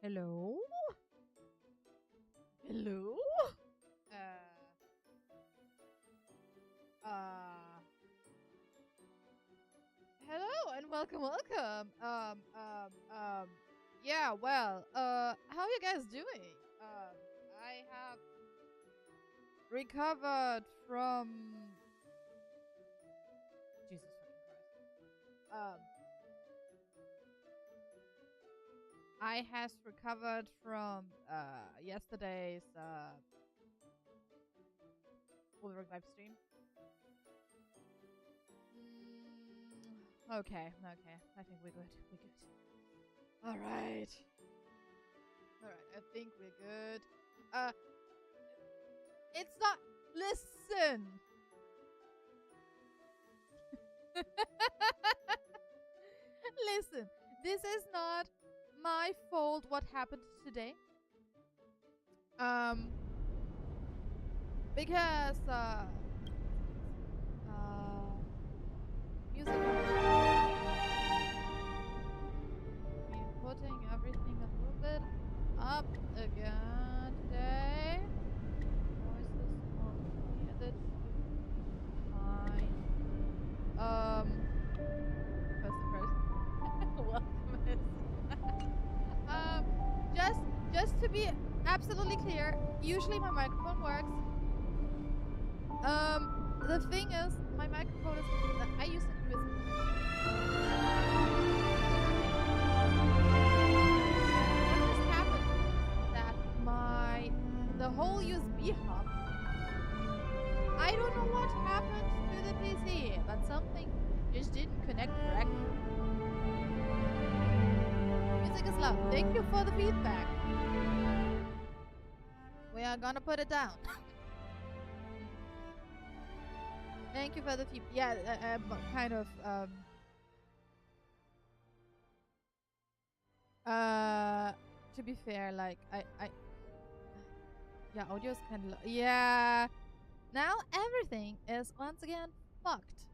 Hello? Hello? Hello and welcome. Yeah, well, how are you guys doing? I have recovered from Jesus fucking Christ. I has recovered from yesterday's live stream. Okay. I think we're good. Alright, I think we're good. It's not. Listen! Listen, this is not my fault what happened today. Because music. We're putting everything a little bit up again today. Voices only that fine. First. Welcome. Just to be absolutely clear, usually my microphone works. The thing is, my microphone is. I use a USB. What just happened is that the whole USB hub. I don't know what happened to the PC, but something just didn't connect correctly. Music is loud. Thank you for the feedback. We are gonna put it down. Thank you for the feedback. Yeah, kind of. To be fair, like yeah, audio is kind of. Yeah. Now everything is once again fucked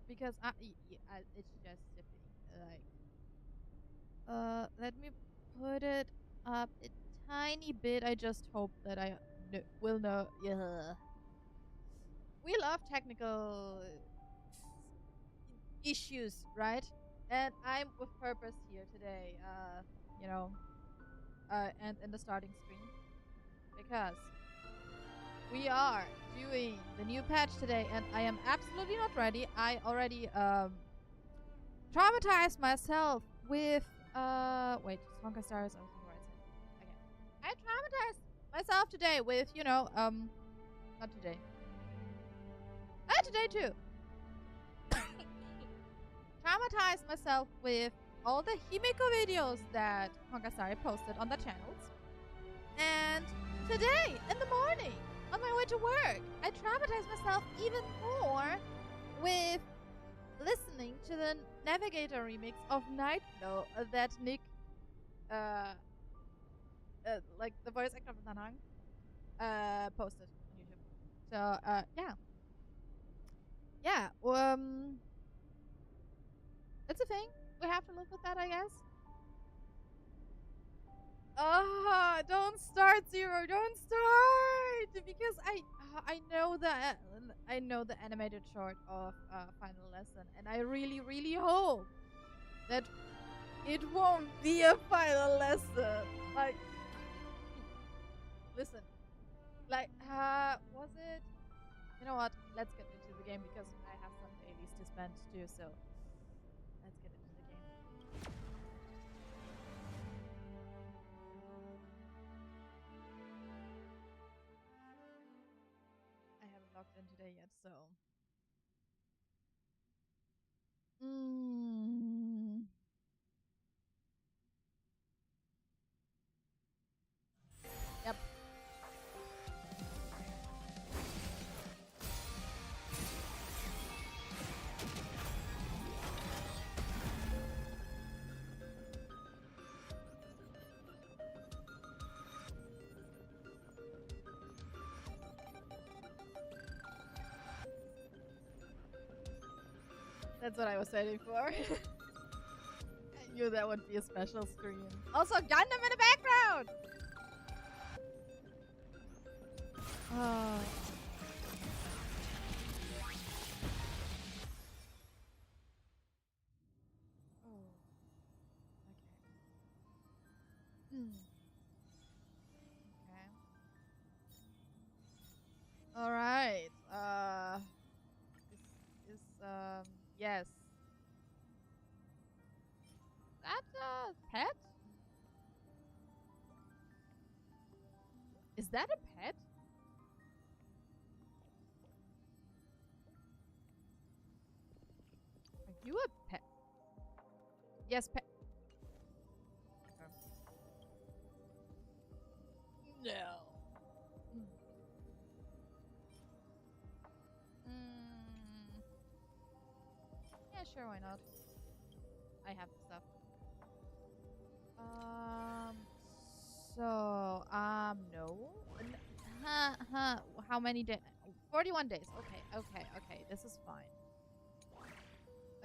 because it's just a thing. Like, let me put it up a tiny bit. I just hope that I will know. Yeah. We love technical issues, right? And I'm with purpose here today, and in the starting screen. Because we are doing the new patch today, and I am absolutely not ready. I already, traumatized myself with, wait, Honkai Stars, I was on the right side. Okay. I traumatized myself today with, not today. Today too. Traumatized myself with all the Himeko videos that Honkai Star posted on the channels. And today, in the morning, on my way to work, I traumatized myself even more with listening to the Navigator remix of Night Glow that Nick, like the voice actor of Nanang, posted on YouTube. So, yeah. Yeah, it's a thing. We have to live with that, I guess. Don't start, Zero. Don't start, because I know the animated short of Final Lesson, and I really hope that it won't be a Final Lesson. Like, listen, like, was it? You know what? Let's get into the game because I have some dailies to spend too. So let's get into the game. I haven't logged in today yet, so. Yep. That's what I was waiting for. knew that would be a special screen. Also, Gundam in the background! Oh. Okay. All right. This is yes. That pet? Is that a pet? Are you a pet? Yes, pet. No. Yeah, sure, why not? I have the stuff. No. How many days? 41 days. Okay. This is fine.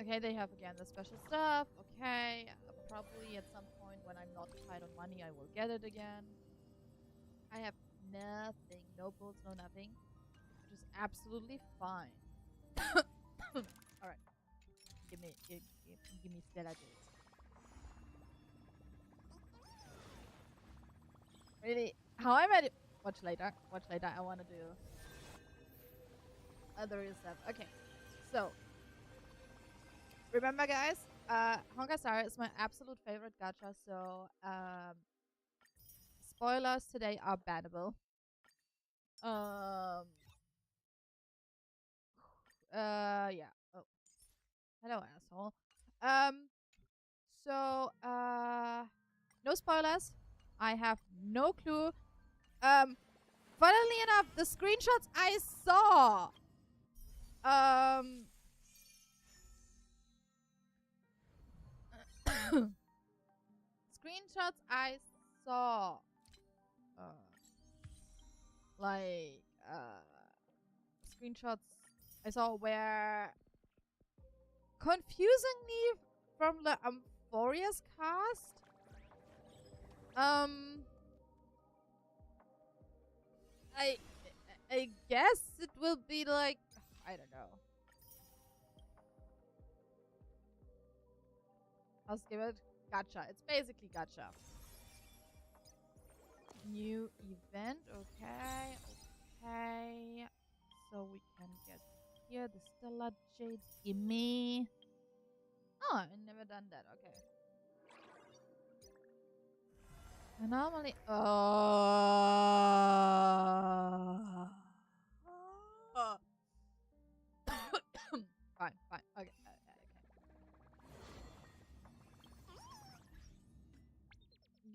Okay, they have again the special stuff. Okay, probably at some point when I'm not tight on money, I will get it again. I have nothing, no bullets, no nothing, which is absolutely fine. All right, give me Stellar Jades. Really? How am I? Watch later. I want to do other stuff. Okay, so remember, guys, Honkai Star is my absolute favorite gacha. So spoilers today are bannable. Yeah. Oh, hello, asshole. So no spoilers. I have no clue. Funnily enough, the screenshots I saw, screenshots I saw, like screenshots I saw were confusingly from the Amphoria's cast. I guess it will be like, I don't know. I'll give it gacha. It's basically gacha. New event. Okay. So we can get here the Stellar Jades. Gimme. Oh, I never done that. Okay. I normally. Fine. Okay.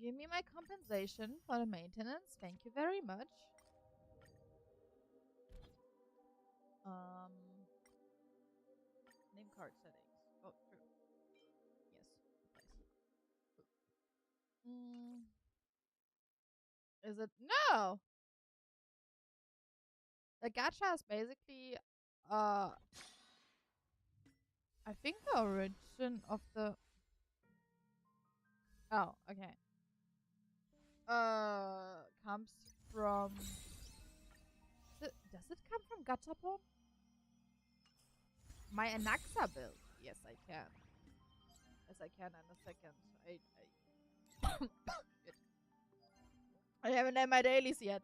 Give me my compensation for the maintenance. Thank you very much. Name card settings. Oh, true. Yes. Is it? No! The gacha is basically, I think the origin of the... Oh, okay. Comes from... Does it come from Gachapon? My Anaxa build. Yes, I can. Yes, I can in a second. I haven't had my dailies yet.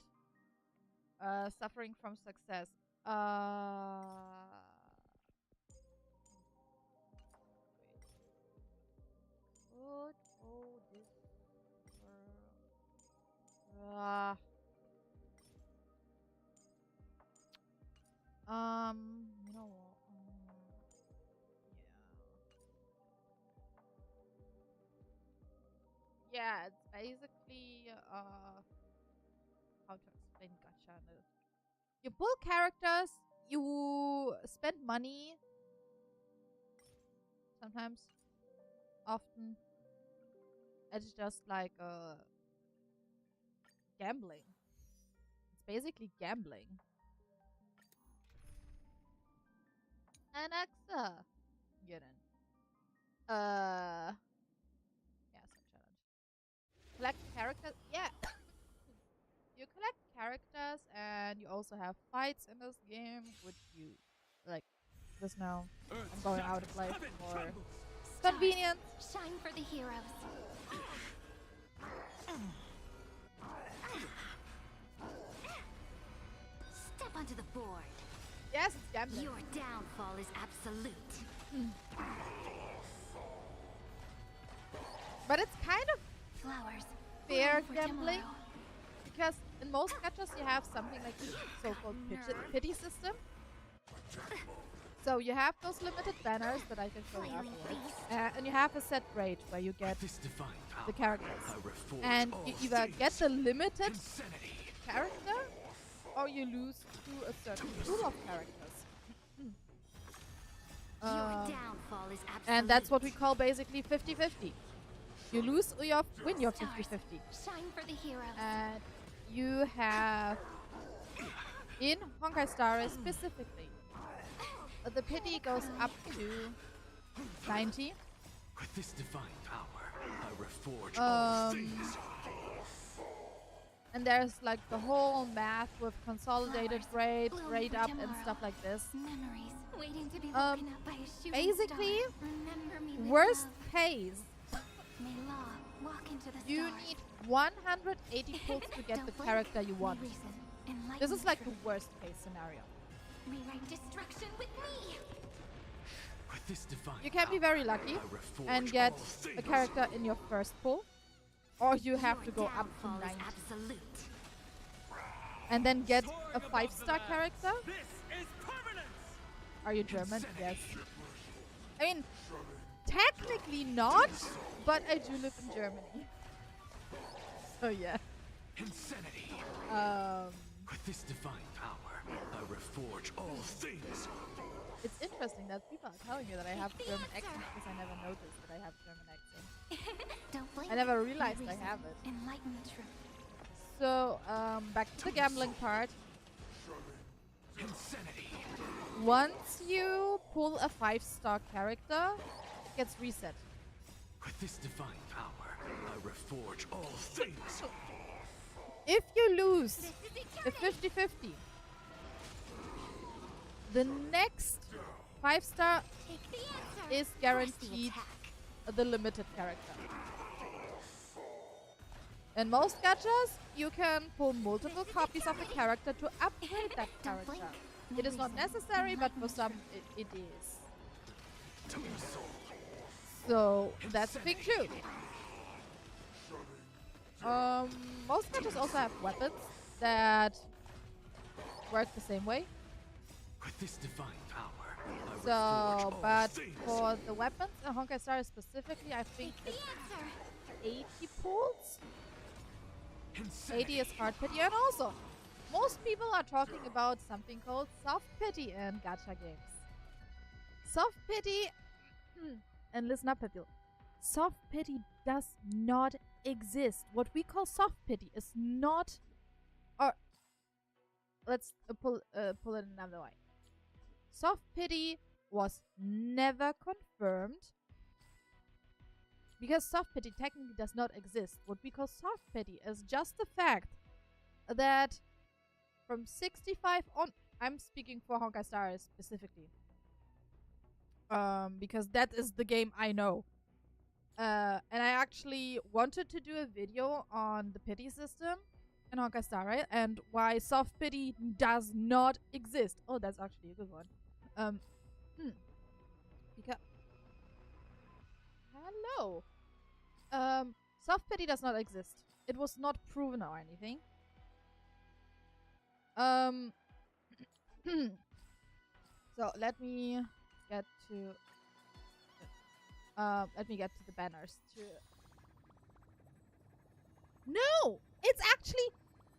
Suffering from success. What? Oh, this world. You know what? Yeah, it's basically how to explain gacha. No. You pull characters, you spend money. Sometimes, often, it's just like gambling. It's basically gambling. Anaxa. Get in. characters. Yeah. You collect characters, and you also have fights in this game, which you like. This now, I'm going out of life for convenience. Shine for the heroes. Step onto the board. Yes, it's gambling. Your downfall is absolute. But it's kind of Flowers. fair for gambling, tomorrow. because in most catchers you have something like the so-called pity system. So you have those limited banners that I can show you afterwards. And you have a set rate where you get the characters. And you either get the limited character, or you lose to a certain pool of characters. Your downfall is absolute. And that's what we call basically 50-50. You lose or you win your 50-50. Shine for the heroes. And you have, in Honkai Star specifically, the pity goes up to 90. With this divine power, I reforge all things. And there's like the whole math with consolidated rate, rate up, and stuff like this. Memories waiting to be woken up by a shooting Basically, star. Remember me with worst love. case, May law walk into the you stars. need 180 pulls to get the character you want. This is like the worst case scenario. Rewrite destruction with me. With this divine You can be very lucky and get a character in your first pull, or you have to go up to 90 Absolute. and then get a 5-star character. This is permanence. Are you German? Yes. I mean, technically not, but I do live in Germany. So yeah. Insanity. With this divine power, I reforge all things. It's interesting that people are telling me that I have a German accent, because I never noticed that I have a German accent. Don't blame I never me. realized I Reason. have it. Enlighten the truth. So, back to the gambling part. Insanity. Once you pull a 5-star character, it gets reset. With this divine power, I reforge all things. If you lose This is a eternity. 50-50, the next 5-star Take the answer. is guaranteed Attack. the limited character. In most gachas, you can pull multiple copies of the character to upgrade that Don't blink. character. No It is not reason. necessary, but for Enlighten some the it is. To your soul. So that's a thing too. Most gachas also have weapons that work the same way. With this divine power, I reforge So, all but things. for the weapons in Honkai Star specifically, I think Take the it's answer. 80 pulls. Insanity. 80 is hard pity, and also most people are talking about something called soft pity in gacha games. Soft pity, and listen up, people. Soft pity does not exist. What we call soft pity is not, or let's pull it another way. Soft pity was never confirmed, because soft pity technically does not exist. What we call soft pity is just the fact that from 65 on, I'm speaking for Honkai Star specifically, because that is the game I know. And I actually wanted to do a video on the pity system in Honkai Star, right? And why soft pity does not exist. Oh, that's actually a good one. Because hello. Soft pity does not exist. It was not proven or anything. So let me get to the banners too. No, it's actually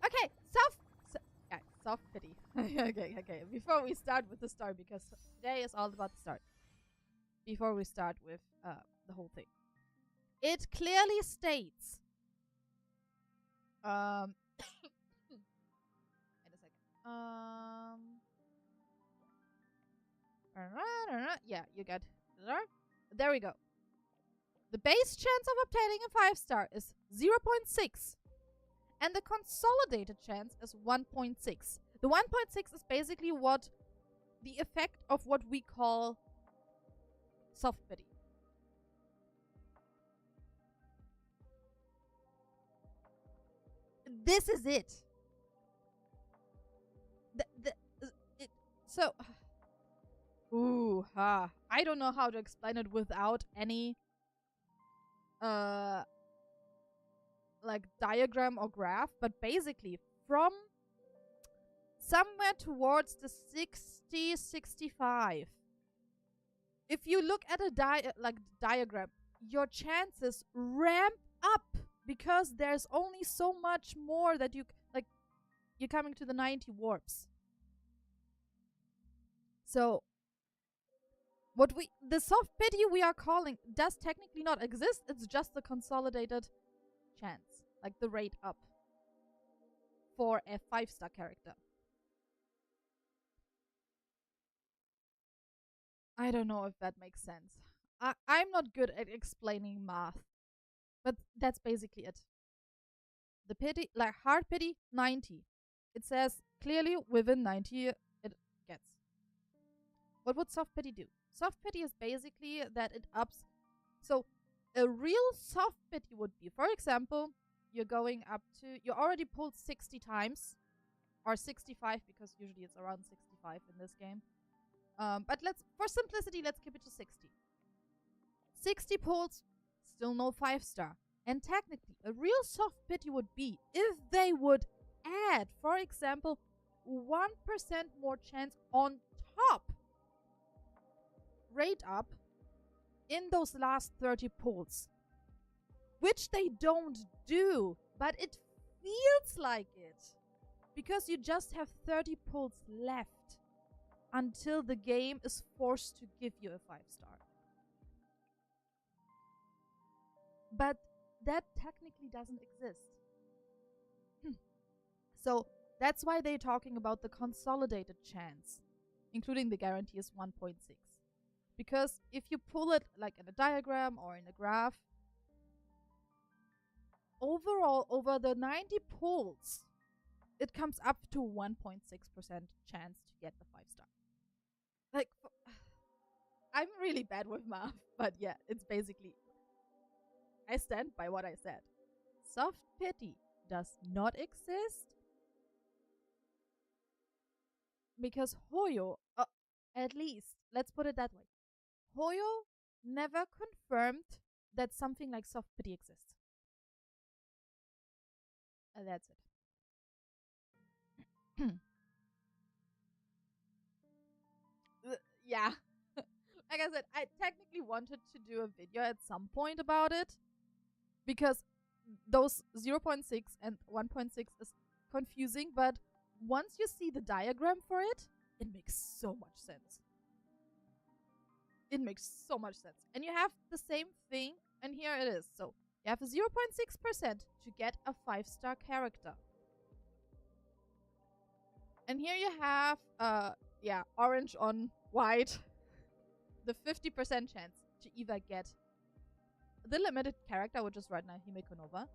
okay. Soft pity. okay. Before we start with the story, because today is all about the start. Before we start with the whole thing, it clearly states. Wait a second. Yeah, you got there we go. The base chance of obtaining a 5-star is 0.6. And the consolidated chance is 1.6. The 1.6 is basically what the effect of what we call soft pity. This is it. So, I don't know how to explain it without any like diagram or graph, but basically from somewhere towards the 60, 65, if you look at a diagram, your chances ramp up because there's only so much more that you're coming to the 90 warps. So the soft pity we are calling does technically not exist. It's just the consolidated chance, like the rate up for a 5-star character. I don't know if that makes sense. I'm not good at explaining math, but that's basically it. The pity, like hard pity, 90. It says clearly within 90 it gets. What would soft pity do? Soft pity is basically that it ups. So a real soft pity would be, for example, you're going up to, you already pulled 60 times, or 65 because usually it's around 65 in this game. But for simplicity, let's keep it to 60. 60 pulls, still no 5-star. And technically, a real soft pity would be if they would add, for example, 1% more chance on top, rate up, in those last 30 pulls. Which they don't do, but it feels like it. Because you just have 30 pulls left until the game is forced to give you a 5-star. But that technically doesn't exist. So that's why they're talking about the consolidated chance, including the guarantee is 1.6. Because if you pull it like in a diagram or in a graph, overall, over the 90 pulls, it comes up to 1.6% chance to get the 5-star. Like, I'm really bad with math, but yeah, it's basically, I stand by what I said. Soft pity does not exist because Hoyo, at least, let's put it that way, Hoyo never confirmed that something like soft pity exists. And that's it. Yeah. Like I said, I technically wanted to do a video at some point about it because those 0.6 and 1.6 is confusing, but once you see the diagram for it, it makes so much sense. It makes so much sense. And you have the same thing, and here it is. So you have a 0.6% to get a 5-star character. And here you have, orange on white, the 50% chance to either get the limited character, which is right now Himeko Nova,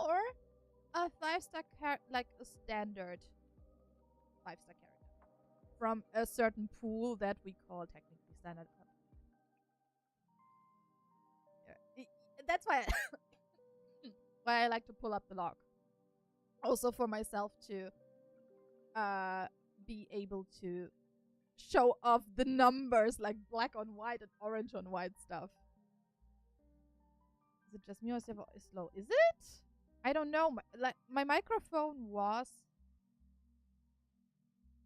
or a 5-star like a standard 5-star character from a certain pool that we call technically standard. That's why why I like to pull up the log. Also for myself to be able to show off the numbers like black on white and orange on white stuff. Is it just me or is it slow? Is it? I don't know. My microphone was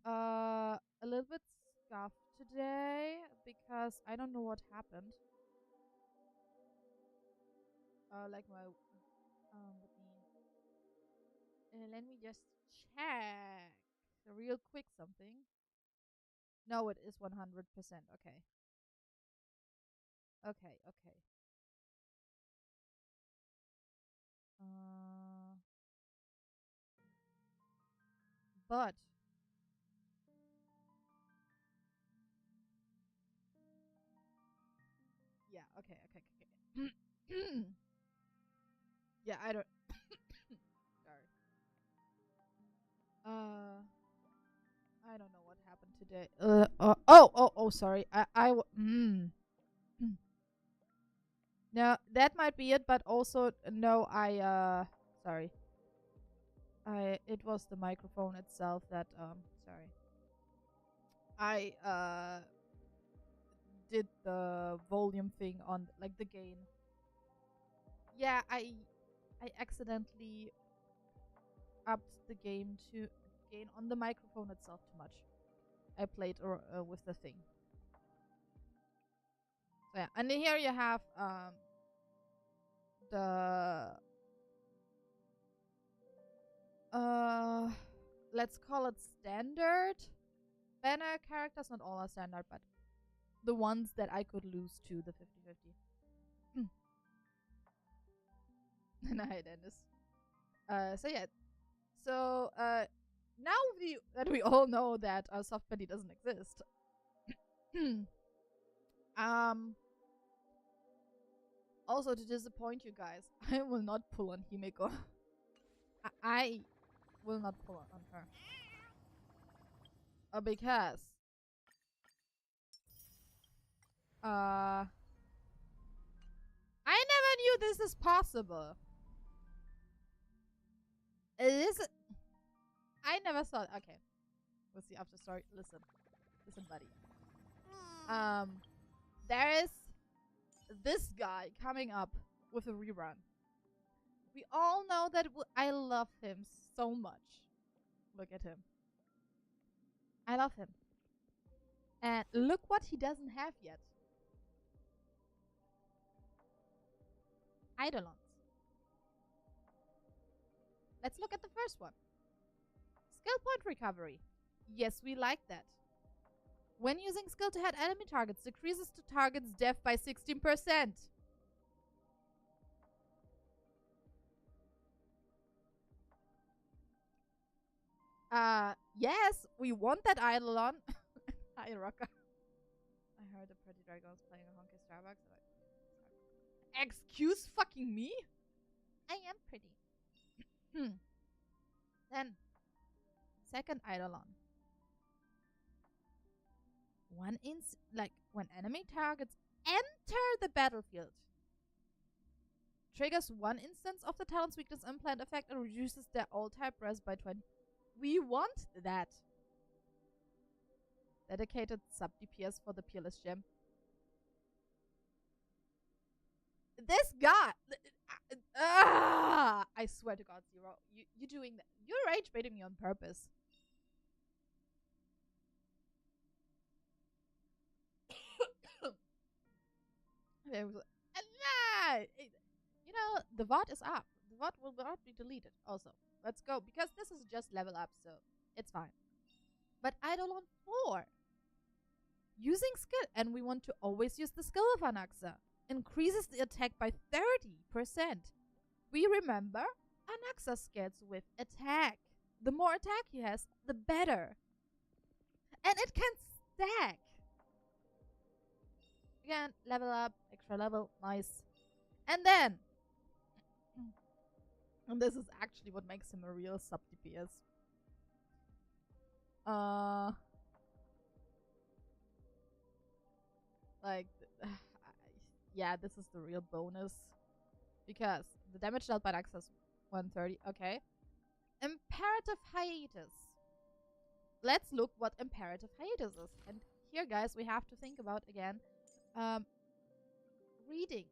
a little bit scuffed today because I don't know what happened. Let me just check real quick something. No, it is 100%. Okay. Okay. But yeah, okay. Yeah, I don't. Sorry. I don't know what happened today. Oh, sorry. No, that might be it, but also, no, sorry. It was the microphone itself that, sorry. I did the volume thing on, like, the gain. Yeah, I accidentally upped the gain on the microphone itself too much. I played with the thing. So yeah, and here you have the let's call it standard banner characters. Not all are standard, but the ones that I could lose to the 50-50. Hi, Dennis. So yeah. So now that we all know that soft penny doesn't exist. Also, to disappoint you guys, I will not pull on Himeko. I will not pull on her. Because I never knew this is possible. I never thought. Okay, what's the after story? Listen, buddy. There is this guy coming up with a rerun. We all know that I love him so much. Look at him. I love him. And look what he doesn't have yet. Eidolons. Let's look at the first one. Skill point recovery. Yes, we like that. When using skill to hit enemy targets, decreases the target's death by 16%. Yes, we want that Eidolon. Hi, Rocker. I heard the pretty dragon was playing a Honkai Starbucks. Excuse fucking me? I am pretty. Then, second Eidolon. When enemy targets enter the battlefield, triggers one instance of the talent's weakness implant effect and reduces their all-type res by 20. We want that. Dedicated sub DPS for the Peerless Gem. This guy. I swear to God, Zero. You're doing that. You're rage baiting me on purpose. You know, the VOD is up. The VOD will not be deleted. Also, let's go. Because this is just level up, so it's fine. But Eidolon 4. Using skill. And we want to always use the skill of Anaxa. Increases the attack by 30%. We remember Anaxa scales with attack. The more attack he has, the better. And it can stack. Again, level up, extra level, nice. And then, and this is actually what makes him a real sub DPS. Yeah, this is the real bonus. Because the damage dealt by Anaxa is 130. Okay. Imperative hiatus. Let's look what imperative hiatus is. And here, guys, we have to think about again. Reading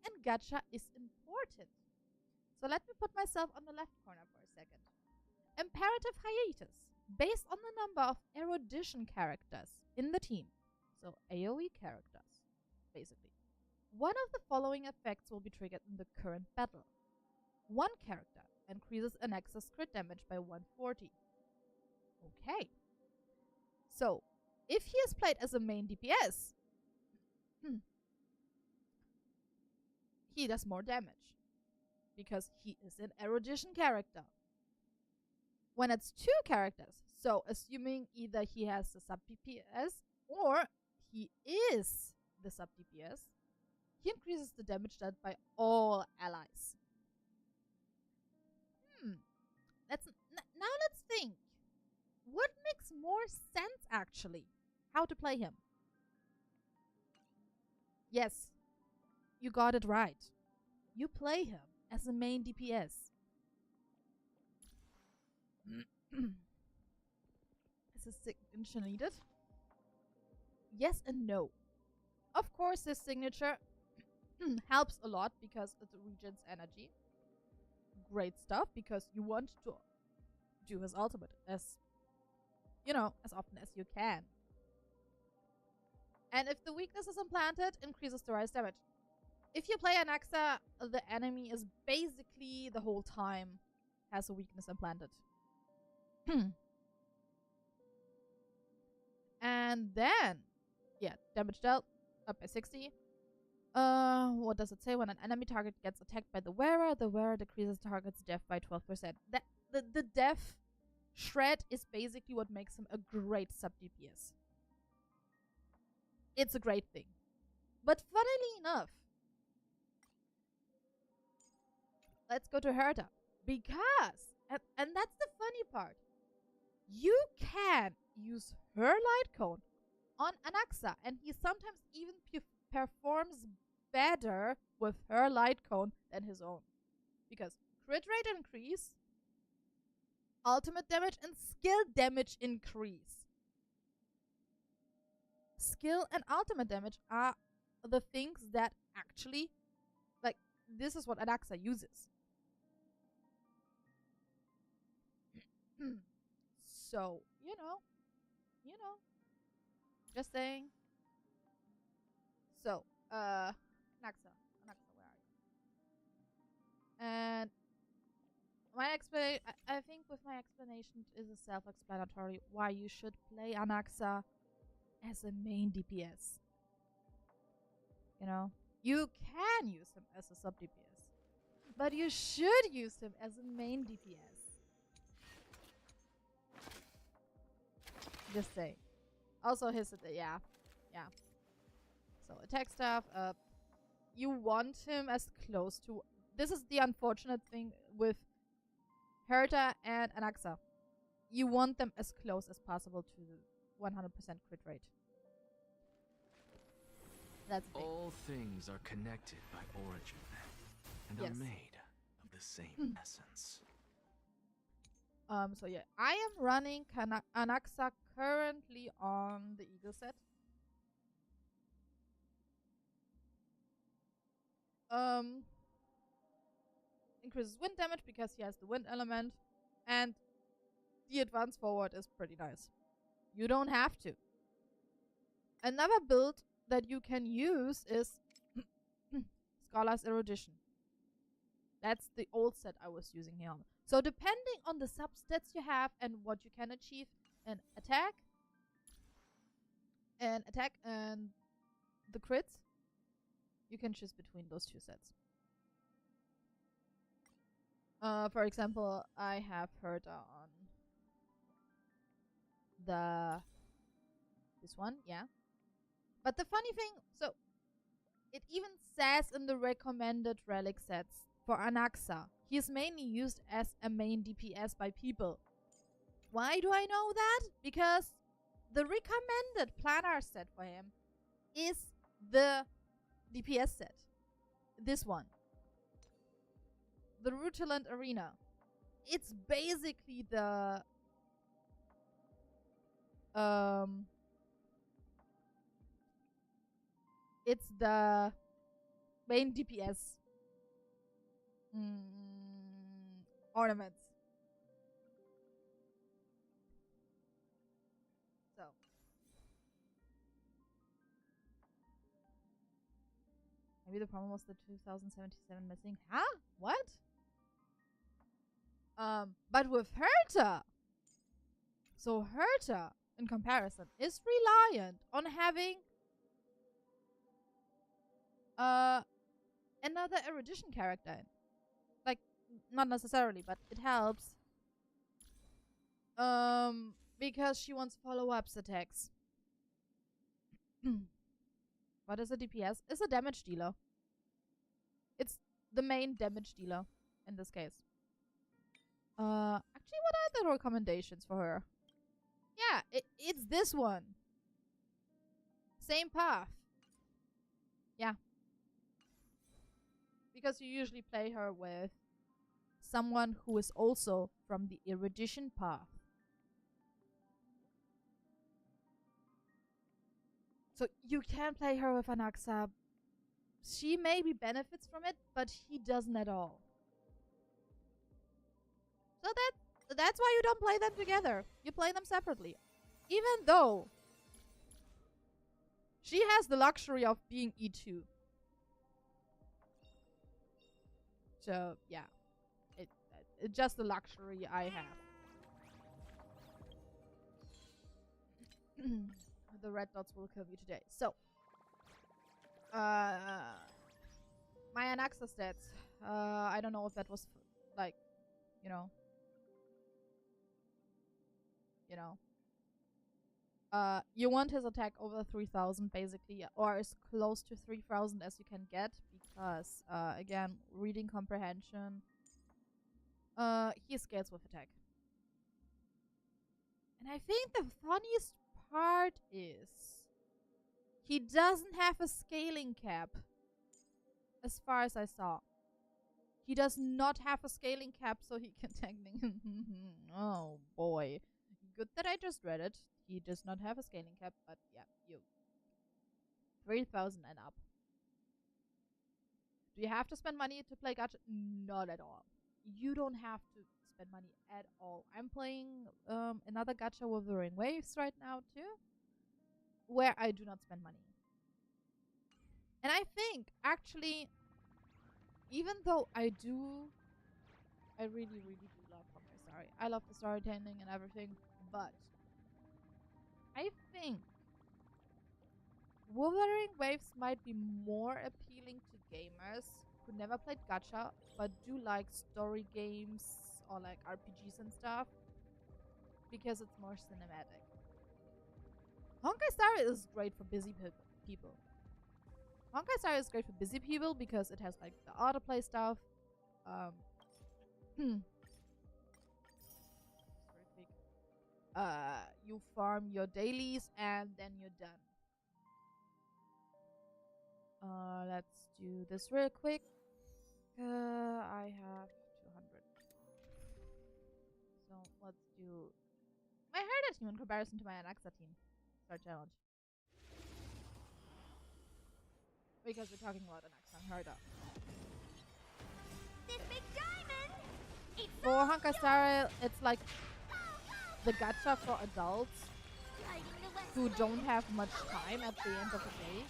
and gacha is important. So let me put myself on the left corner for a second. Imperative hiatus. Based on the number of erudition characters in the team. So AoE characters, basically. One of the following effects will be triggered in the current battle. One character increases Anaxa's crit damage by 140. Okay. So, if he is played as a main DPS, he does more damage. Because he is an erudition character. When it's two characters, so assuming either he has the sub DPS or he is the sub DPS, he increases the damage dealt by all allies. Now let's think. more sense, actually, how to play him. Yes, you got it right. You play him as a main DPS. Is a signature needed? Yes and no. Of course, this signature helps a lot because it regens energy. Great stuff, because you want to do his ultimate as, you know, as often as you can. And if the weakness is implanted, increases the rise damage. If you play Anaxa, the enemy is basically the whole time has a weakness implanted. And then, yeah, damage dealt up by 60. What does it say? When an enemy target gets attacked by the wearer decreases target's death by 12%. The death shred is basically what makes him a great sub DPS. It's a great thing. But funnily enough, let's go to Herta. Because, and that's the funny part, you can use her light cone on Anaxa, and he sometimes even performs better with her light cone than his own. Because crit rate increase, ultimate damage, and skill damage increase. Skill and ultimate damage are the things that actually, like, this is what Anaxa uses. So, you know, just saying. So, Anaxa, where are you? And I think with my explanation is a self-explanatory why you should play Anaxa as a main DPS. You know, you can use him as a sub DPS, but you should use him as a main DPS. Just saying. Also, his yeah. So attack stuff. You want him as close to. This is the unfortunate thing with Herta and Anaxa. You want them as close as possible to 100% crit rate. That's the thing. All things are connected by origin and are made of the same essence. So yeah, I am running Anaxa currently on the Eagle set. Increases wind damage because he has the wind element, and the advance forward is pretty nice. You don't have to. Another build that you can use is Scholar's Erudition. That's the old set I was using here. So depending on the substats you have and what you can achieve in attack and the crits, you can choose between those two sets. For example, I have Herta on this one, yeah. But the funny thing, so it even says in the recommended relic sets for Anaxa, he is mainly used as a main DPS by people. Why do I know that? Because the recommended planar set for him is the DPS set. This one. The Rutilant Arena. It's basically the it's the main DPS ornaments. So maybe the problem was the 2077 missing. Huh? What? But with Herta, so Herta, in comparison, is reliant on having another erudition character in. Like, not necessarily, but it helps. Because she wants follow-ups attacks. What is a DPS? It's a damage dealer. It's the main damage dealer in this case. Actually, what are the recommendations for her? Yeah, it's this one. Same path. Yeah. Because you usually play her with someone who is also from the erudition path. So you can play her with Anaxa. She maybe benefits from it, but he doesn't at all. So that's why you don't play them together. You play them separately. Even though she has the luxury of being E2. So, yeah. It's just the luxury I have. The red dots will kill me today. So, my Anaxa stats. I don't know if that was, like, you know. You want his attack over 3,000 basically, or as close to 3,000 as you can get, because again, reading comprehension, he scales with attack. And I think the funniest part is he doesn't have a scaling cap, as far as I saw. He does not have a scaling cap, so he can technically oh boy. Good that I just read it. He does not have a scaling cap, but yeah, you 3,000 and up. Do you have to spend money to play gacha? Not at all. You don't have to spend money at all. I'm playing another gacha Wuthering Waves right now too, where I do not spend money. And I think actually, even though I really, really do love Honkai Star. I love the storytelling and everything, but I think Wuthering Waves might be more appealing to gamers who never played gacha but do like story games or like RPGs and stuff, because it's more cinematic. Honkai Star is great for busy people. Honkai Star is great for busy people because it has like the autoplay stuff. You farm your dailies and then you're done. Let's do this real quick. I have 200. So let's do my Heritage team in comparison to my Anaxa team. Start challenge. Because we're talking about Anaxa and Herda. This big diamond! For Honkai Star, it's like the gacha for adults who don't have much time at the end of the day.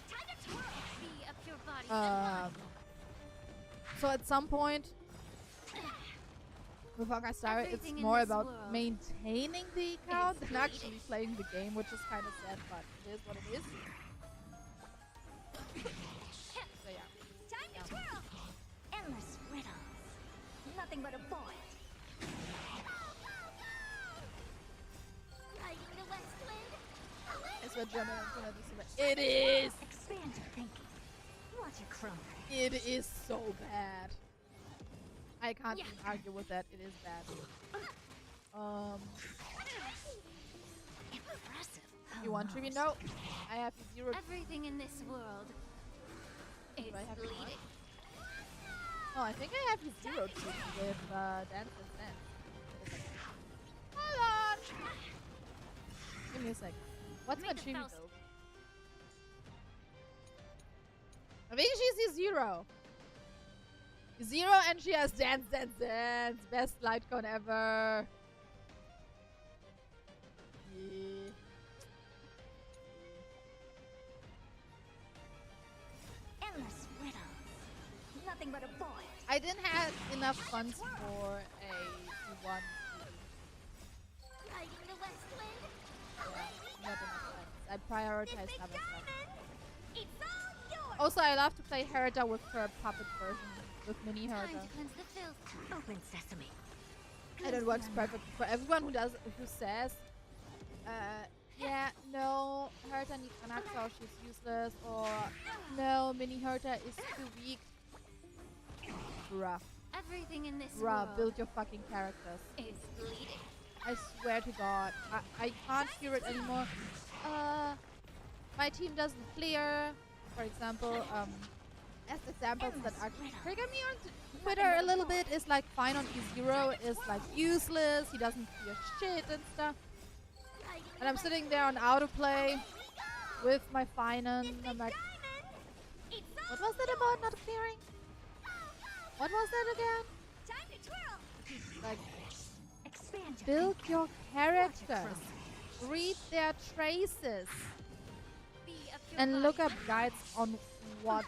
So at some point with Honkai Star, it's more about maintaining the account than actually playing the game, which is kind of sad, but it is what it is. So yeah. Time to twirl! Endless riddles. Nothing but a void. Riding the west wind. It's what German it is! Expand your thinking. Watch it crumble. It is so bad. I can't even argue with that. It is bad. Impressive. You want to be? No. I have 0. Everything in this world is bleeding. Oh, I think I have 0 with Dance and Dance. Hold on. Give me a sec. What's my Chibi build? I think she's 0. 0 and she has Dance. Best light cone ever. Yeah. Endless riddles. Nothing but a void. I didn't have enough funds for a one. Riding the west wind. Yeah, not enough funds. I prioritized other stuff. It's all yours. Also, I love to play Herda with her puppet version, with mini Time Herda. to cleanse the filth. Open sesame. And it works perfect for everyone who says, yeah, no, Herta needs Anaxa or she's useless, or no, mini Herta is too weak. Bruh. Everything in this Bruh, world build your fucking characters. is bleeding. I swear to God, I can't hear it anymore. My team doesn't clear. For example, as examples that actually trigger me on Twitter a little bit is like Fine on E0 is like useless. He doesn't clear shit and stuff. And I'm sitting there on autoplay with my Finan. I'm like, what was that about not clearing? What was that again? Like, build your characters, read their traces, and look up guides on what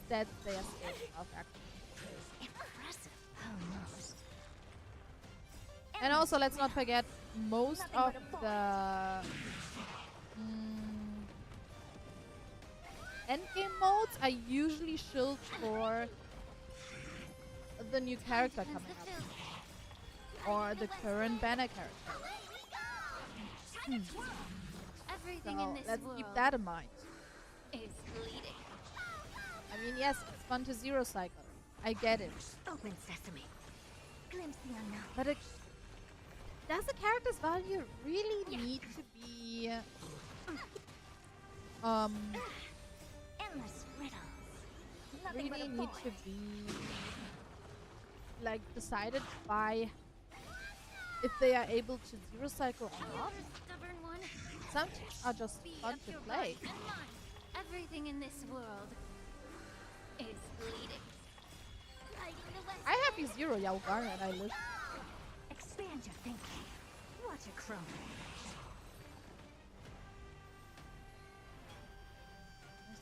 stats they are scaling of actually. And also, let's not forget, most of the endgame modes are usually shilled for the new character coming up. Or the current banner character. So let's keep that in mind. I mean, yes, it's fun to zero cycle. I get it. Open sesame. Glimpse the unknown. But does the character's value really need to be Endless riddles. really need to be like decided by if they are able to zero cycle or not? Some teams are just fun to play. Everything in this world is bleeding. I have E0 Yaogar and I live. Expand your thinking. Watch it crumble.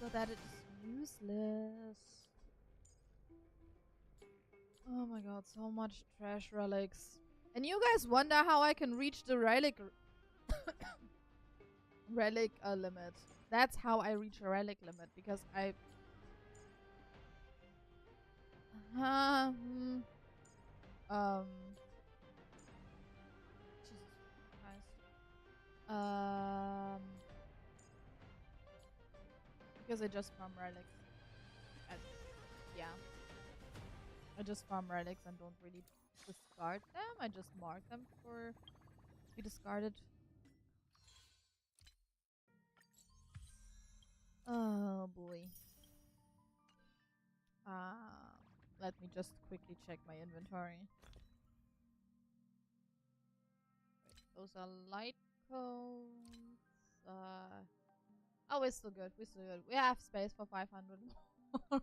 So that it's useless. Oh my god, so much trash relics. And you guys wonder how I can reach the relic limit. That's how I reach a relic limit, because I Jesus Christ. Because I just farm relics. Yeah. I just farm relics and don't really discard them. I just mark them for to be discarded. Oh boy. Let me just quickly check my inventory. Wait, those are light cones. Oh, we're still good. We're still good. We have space for 500 more.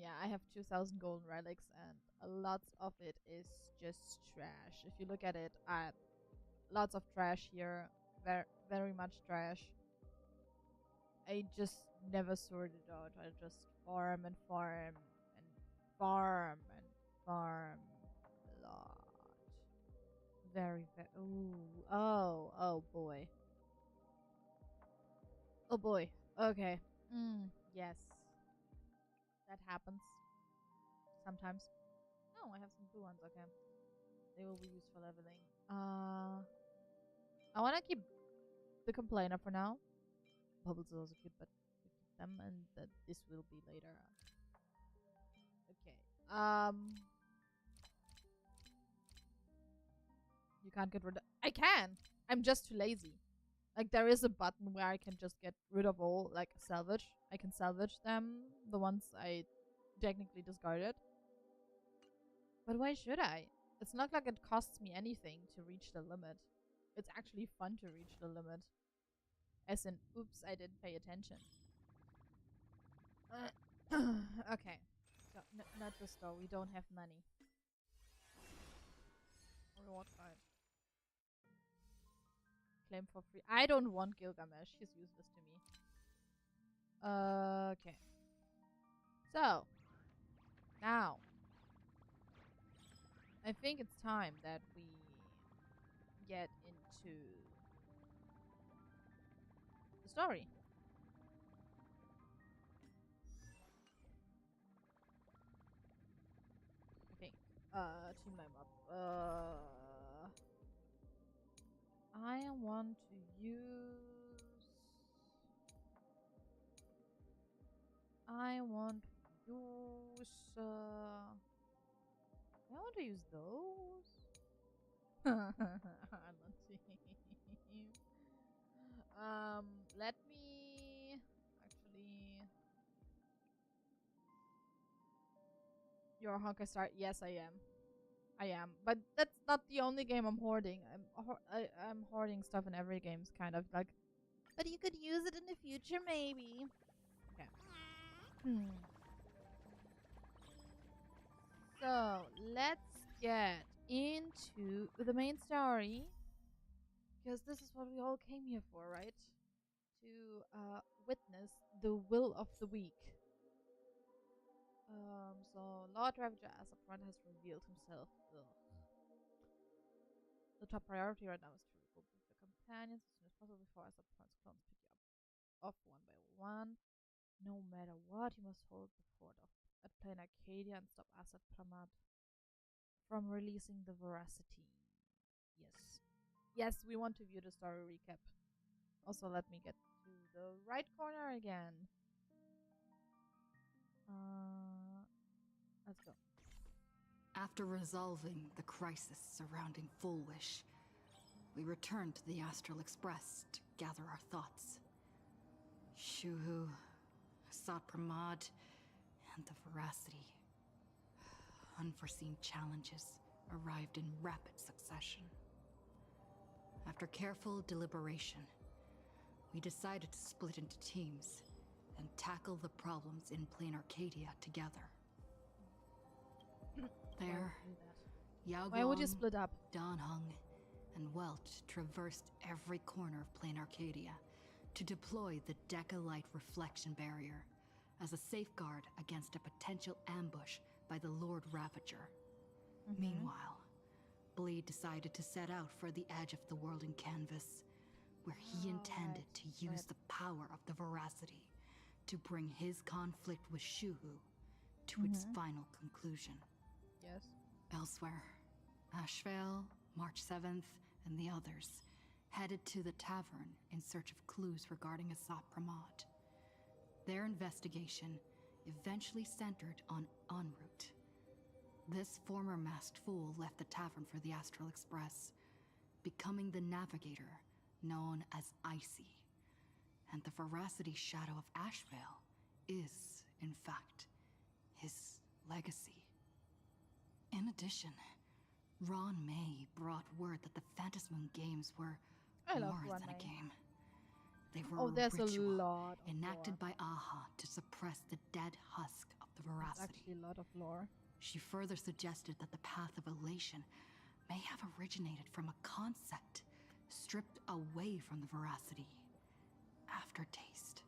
Yeah, I have 2,000 golden relics, and lots of it is just trash. If you look at it, lots of trash here. Very much trash. I just never sort it out. I just farm and farm and farm and farm a lot. Very. Ooh. Oh boy. Oh boy. Okay. Yes. That happens. Sometimes. Oh, I have some blue ones. Okay. They will be used for leveling. I want to keep the complainer for now. Bubbles are also cute, but we keep them, and this will be later on. Okay. You can't get rid of. I can. I'm just too lazy. Like, there is a button where I can just get rid of all, like, salvage. I can salvage them, the ones I technically discarded. But why should I? It's not like it costs me anything to reach the limit. It's actually fun to reach the limit. As in, oops, I didn't pay attention. Okay. So, not the store. We don't have money. Reward card. Claim for free. I don't want Gilgamesh. He's useless to me. Okay. So. Now. I think it's time that we get into the story. I think. Team name up. I want to use. I want to want to use those. Let's see. Let me actually. You're a Honkai Star. Yes, I am. I am, but that's not the only game I'm hoarding. I'm hoarding stuff in every game, kind of like. But you could use it in the future, maybe. Okay. So let's get into the main story, because this is what we all came here for, right? To witness the will of the weak. So Lord Ravager Asat Pramad has revealed himself. Ugh. The top priority right now is to remove the companions as soon as possible before Asat Pramad's clones pick you up off one by one. No matter what, you must hold the fort at Plain Arcadia and stop Asat Pramad from releasing the veracity. Yes. Yes, we want to view the story recap. Also, let me get to the right corner again. Let's go. After resolving the crisis surrounding Full Wish, we returned to the Astral Express to gather our thoughts. Shuhu, Asat Pramad, and the veracity. Unforeseen challenges arrived in rapid succession. After careful deliberation, we decided to split into teams and tackle the problems in Plain Arcadia together. There, Why would you Yaguang, split up? Danhung, and Welch traversed every corner of Plain Arcadia to deploy the Decalite reflection barrier as a safeguard against a potential ambush by the Lord Ravager. Meanwhile, Bleed decided to set out for the edge of the world in Canvas, where he intended to use the power of the veracity to bring his conflict with Shuhu to its final conclusion. Yes. Elsewhere, Ashvale, March 7th, and the others headed to the tavern in search of clues regarding Asat Pramad. Their investigation eventually centered on en route. This former masked fool left the tavern for the Astral Express, becoming the navigator known as Icy. And the veracity shadow of Ashvale is, in fact, his legacy. In addition, Ron May brought word that the Phantasmoon games were more than a game. They were there's a ritual a lot of enacted lore. by Aha to suppress the dead husk of the veracity. Actually, a lot of lore. She further suggested that the path of elation may have originated from a concept stripped away from the veracity. Aftertaste.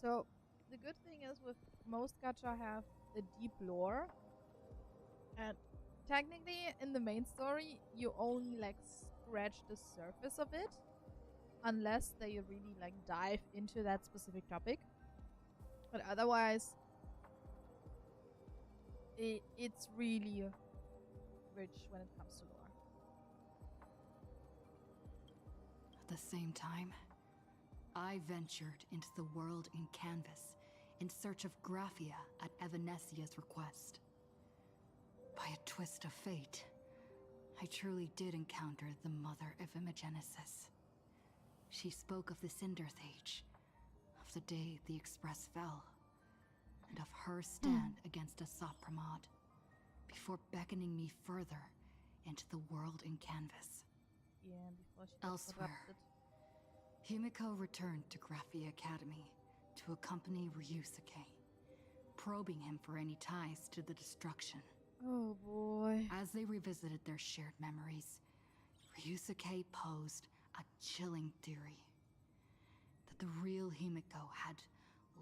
So, the good thing is with most gacha have the deep lore. And technically, in the main story, you only like scratch the surface of it. Unless they really like dive into that specific topic. But otherwise, it's really rich when it comes to lore. At the same time, I ventured into the world in Canvas in search of Graphia at Evanesia's request. By a twist of fate, I truly did encounter the mother of Imogenesis. She spoke of the Cinderth Age, of the day the Express fell, and of her stand against Asat Pramad, before beckoning me further into the world in Canvas. Yeah, before she got Elsewhere, corrupted. Himeko returned to Graphia Academy to accompany Ryusuke, probing him for any ties to the destruction. Oh boy. As they revisited their shared memories, Ryusuke posed a chilling theory that the real Himeko had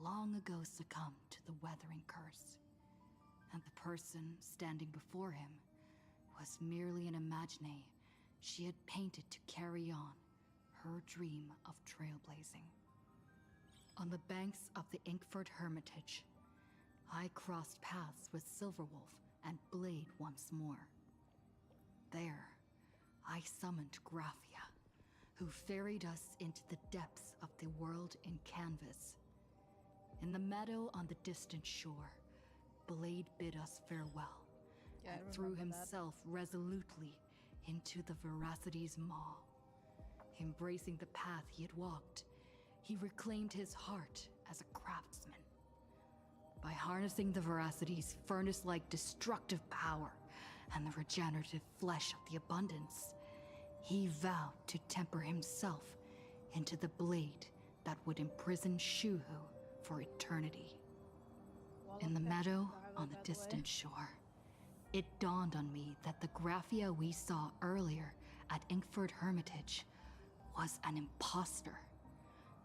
long ago succumbed to the weathering curse, and the person standing before him was merely an imagine she had painted to carry on her dream of trailblazing. On the banks of the Inkford Hermitage, I crossed paths with Silverwolf and Blade once more. There, I summoned Graphia, who ferried us into the depths of the world in Canvas. In the meadow on the distant shore, Blade bid us farewell Yeah, I and threw remember that. himself resolutely into the Veracity's maw. Embracing the path he had walked, he reclaimed his heart as a craftsman. By harnessing the Veracity's furnace-like destructive power and the regenerative flesh of the abundance, he vowed to temper himself into the blade that would imprison Shuhu for eternity. In the meadow on the distant shore, it dawned on me that the Graphia we saw earlier at Inkford Hermitage was an imposter.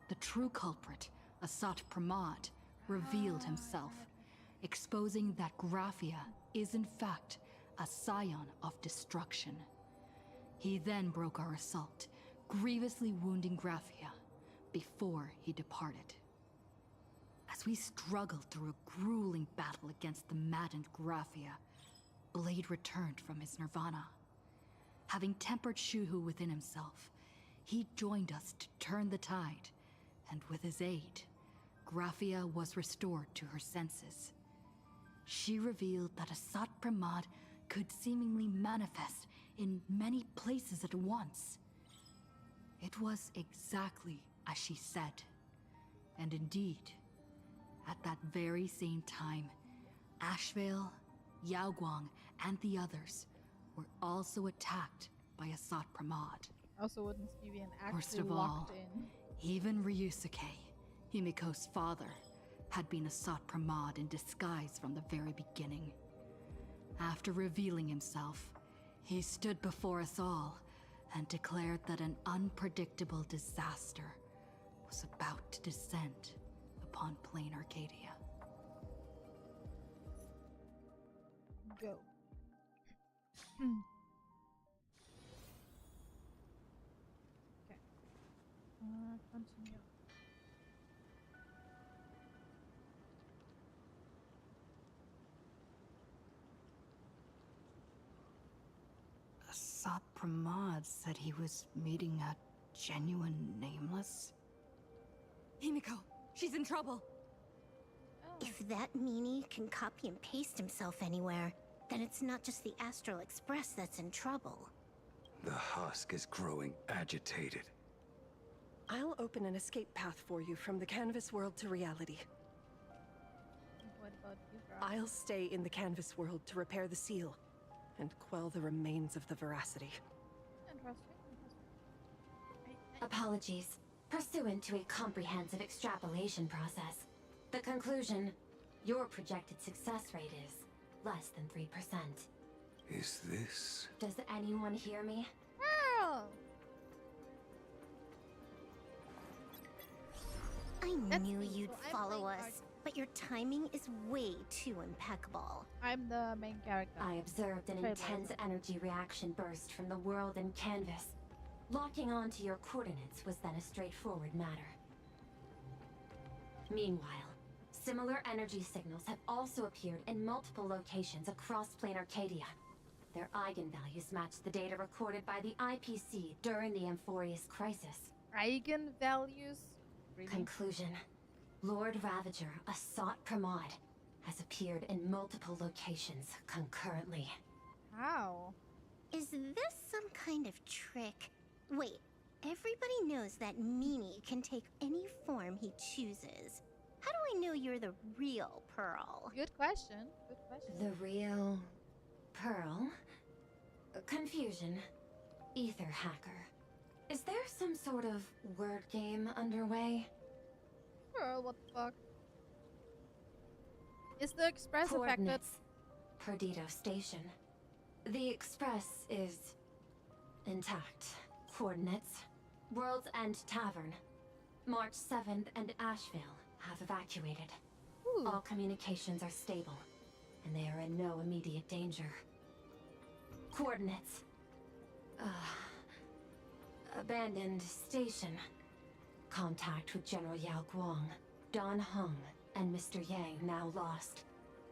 The true culprit, Asat Pramad, revealed himself, exposing that Graphia is in fact a scion of destruction. He then broke our assault, grievously wounding Graphia before he departed. As we struggled through a grueling battle against the maddened Graphia, Blade returned from his nirvana. Having tempered Shuhu within himself, he joined us to turn the tide, and with his aid, Graphia was restored to her senses. She revealed that Asat Pramad could seemingly manifest in many places at once. It was exactly as she said. And indeed, at that very same time, Ashvale, Yaoguang, and the others were also attacked by Asat Pramad. Also, wouldn't Stevian Worst actually of all, locked in? even Ryusuke, Himeko's father, had been Asat Pramad in disguise from the very beginning. After revealing himself, he stood before us all and declared that an unpredictable disaster was about to descend upon plain Arcadia. Go. Okay. Continue. Asat Pramad said he was meeting a genuine nameless? Himeko, she's in trouble. Oh. If that meanie can copy and paste himself anywhere, then it's not just the Astral Express that's in trouble. The husk is growing agitated. I'll open an escape path for you from the canvas world to reality. What about you, bro? I'll stay in the canvas world to repair the seal and quell the remains of the Veracity. Interesting. Apologies. Pursuant to a comprehensive extrapolation process, the conclusion, your projected success rate is less than 3%. Is this... Does anyone hear me? Girl! I That's knew me, you'd so I'm follow playing us, but your timing is way too impeccable. I'm the main character. I observed an Trailblazer. intense energy reaction burst from the world in canvas. Locking onto your coordinates was then a straightforward matter. Meanwhile, similar energy signals have also appeared in multiple locations across plain Arcadia. Their eigenvalues match the data recorded by the IPC during the Amphorius crisis. Eigenvalues? Really? Conclusion. Lord Ravager Asat Pramad has appeared in multiple locations concurrently. How? Is this some kind of trick? Wait, everybody knows that meanie can take any form he chooses. How do I know you're the real Pearl? Good question. Good question. The real... Pearl? Confusion. Ether hacker. Is there some sort of word game underway? Girl, what the fuck? Is the Express affected? Coordinates. Perdido Station. The Express is... intact. Coordinates. World's End Tavern. March 7th and Ashvale have evacuated. Ooh. All communications are stable, and they are in no immediate danger. Coordinates. Abandoned station. Contact with General Yao Guang, Don Hung, and Mr. Yang now lost.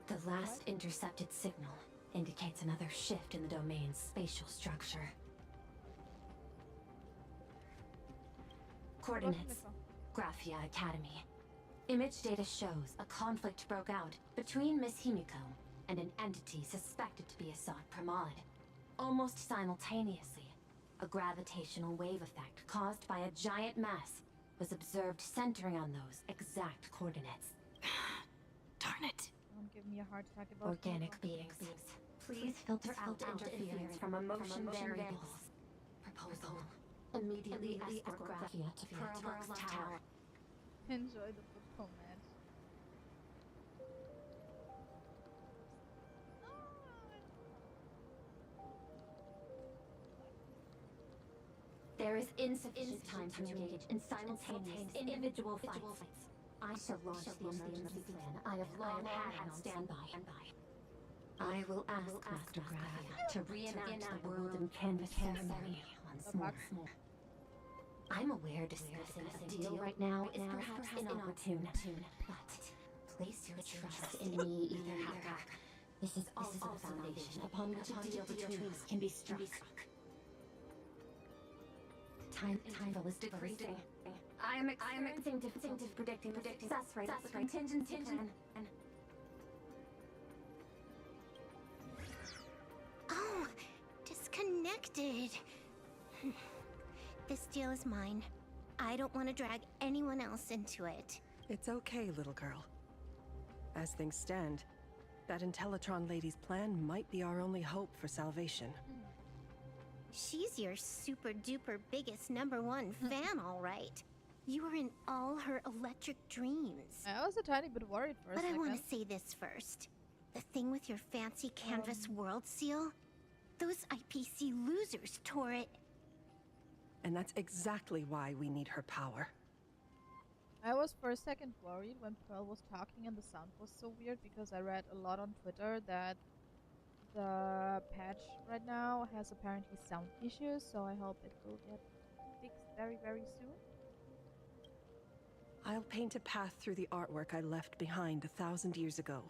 The last intercepted signal indicates another shift in the domain's spatial structure. Coordinates. Graphia Academy. Image data shows a conflict broke out between Miss Himeko and an entity suspected to be Asat Pramad. Almost simultaneously, a gravitational wave effect caused by a giant mass was observed centering on those exact coordinates. Darn it. Don't give me a heart attack about Organic Himeko. beings, please filter out interference from emotion variables. Proposal. Immediately escort Graphia to Pearl's Tower. Enjoy the football match. There is insufficient time to engage in simultaneous individual fights. I shall launch the emergency plan I have long had on standby. I will ask Master Graphia to reenact the world and canvas ceremony once more. I'm aware discussing a deal right now is perhaps inopportune, but place your trust in me, Ether. This is also the foundation upon which a deal between us can be struck. Time is decreasing. I am experiencing difficulty predicting the success rate of the contingency plan. Oh, disconnected. This deal is mine. I don't want to drag anyone else into it. It's okay, little girl. As things stand, that Intellitron lady's plan might be our only hope for salvation. She's your super duper biggest #1 fan, all right. You were in all her electric dreams. I was a tiny bit worried for a But second. I want to say this first. The thing with your fancy canvas world seal? Those IPC losers tore it. And that's exactly why we need her power. I was for a second worried when Pearl was talking and the sound was so weird because I read a lot on Twitter that the patch right now has apparently sound issues, so I hope it will get fixed very, very soon. I'll paint a path through the artwork I left behind 1,000 years ago.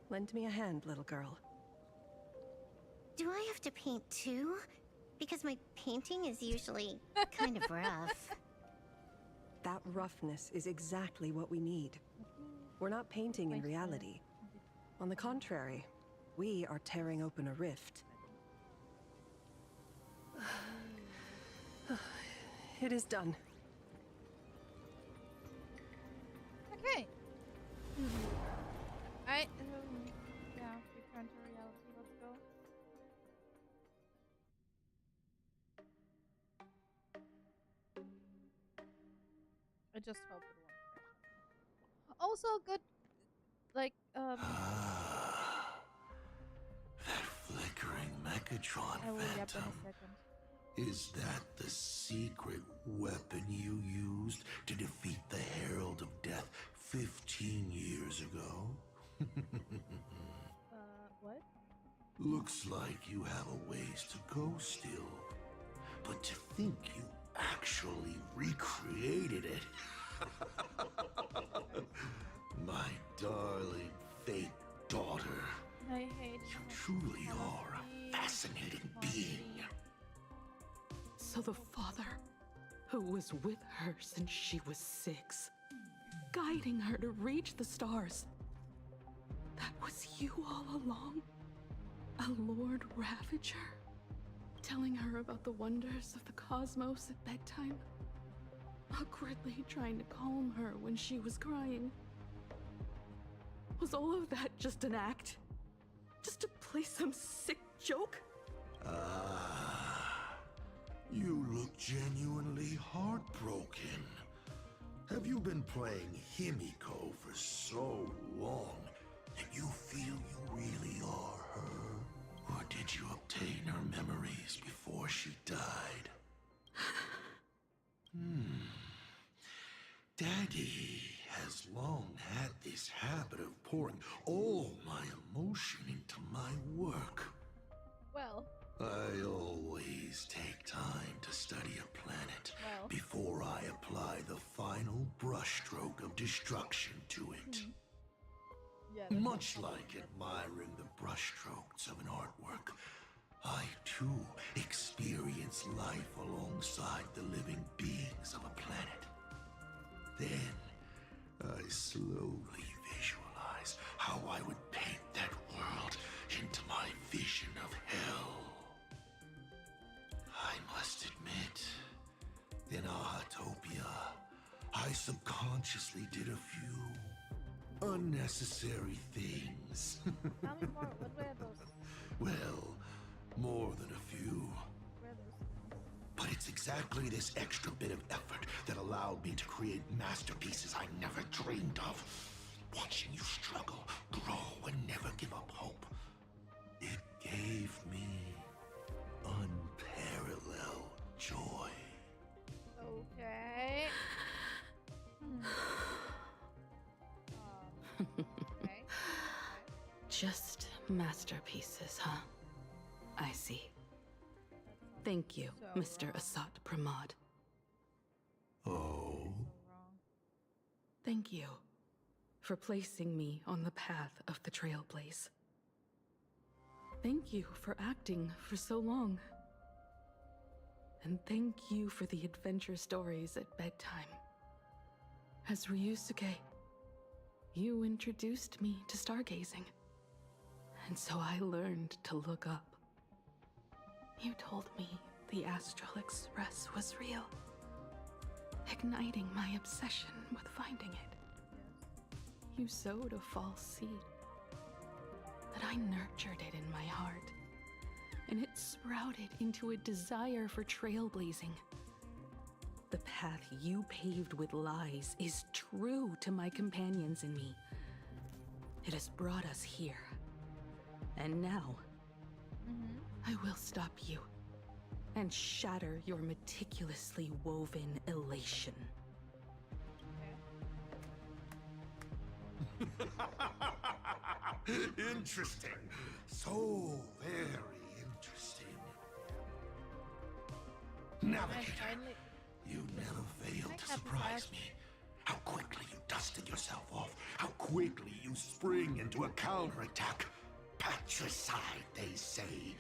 Lend me a hand, little girl. Do I have to paint too? Because my painting is usually kind of rough. That roughness is exactly what we need. We're not painting in reality. On the contrary, we are tearing open a rift. It is done. Okay. Alright, yeah, return to reality, let's go. I just hope it won't crash. Also, good, like, That flickering Mechatron I will yap in a phantom. second. Is that the secret weapon you used to defeat the Herald of Death 15 years ago? What? Looks like you have a ways to go still. But to think you actually recreated it. My darling fake daughter. I hate You truly are a fascinating being. So the father, who was with her since she was 6, guiding her to reach the stars, that was you all along? A Lord Ravager? Telling her about the wonders of the cosmos at bedtime? Awkwardly trying to calm her when she was crying? Was all of that just an act? Just to play some sick joke? You look genuinely heartbroken. Have you been playing Himeko for so long that you feel you really are her? Or did you obtain her memories before she died? Daddy has long had this habit of pouring all my emotion into my work. Well, I always take time to study a planet Well. before I apply the final brushstroke of destruction to it. yeah. that's Much not like good. admiring the brushstrokes of an artwork, I too experience life alongside the living beings of a planet. Then, I slowly visualize how I would paint that world into my vision of hell. I must admit, in Ahatopia, I subconsciously did a few unnecessary things. Tell me more. What were those? Well, more than a few. What were those? But it's exactly this extra bit of effort that allowed me to create masterpieces I never dreamed of. Watching you struggle, grow, and never give up hope. It gave me unparalleled joy. Okay. Okay. Just masterpieces, huh? I see. Thank you, So Mr. Asat Pramad. Oh? Wrong. Thank you for placing me on the path of the Trailblaze. Thank you for acting for so long. And thank you for the adventure stories at bedtime. As Ryusuke, you introduced me to stargazing. And so I learned to look up. You told me the Astral Express was real, igniting my obsession with finding it. You sowed a false seed, but I nurtured it in my heart, and it sprouted into a desire for trailblazing. The path you paved with lies is true to my companions and me. It has brought us here. And now, I will stop you and shatter your meticulously woven elation. Interesting. So very interesting. Navigator, Finally. you never fail Hi, to Captain surprise Flash. me. How quickly you dusted yourself off. How quickly you spring into a counterattack. Patricide, they say,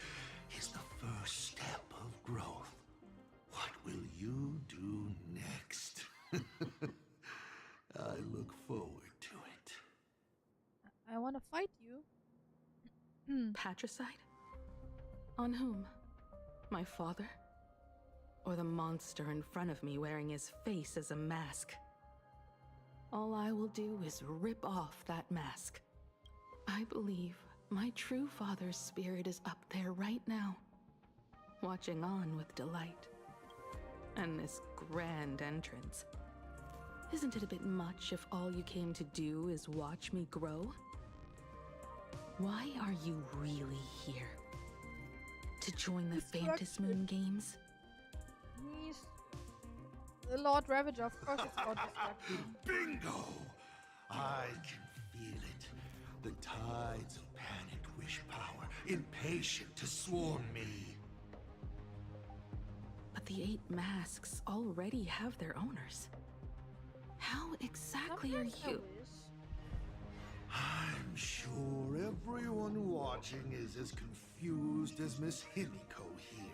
is the first step of growth. What will you do next? I look forward to it. I want to fight you. Patricide? On whom? My father? Or the monster in front of me wearing his face as a mask? All I will do is rip off that mask. I believe my true father's spirit is up there right now, watching on with delight. And this grand entrance. Isn't it a bit much if all you came to do is watch me grow? Why are you really here? To join the Phantasmoon games? He's the Lord Ravager, of course it's about destruction. Bingo! I can feel it. The tides of panicked wish power, impatient to swarm me. But the 8 masks already have their owners. How exactly are Sometimes I you? wish. I'm sure everyone watching is as confused as Miss Himeko here.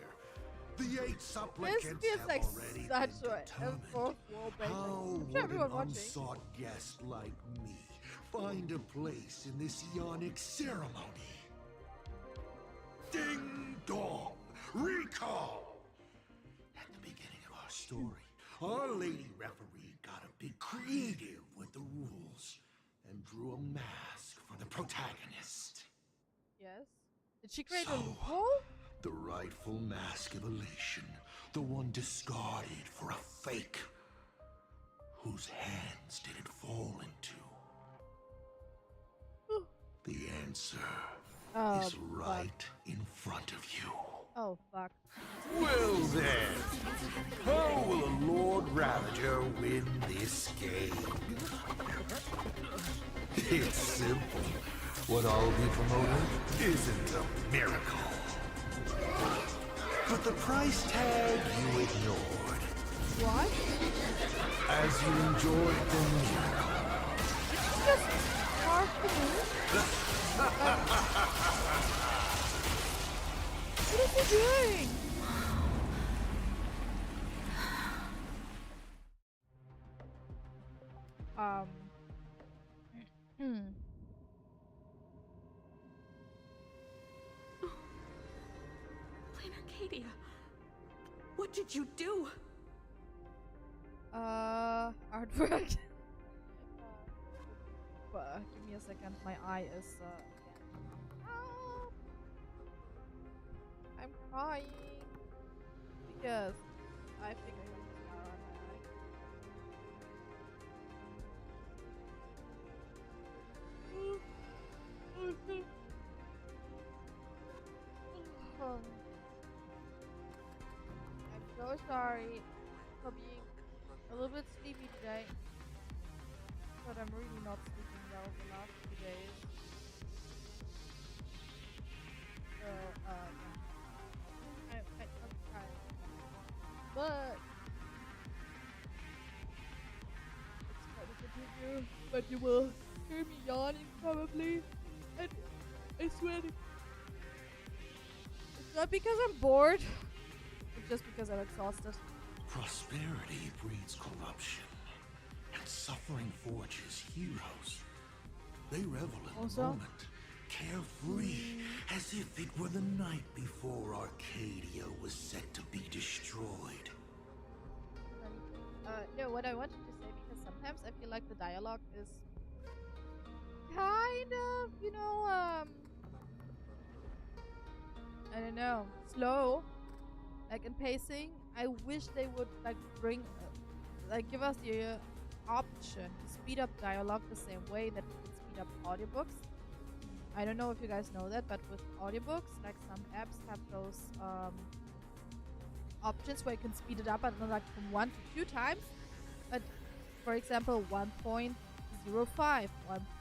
The 8 This supplicants feels have like already such been a determined. fourth wall break. How I'm would sure everyone an watching. unsought guest like me find a place in this yonic ceremony? Ding dong! Recall! At the beginning of our story, our lady referee got a bit creative with the rules and drew a mask for the protagonist. Yes. Did she create a So- loophole? The rightful mask of elation, the one discarded for a fake, whose hands did it fall into? The answer Oh, is right in front of you. Oh, fuck. Well then, how will a Lord Ravager win this game? It's simple. What I'll be promoting isn't a miracle. But the price tag you ignored, What? as you enjoyed the miracle. Just carved the moon? What is he doing? Arcadia, what did you do? Artwork. Give me a second. My eye is Help! I'm crying because I think I need mascara on my eye. I'm so sorry for being a little bit sleepy today, but I'm really not sleeping well the last few days. So, I'm tired. But it's going to continue, but you will hear me yawning probably. And I swear it's not because I'm bored, it's just because I'm exhausted. Prosperity breeds corruption, and suffering forges heroes. They revel in the moment, carefree, as if it were the night before Arcadia was set to be destroyed. No, what I wanted to say, because sometimes I feel like the dialogue is kind of, I don't know, slow, like in pacing. I wish they would bring, give us the option to speed up dialogue the same way that we can speed up audiobooks. I don't know if you guys know that, but with audiobooks, like some apps have those options where you can speed it up, but not like from 1 to 2 times, but for example 1.05,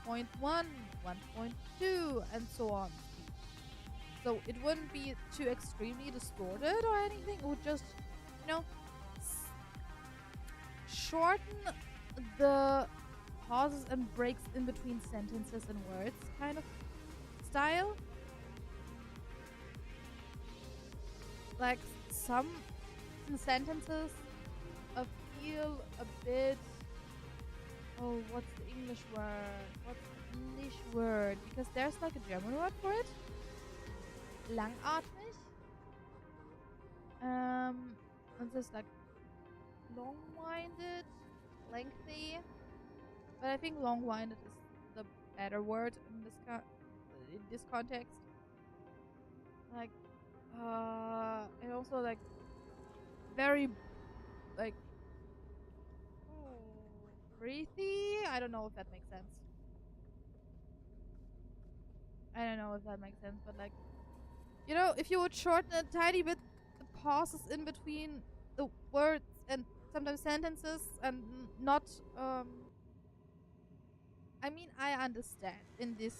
1.1, 1.2, and so on. So it wouldn't be too extremely distorted or anything. It would just, shorten the pauses and breaks in between sentences and words kind of style. Like some sentences feel a bit, what's the English word? Because there's like a German word for it. Langatmig. And just like long-winded, lengthy. But I think long-winded is the better word in this context. Like, and also like very like breathy. I don't know if that makes sense. But like, if you would shorten a tiny bit the pauses in between the words and sometimes sentences, and not I mean, I understand in this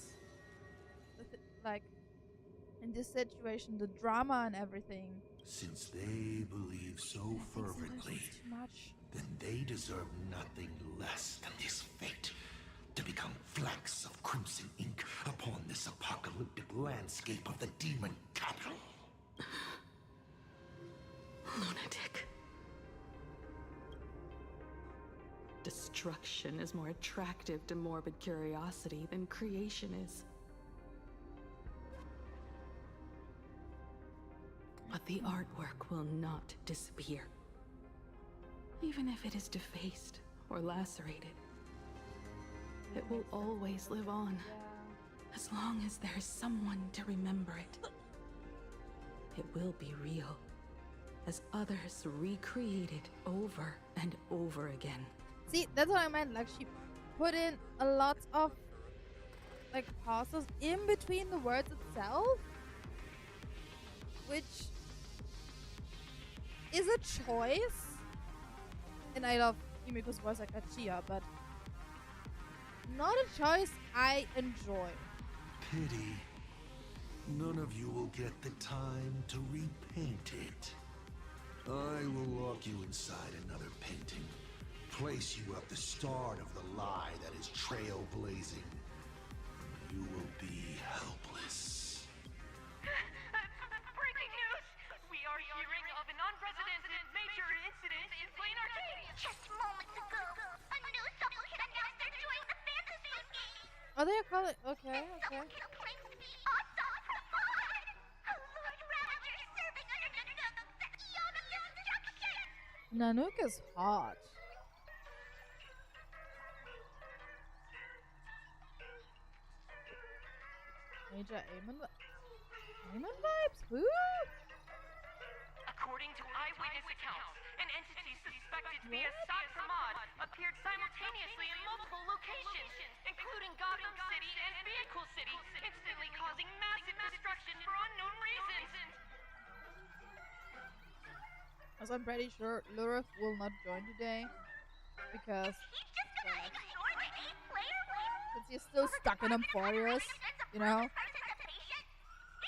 in this situation the drama and everything. Since they believe so fervently, Too much. then they deserve nothing less than this fate, to become flecks of crimson ink upon this apocalyptic landscape of the demon capital. Lunatic. Destruction is more attractive to morbid curiosity than creation is. But the artwork will not disappear. Even if it is defaced or lacerated, it will always live on, as long as there is someone to remember it. It will be real, as others recreate it over and over again. See, that's what I meant. Like, she put in a lot of like pauses in between the words itself, which is a choice. And I love Himeko's voice like Chia, but not a choice I enjoy. Pity. None of you will get the time to repaint it. I will lock you inside another painting. Place you at the start of the lie that is trailblazing. You will be helpless. Breaking news! We are hearing of an unprecedented major incident in Plain Arcadia! Just moments ago, a news supplicant announced they're doing the fantasy game. Oh, they call it. Okay. Supplicant claims to be Asat Pramad, a Lord Ravager serving under the Nanook is hot. Major Amon vibes? Woo! According to eyewitness accounts, an entity suspected to be Asat Pramad appeared simultaneously in multiple locations, including Gotham City and Vehicle City, instantly causing massive destruction for unknown reasons. As I'm pretty sure Lurith will not join today because since he's still stuck in Emphorius, you know.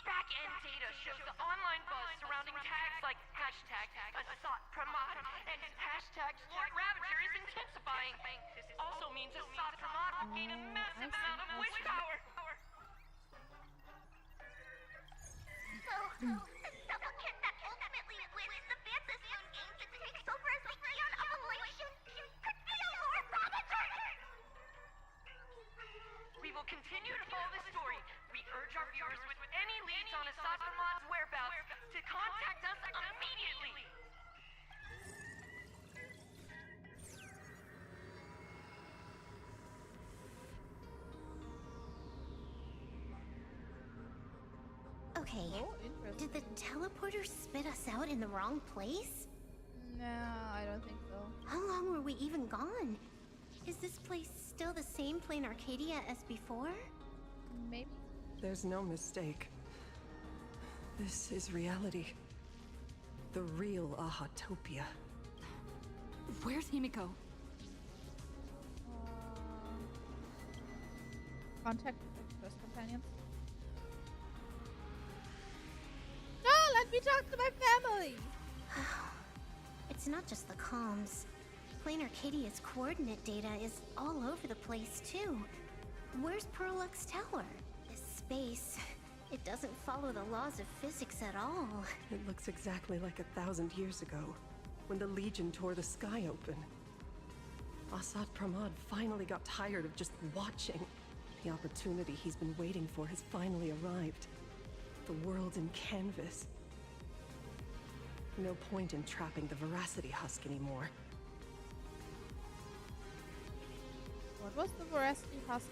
Back-end data shows the online buzz surrounding tags like hashtag Asat Pramad and hashtag Lord Ravager is intensifying. This also means Asat Pramad will gain a massive amount of wish power. So the kid that ultimately wins the Phantasm games and takes over as the Eon of Elation could be a Lord Ravager! We will continue to follow this story. We urge our viewers with any leads on Asat Pramad's whereabouts to contact us immediately. Okay, Oh, interesting. did the teleporter spit us out in the wrong place? No, I don't think so. How long were we even gone? Is this place still the same plain Arcadia as before? Maybe. There's no mistake. This is reality. The real Ahatopia. Where's Himeko? Contact Express companions. No, let me talk to my family. It's not just the comms. Plain Arcadia's coordinate data is all over the place, too. Where's Perlux Tower? This space, it doesn't follow the laws of physics at all. It looks exactly like 1,000 years ago, when the Legion tore the sky open. Asat Pramad finally got tired of just watching. The opportunity he's been waiting for has finally arrived. The world in canvas. No point in trapping the Veracity Husk anymore. What was the Veracity Husk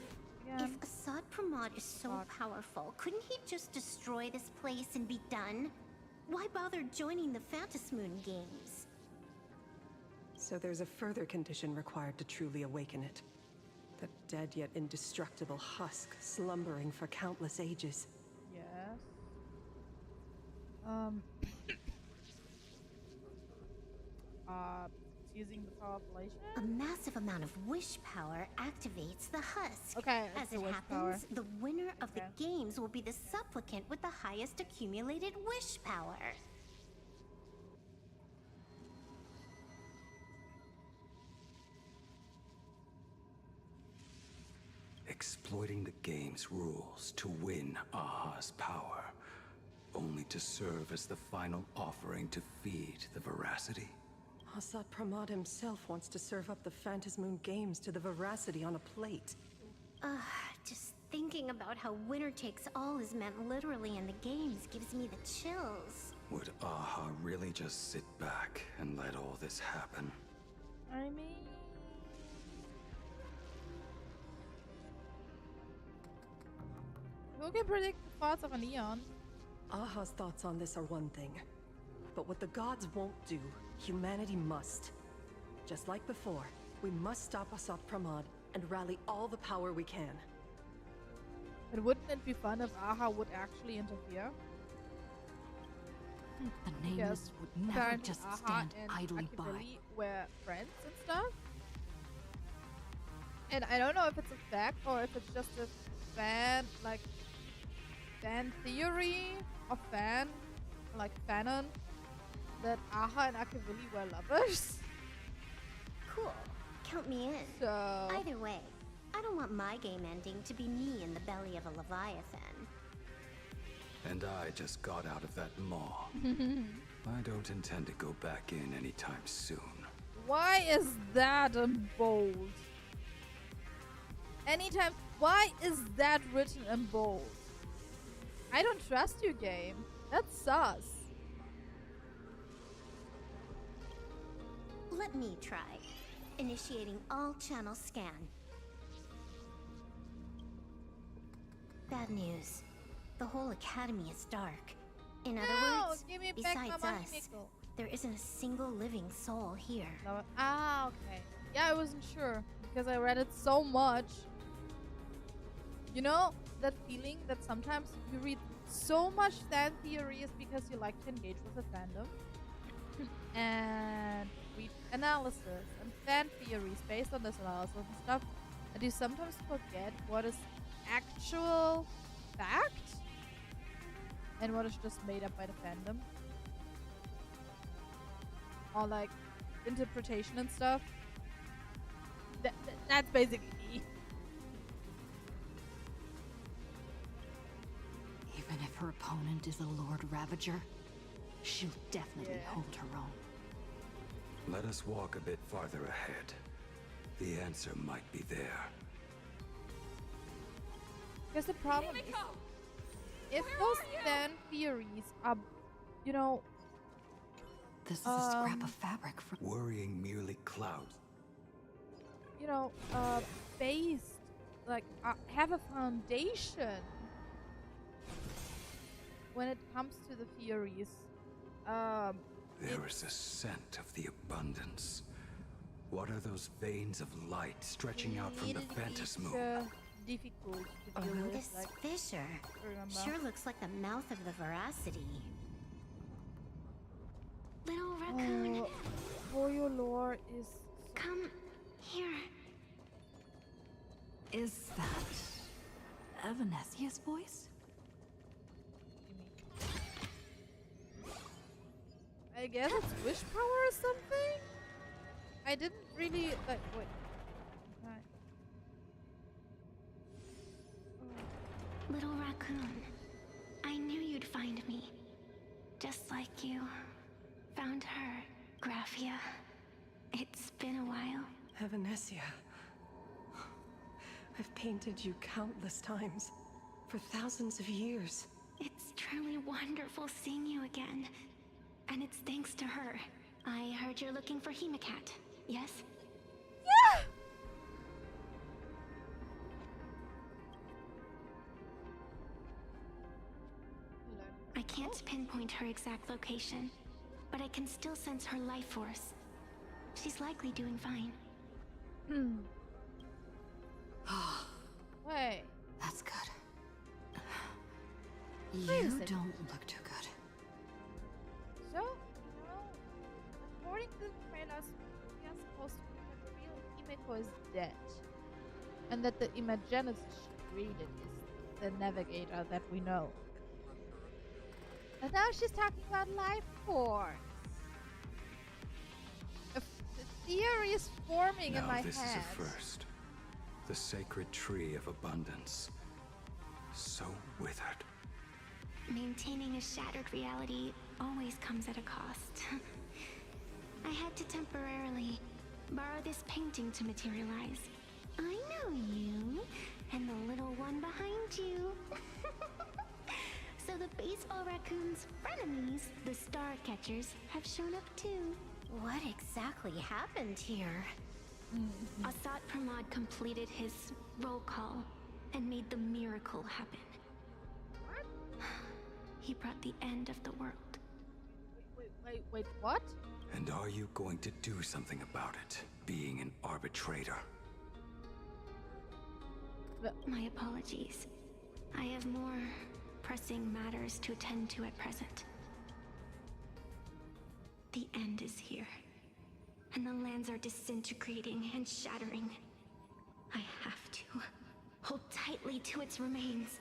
again? If Asat Pramad is so powerful, couldn't he just destroy this place and be done? Why bother joining the Phantasmoon games? So there's a further condition required to truly awaken it. The dead yet indestructible husk slumbering for countless ages. Yes. Using the power of relation. A massive amount of wish power activates the husk. Okay, As it's it the wish happens, power. the winner of Okay. the games will be the supplicant with the highest accumulated wish power. Exploiting the game's rules to win Aha's power, only to serve as the final offering to feed the Veracity. Asat Pramad himself wants to serve up the Phantasmoon games to the Veracity on a plate. Just thinking about how winner takes all is meant literally in the games gives me the chills. Would Aha really just sit back and let all this happen? I mean, who can predict the thoughts of an Eon? Aha's thoughts on this are one thing. But what the gods won't do, humanity must. Just like before, we must stop Asat Pramad and rally all the power we can. And wouldn't it be fun if Aha would actually interfere? The Nameless would never apparently just Aha stand and idly by. Akivili were friends and stuff. And I don't know if it's a fact or if it's just a fan theory or fanon that Aha and Akivili were lovers. Cool. Count me in. So Either way, I don't want my game ending to be me in the belly of a Leviathan. And I just got out of that maw. I don't intend to go back in anytime soon. why is that in bold? Anytime. Why is that written in bold? I don't trust you, game. That's sus. Let me try. Initiating all channel scan. Bad news. The whole academy is dark. In other words, give me back besides Mama us, Himeko. there isn't a single living soul here. Okay. Yeah, I wasn't sure because I read it so much. You know, that feeling that sometimes you read so much fan theories because you like to engage with the fandom and read analysis and fan theories based on this analysis and stuff, and you sometimes forget what is actual fact and what is just made up by the fandom, or like interpretation and stuff. That's basically me. Even if her opponent is a Lord Ravager, she'll definitely hold her own. Let us walk a bit farther ahead. The answer might be there. Because the problem is, if those fan theories are, you know, This is a scrap of fabric from... Worrying merely clouds. you know, based, like, have a foundation when it comes to the theories. There is a scent of the abundance. What are those veins of light stretching out from the phantasm? Difficult to deal with, This like, fissure remember. sure looks like the mouth of the veracity. Little raccoon, Oh, your lore is come here. Is that Evanesia's voice? I guess it's wish power or something? I didn't really, like, wait. Okay. Little raccoon, I knew you'd find me. Just like you found her, Graphia. It's been a while. Evanesia. I've painted you countless times. For thousands of years. It's truly wonderful seeing you again. And it's thanks to her. I heard you're looking for Himeko, yes? Yeah! I can't pinpoint her exact location, but I can still sense her life force. She's likely doing fine. Wait. That's good. Wait a You second. don't look too good. So, you know, according to the trailers, we are supposed to think that the real Himeko is dead. And that the Imagenesis she created is the navigator that we know. And now she's talking about life force. The theory is forming in Now my this head. is a first. The sacred tree of abundance. So withered. Maintaining a shattered reality always comes at a cost. I had to temporarily borrow this painting to materialize. I know you, and the little one behind you. So the baseball raccoon's frenemies, the star catchers, have shown up too. What exactly happened here? Asat Pramad completed his roll call and made the miracle happen. What? He brought the end of the world. Wait, what? And are you going to do something about it? Being an arbitrator? My apologies. I have more pressing matters to attend to at present. The end is here, and the lands are disintegrating and shattering. I have to hold tightly to its remains.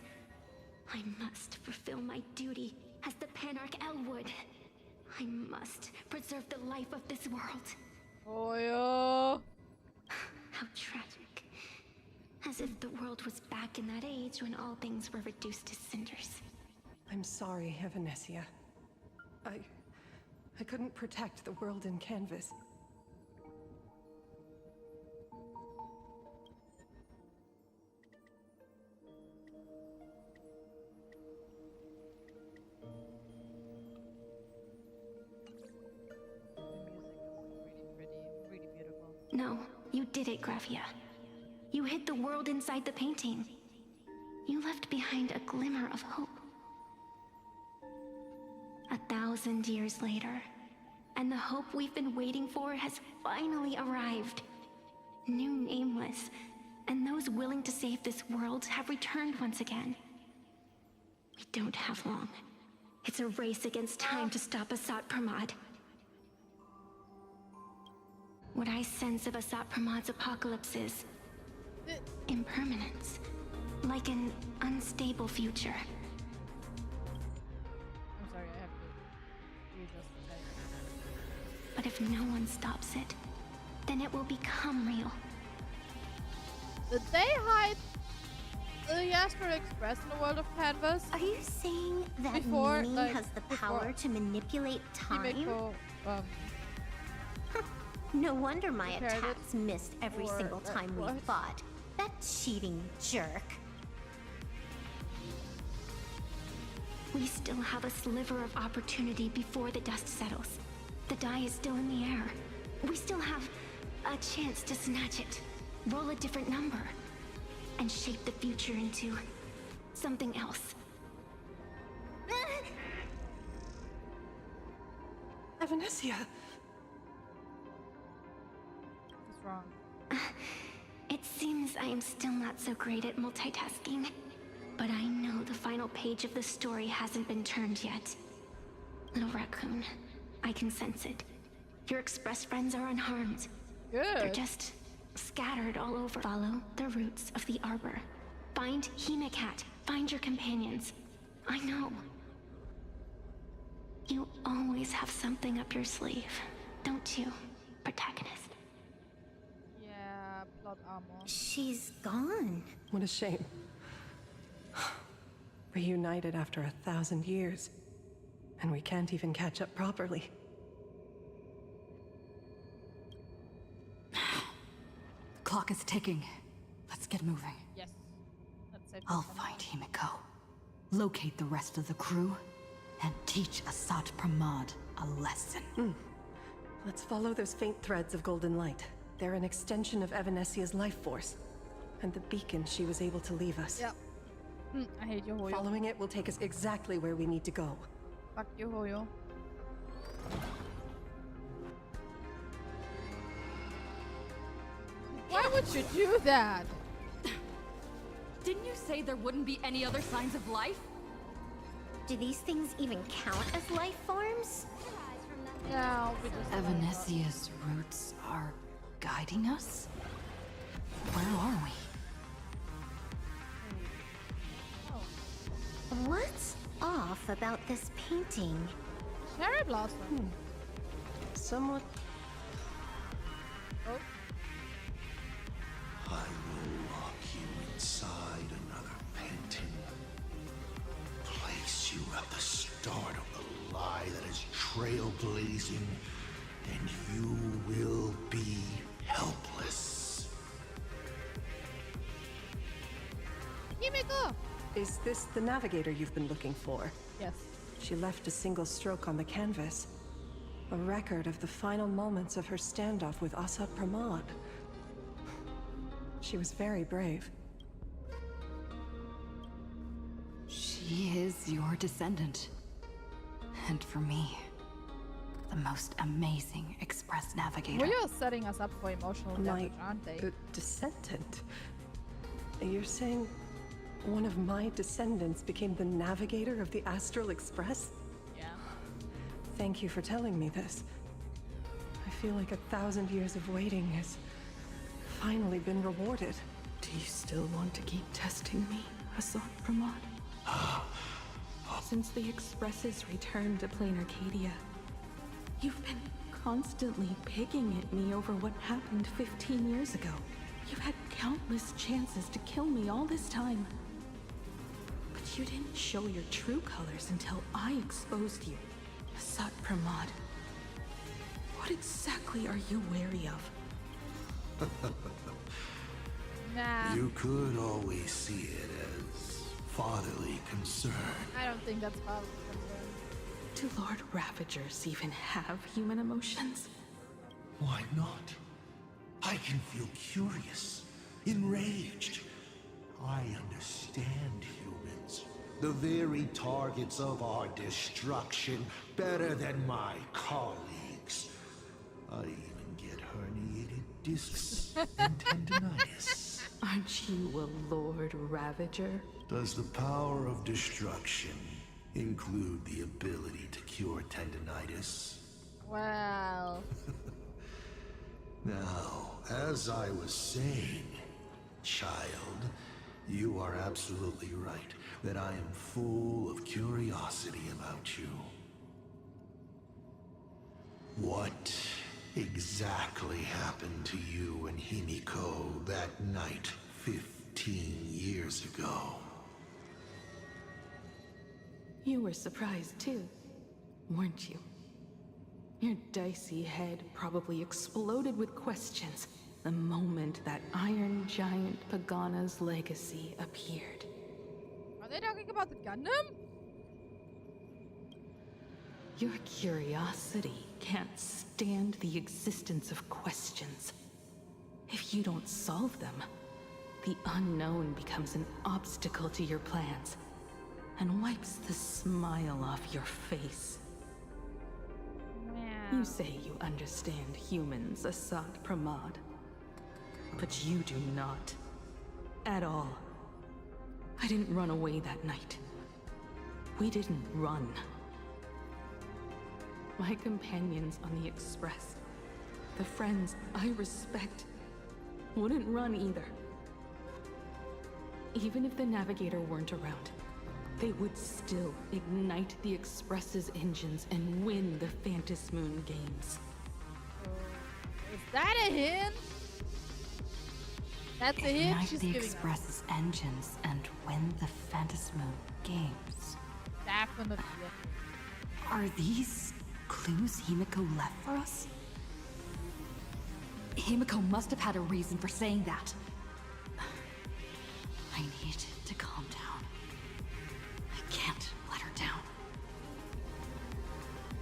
I must fulfill my duty as the Panarch Elwood. I must preserve the life of this world. Oh yeah. How tragic. As if the world was back in that age when all things were reduced to cinders. I'm sorry, Evanesia. I couldn't protect the world in canvas. The music is really pretty. did it, Gravia. You hid the world inside the painting. You left behind a glimmer of hope. 1,000 years later, and the hope we've been waiting for has finally arrived. New Nameless, and those willing to save this world have returned once again. We don't have long. It's a race against time to stop Asat Pramad. What I sense of Asat Pramad's apocalypse is impermanence, like an unstable future. I'm sorry, I have to read this. But if no one stops it, then it will become real. Did they hide the Astral Express in the world of Canvas? Are you saying that Before, Mimi like, has the power before to manipulate time? Himeko, No wonder my prepared it, attacks missed every or, single time we what? fought. That cheating jerk. We still have a sliver of opportunity before the dust settles. The die is still in the air. We still have a chance to snatch it, roll a different number, and shape the future into something else. Evanesia! what's wrong? It seems I am still not so great at multitasking, but I know the final page of the story hasn't been turned yet. Little raccoon, I can sense it. Your Express friends are unharmed. They're Good. just scattered all over. Follow the roots of the arbor. Find Himeko. Find your companions. I know. You always have something up your sleeve, don't you, protagonist? Yeah, plot armor. She's gone. What a shame. Reunited after 1,000 years. And we can't even catch up properly. The clock is ticking. Let's get moving. Yes. That's it. I'll find Himeko, locate the rest of the crew, and teach Asat Pramad a lesson. Let's follow those faint threads of golden light. They're an extension of Evanesia's life force. And the beacon she was able to leave us. Yep. I hate you, Hoyo. Following it will take us exactly where we need to go. Fuck you, Hoyo. Why would you do that? Didn't you say there wouldn't be any other signs of life? Do these things even count as life forms? No, we just Evanesia's roots are guiding us? Where are we? What's off about this painting? Cherry Blossom. Somewhat. Oh, I will lock you inside another painting. Place you at the start of the lie that is trailblazing, and you will be helpless. Himeko! Is this the navigator you've been looking for? Yes. She left a single stroke on the canvas. A record of the final moments of her standoff with Asat Pramad. She was very brave. She is your descendant. And for me, the most amazing Express navigator. Hoyo's setting us up for emotional damage, My aren't they? descendant? You're saying one of my descendants became the navigator of the Astral Express? Yeah. Thank you for telling me this. I feel like 1,000 years of waiting has finally been rewarded. Do you still want to keep testing me, Asat Pramad? Since the Express's return to Plain Arcadia, you've been constantly picking at me over what happened 15 years ago. You've had countless chances to kill me all this time. But you didn't show your true colors until I exposed you. Asat Pramad, what exactly are you wary of? Nah. You could always see it as fatherly concern. I don't think that's probably concern. Do Lord Ravagers even have human emotions? Why not? I can feel curious, enraged. I understand humans, the very targets of our destruction, better than my colleagues. I even get herniated discs and tendinitis. Aren't you a Lord Ravager? Does the power of destruction include the ability to cure tendinitis? Well, Now, as I was saying, child, you are absolutely right that I am full of curiosity about you. What exactly happened to you and Himeko that night 15 years ago? You were surprised too, weren't you? Your dicey head probably exploded with questions the moment that Iron Giant Pagana's legacy appeared. are they talking about the Gundam? Your curiosity can't stand the existence of questions. If you don't solve them, the unknown becomes an obstacle to your plans and wipes the smile off your face. You say you understand humans, Asat Pramad, but you do not. At all. I didn't run away that night. We didn't run. My companions on the Express, the friends I respect, wouldn't run either. Even if the Navigator weren't around, they would still ignite the Express's engines and win the Phantom Moon games. Is that a hint? That's a hint Ignite she's the giving us. Express's engines and win the Phantom Moon games. Definitely. Are these clues Himeko left for us? Himeko must have had a reason for saying that. I need to calm down. I can't let her down.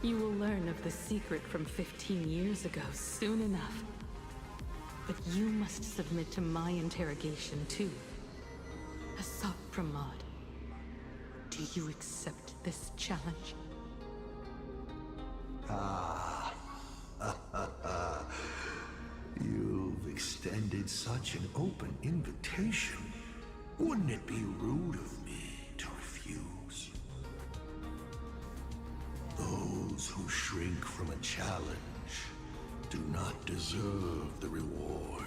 You will learn of the secret from 15 years ago soon enough. But you must submit to my interrogation too. Asat Pramad, do you accept this challenge? Ah, you've extended such an open invitation. Wouldn't it be rude of me to refuse? Those who shrink from a challenge do not deserve the reward.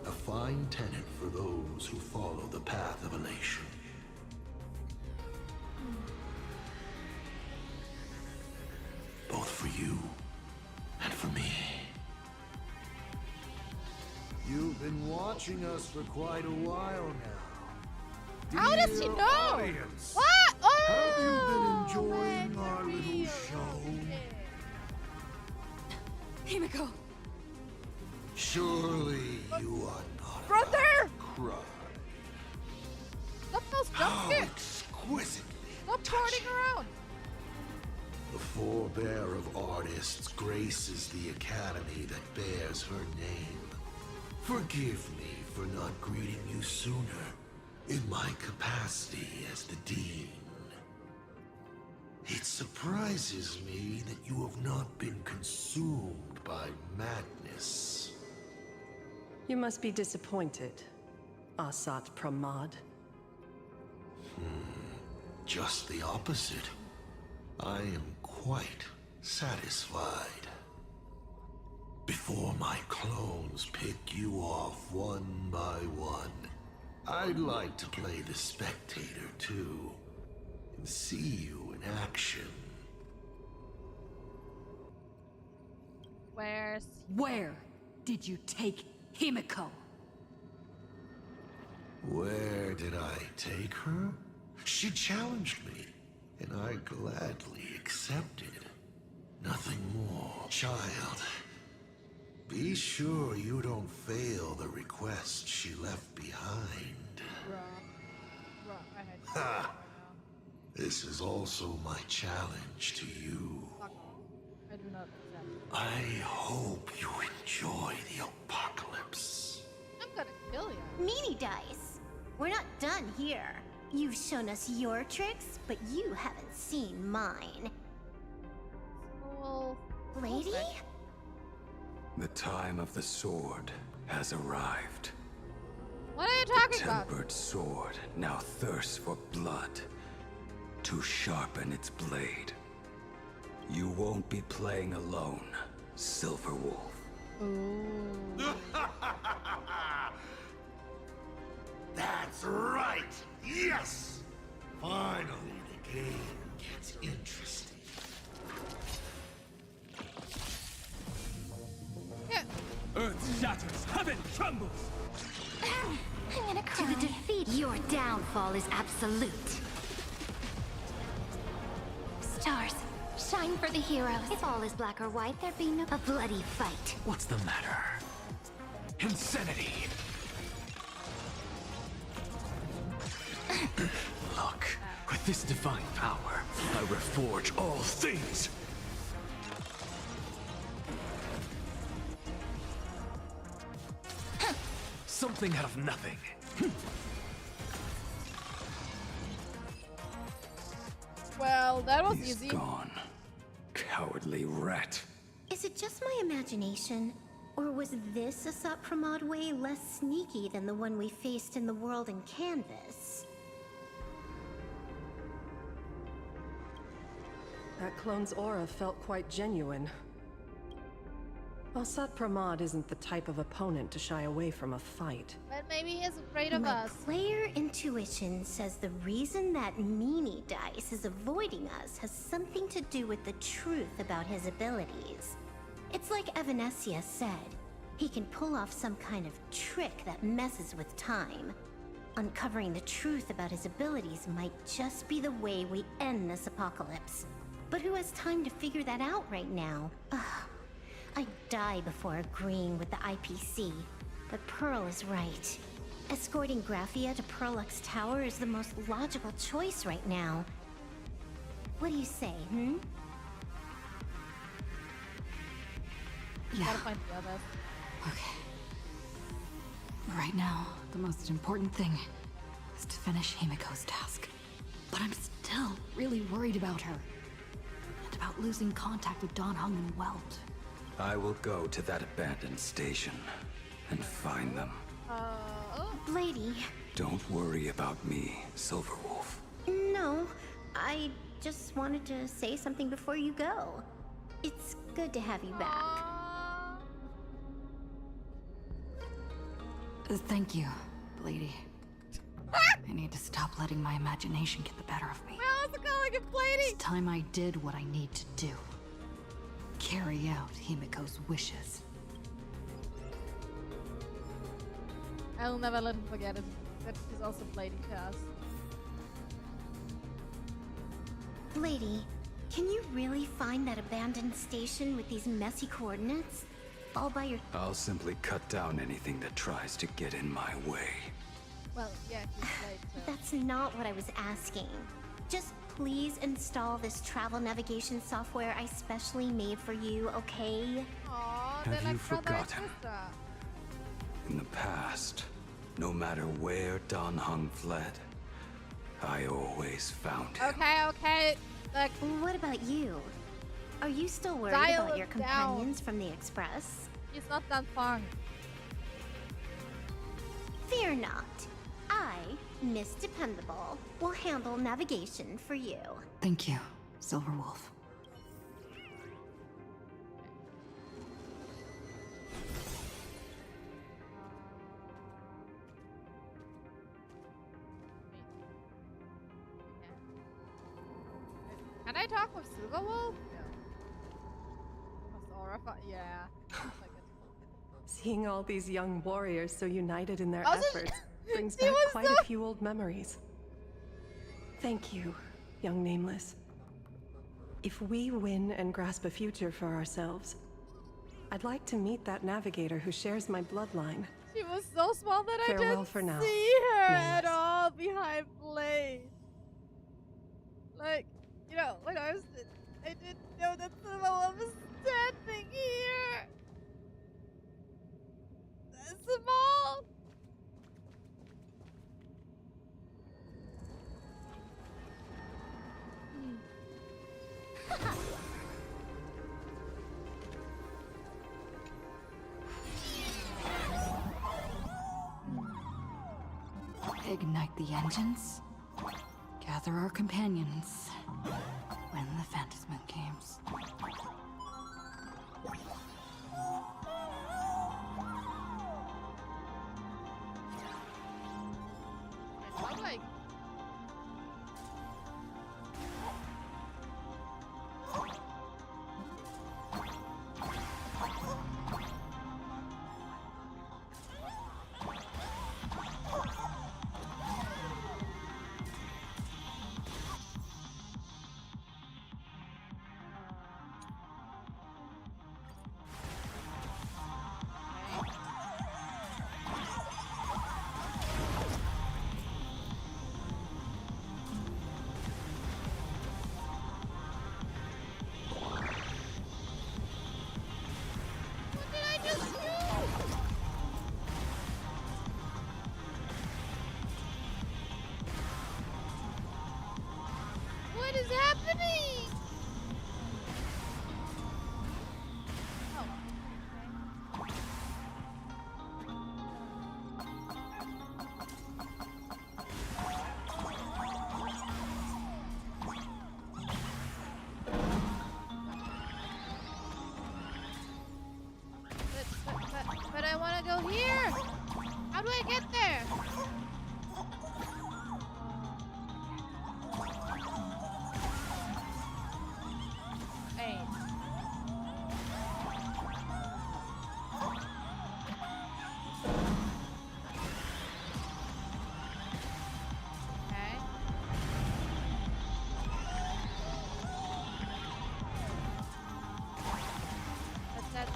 A fine tenet for those who follow the path of elation. Both for you and for me. You've been watching us for quite a while now. How does he Dear know? audience, What? Oh, have you been enjoying man, our little real. show? Himeko! Surely you are not Brother! about to cry. Stop those How jump scares. exquisitely Stop partying around. the forebear of artists graces the academy that bears her name. Forgive me for not greeting you sooner in my capacity as the Dean. It surprises me that you have not been consumed by madness. You must be disappointed, Asat Pramad. Just the opposite. I am quite satisfied. Before my clones pick you off one by one, I'd like to play the spectator too, and see you in action. Where's Where did you take Himeko? Where did I take her? She challenged me, and I gladly accepted. Nothing more. Child, be sure you don't fail the request she left behind. I had to Ha! This is also my challenge to you. fuck off. I do not accept. I hope you enjoy the apocalypse. I'm gonna kill you. Meanie Dice! We're not done here. You've shown us your tricks, but you haven't seen mine. Well, Lady? okay. The time of the sword has arrived. What are you The talking about? tempered sword now thirsts for blood to sharpen its blade. You won't be playing alone, Silver Wolf. That's right! Yes! Finally, the game gets interesting. Yeah. Earth shatters, heaven trembles! I'm gonna cry. To the defeat, your downfall is absolute. Stars, shine for the heroes. If all is black or white, there be no a bloody fight. What's the matter? Insanity! Look, with this divine power, I reforge all things! Something out of nothing. Well, that was He's easy. gone. Cowardly rat. Is it just my imagination? Or was this Asat Pramad way less sneaky than the one we faced in the world in Canvas? That clone's aura felt quite genuine. Asat Pramad isn't the type of opponent to shy away from a fight. But maybe he's afraid of My us. player intuition says the reason that Meanie Dice is avoiding us has something to do with the truth about his abilities. It's like Evanescia said. He can pull off some kind of trick that messes with time. Uncovering the truth about his abilities might just be the way we end this apocalypse. But who has time to figure that out right now? Ugh. I'd die before agreeing with the IPC. But Pearl is right. Escorting Graphia to Perlux Tower is the most logical choice right now. What do you say, Yeah, Gotta find the other. okay. Right now, the most important thing is to finish Himeko's task. But I'm still really worried about her. And about losing contact with Don Hung and Weld. I will go to that abandoned station and find them. Lady? Don't worry about me, Silver Wolf. No, I just wanted to say something before you go. It's good to have you back. Thank you, lady. I need to stop letting my imagination get the better of me. We're also calling him Lady. It's time I did what I need to do. Carry out Himeko's wishes. I'll never let him forget it. That he's also Lady to us. Lady, can you really find that abandoned station with these messy coordinates? All by your... I'll simply cut down anything that tries to get in my way. Well, yeah, he's late, so. That's not what I was asking. Just please install this travel navigation software I specially made for you, okay? Aw, Have they're you like brother and forgotten? sister. In the past, no matter where Don Hung fled, I always found him. Okay. Like, What about you? Are you still worried Dial about your it down. companions from the Express? he's not that fun. Fear not. I, Miss Dependable, will handle navigation for you. Thank you, Silver Wolf. Can I talk with Silver Wolf? No. Yeah. Looks like it. Seeing all these young warriors so united in their Also, efforts brings she back was quite so- a few old memories. Thank you, young Nameless. If we win and grasp a future for ourselves, I'd like to meet that navigator who shares my bloodline. She was so small that I Farewell didn't for now, see her at Nameless. all behind Blade. Like, you know, when I didn't know that Silver Wolf was ignite the engines, gather our companions, win the Phantasm games. How do I... What is happening? Oh, okay. But I want to go here. How do I get there? Hey. Okay. That's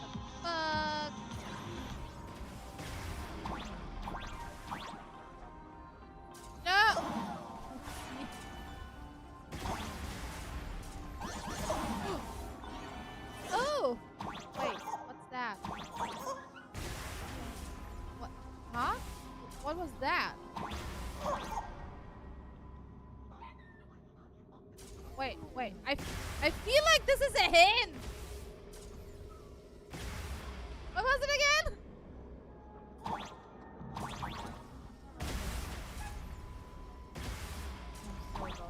what the fuck? No! Oh! Wait, what's that? What? Huh? What was that? Wait. I feel like this is a hint! What was it again? I'm so lost.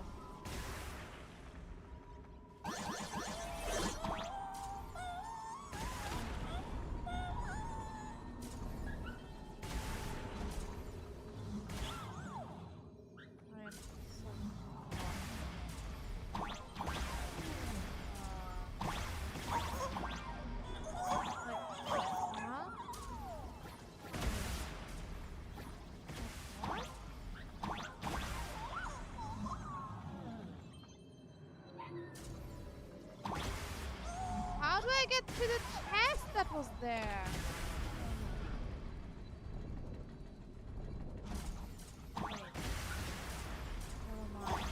I am so huh? What? How do I get to the chest that was there? Wait. Never mind.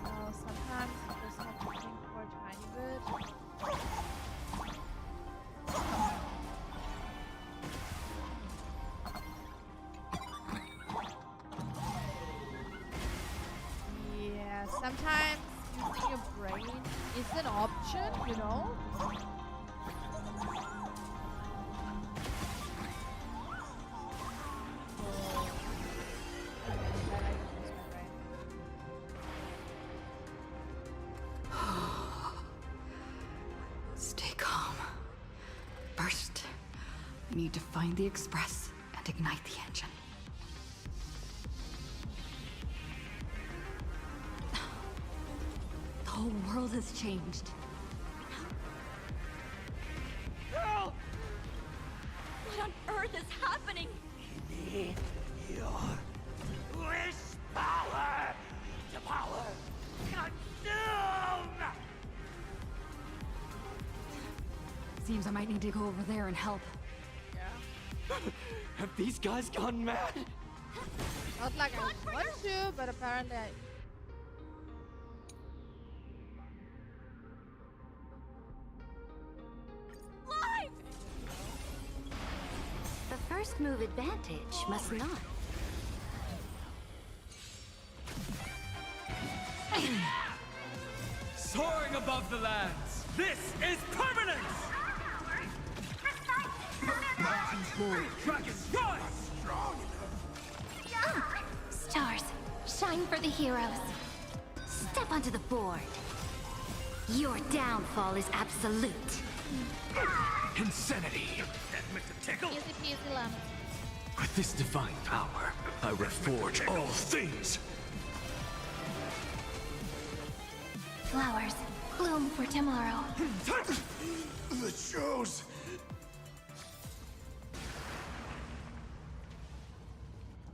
Oh, sometimes you just have to think for a tiny bit. Yeah, sometimes using your brain is an option, you know? Stay calm. First, I need to find the express and ignite the engine. The whole world has changed. Girl! What on earth is happening? Need your wish power to power consume! Seems I might need to go over there and help. Have these guys gone mad? Not like I want to, but apparently I first move advantage, must not. Soaring above the lands, this is permanence! Dragons rise! Stars, shine for the heroes. Step onto the board. Your downfall is absolute. Insanity! That meant to tickle? Easy peasy lemon. With this divine power, I reforge all things! Flowers, bloom for tomorrow. The shows.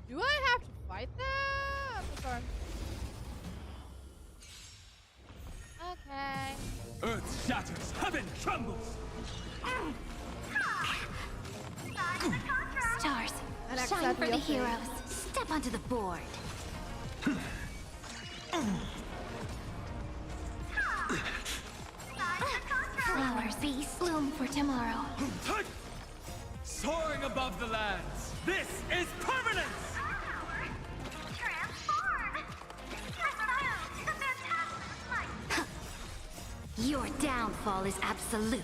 Do I have to fight them? Or... Okay. Earth shatters, heaven trembles! Stars, shine for the heroes. Step onto the board. Flowers, beasts, bloom for tomorrow. Soaring above the lands, this is permanence! Your downfall is absolute.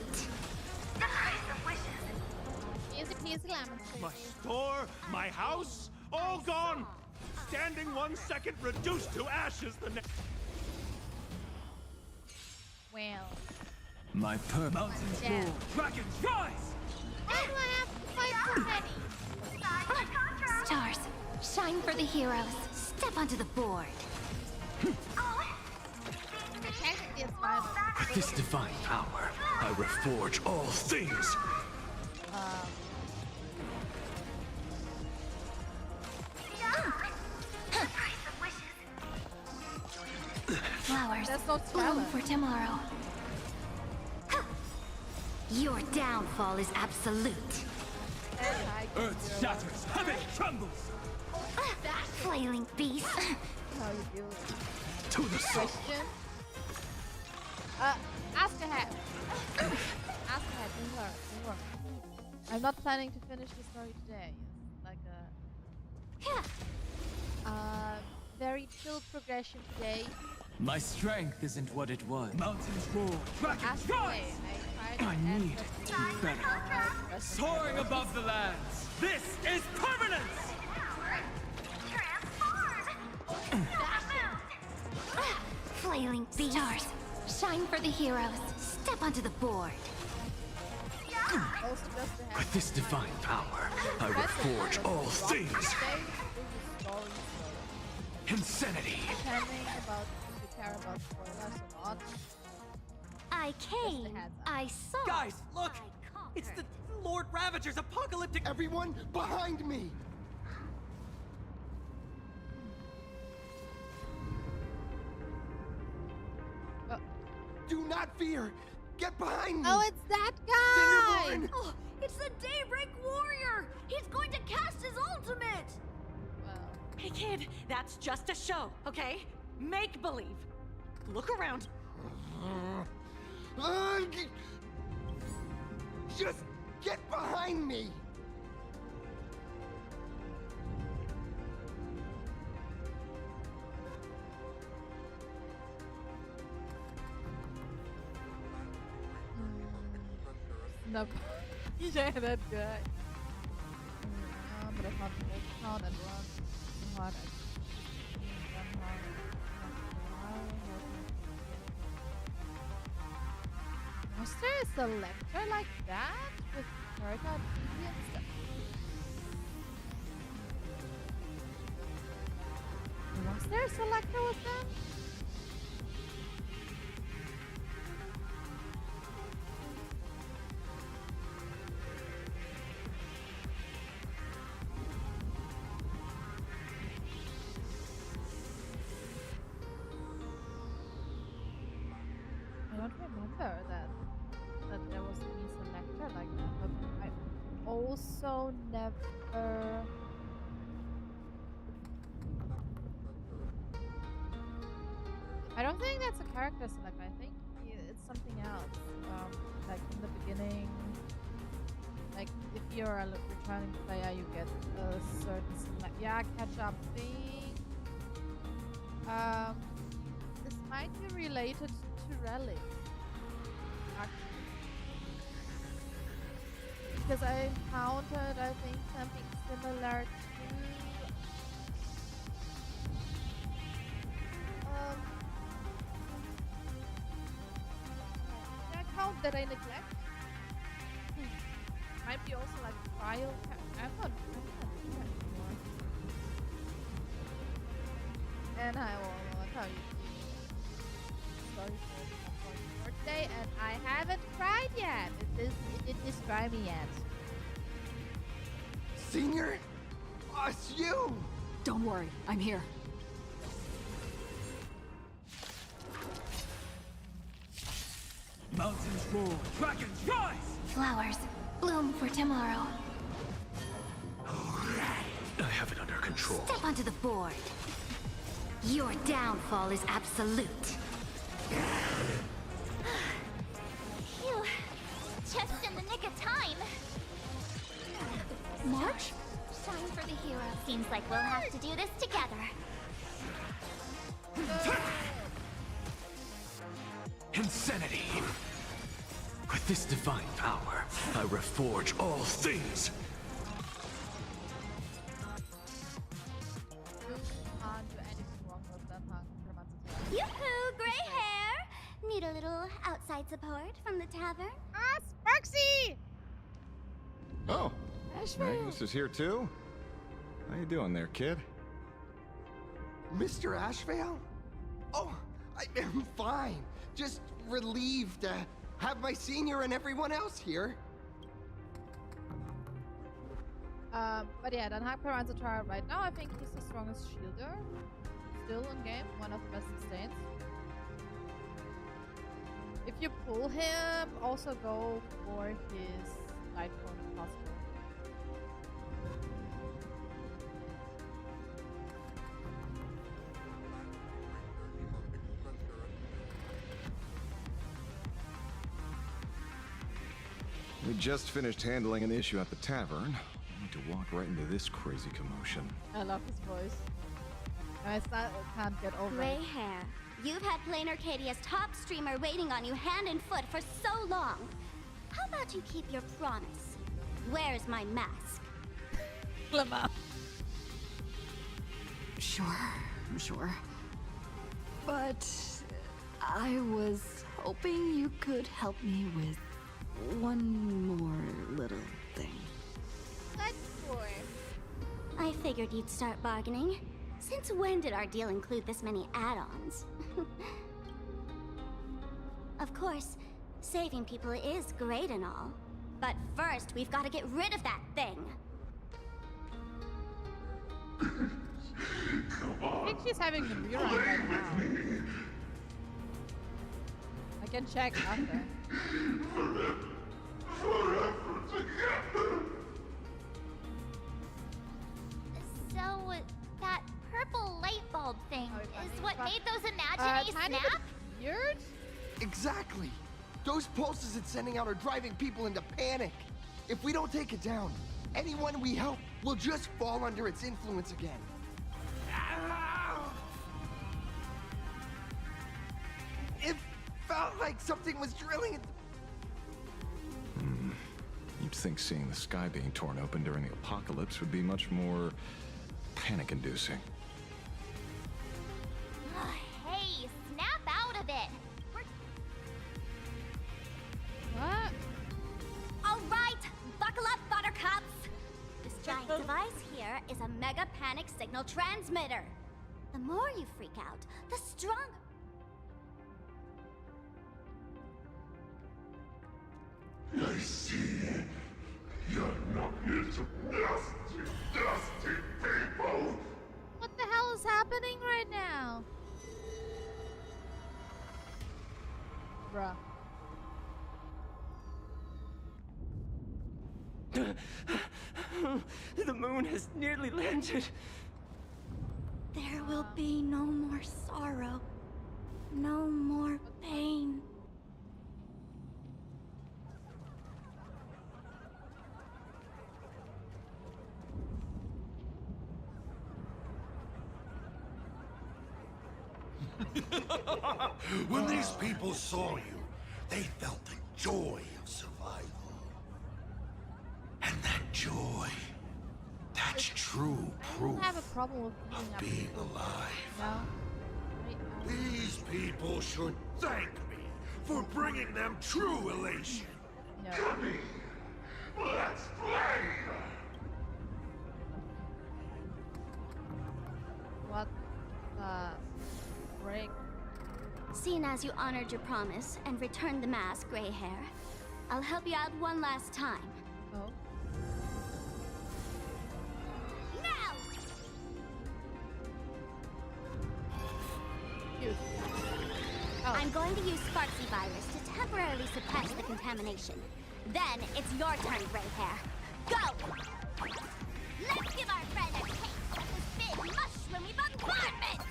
Easy peasy lemon. My store, my house, all gone! Standing 1 second, reduced to ashes the next. Well. My mountains Yeah. roar, dragons rise! Why do I have to fight so many? Stars, shine for the heroes. Step onto the board. Technically it's fine. With this divine power, I reforge all things! Flowers, There's no bloom talent. for tomorrow. Your downfall is absolute. Earth shatters, heaven trembles! Flailing beast. How you doing? To the soul! Question? Ask ahead. Ask ahead, don't worry. I'm not planning to finish the story today. It's like a very chill progression today. My strength isn't what it was. Mountains roar, dragons Ask rise! away. I tried I need to be better. Soaring above the lands, this is permanence! Flailing beast. Stars, shine for the heroes. Step onto the board. Also just to have With this divine power, I reforge all things! today, the story, so Insanity! depending about if you care about spoilers or not. I came. Just a heads up. I saw. Guys, look! I It's the conquered. Lord Ravager's apocalyptic. Everyone behind me! Do not fear! Get behind me! Oh, it's that guy! Cinderborn! Oh, it's the Daybreak Warrior! He's going to cast his ultimate! Well, Hey kid, that's just a show, okay? Make believe. Look around. Just get behind me! no. Yeah, that guy. But I can't count and run hard. Was there a selector like that with character and stuff? Was there a selector with them? I don't remember that there was any selector like that, but I also never. I don't think that's a character select. I think it's something else. Like in the beginning, like if you're a returning player, you get a certain catch-up thing. This might be related to relics, actually, because I encountered, I think, something similar to the account that I neglect. Might be also like trial. I'm not sure anymore. And I will tell you story for your birthday, and I haven't cried yet. It didn't describe me yet. Senior? Oh, it's you! Don't worry, I'm here. Mountains roar, dragons rise! Flowers, bloom for tomorrow. I have it under control. Step onto the board. Your downfall is absolute. Phew. Just in the nick of time. March? Shine for the hero. Seems like we'll have to do this together. Insanity! With this divine power, I reforge all things! Yoo-hoo, gray hair! Need a little outside support from the tavern? Ah, Sparksy! Oh, Asheville. Magnus is here too? How you doing there, kid? Mr. Ashvale? Oh, I am fine. Just relieved to have my senior and everyone else here. But yeah, then Himeko is trial right now. I think he's the strongest shielder. Still in game, one of the best sustains. If you pull him, also go for his light form if possible. We just finished handling an issue at the tavern. I need to walk right into this crazy commotion. I love his voice. I can't get over Gray it. hair. You've had Plain Arcadia's top streamer waiting on you hand and foot for so long. How about you keep your promise? Where's my mask? Sure. But I was hoping you could help me with one more little thing. What for? I figured you'd start bargaining. Since when did our deal include this many add-ons? Of course, saving people is great and all. But first, we've got to get rid of that thing. I think she's having the rerun right now. I can check after. So, that purple light bulb thing is what made those Imagine snap? Weird? Exactly. Those pulses it's sending out are driving people into panic. If we don't take it down, anyone we help will just fall under its influence again. It felt like something was drilling at You'd think seeing the sky being torn open during the apocalypse would be much more panic-inducing. Hey, snap out of it! What? All right, buckle up, buttercups! This giant device here is a mega panic signal transmitter. The more you freak out, the stronger. I see. You're not here to dusty people. What the hell is happening right now? Bruh. The moon has nearly landed. There will be no more sorrow, no more pain. When these people saw you, they felt the joy of survival. And that joy, that's true proof I have a problem with of being alive. No. These people should thank me for bringing them true elation. No. Come in. Let's play. What the frick? Seeing as you honored your promise and returned the mask, gray hair, I'll help you out one last time. Oh. Now! Oh. I'm going to use Sparksy virus to temporarily suppress the contamination. Then it's your turn, gray hair. Go! Let's give our friend a taste of this big mushroomy bombardment!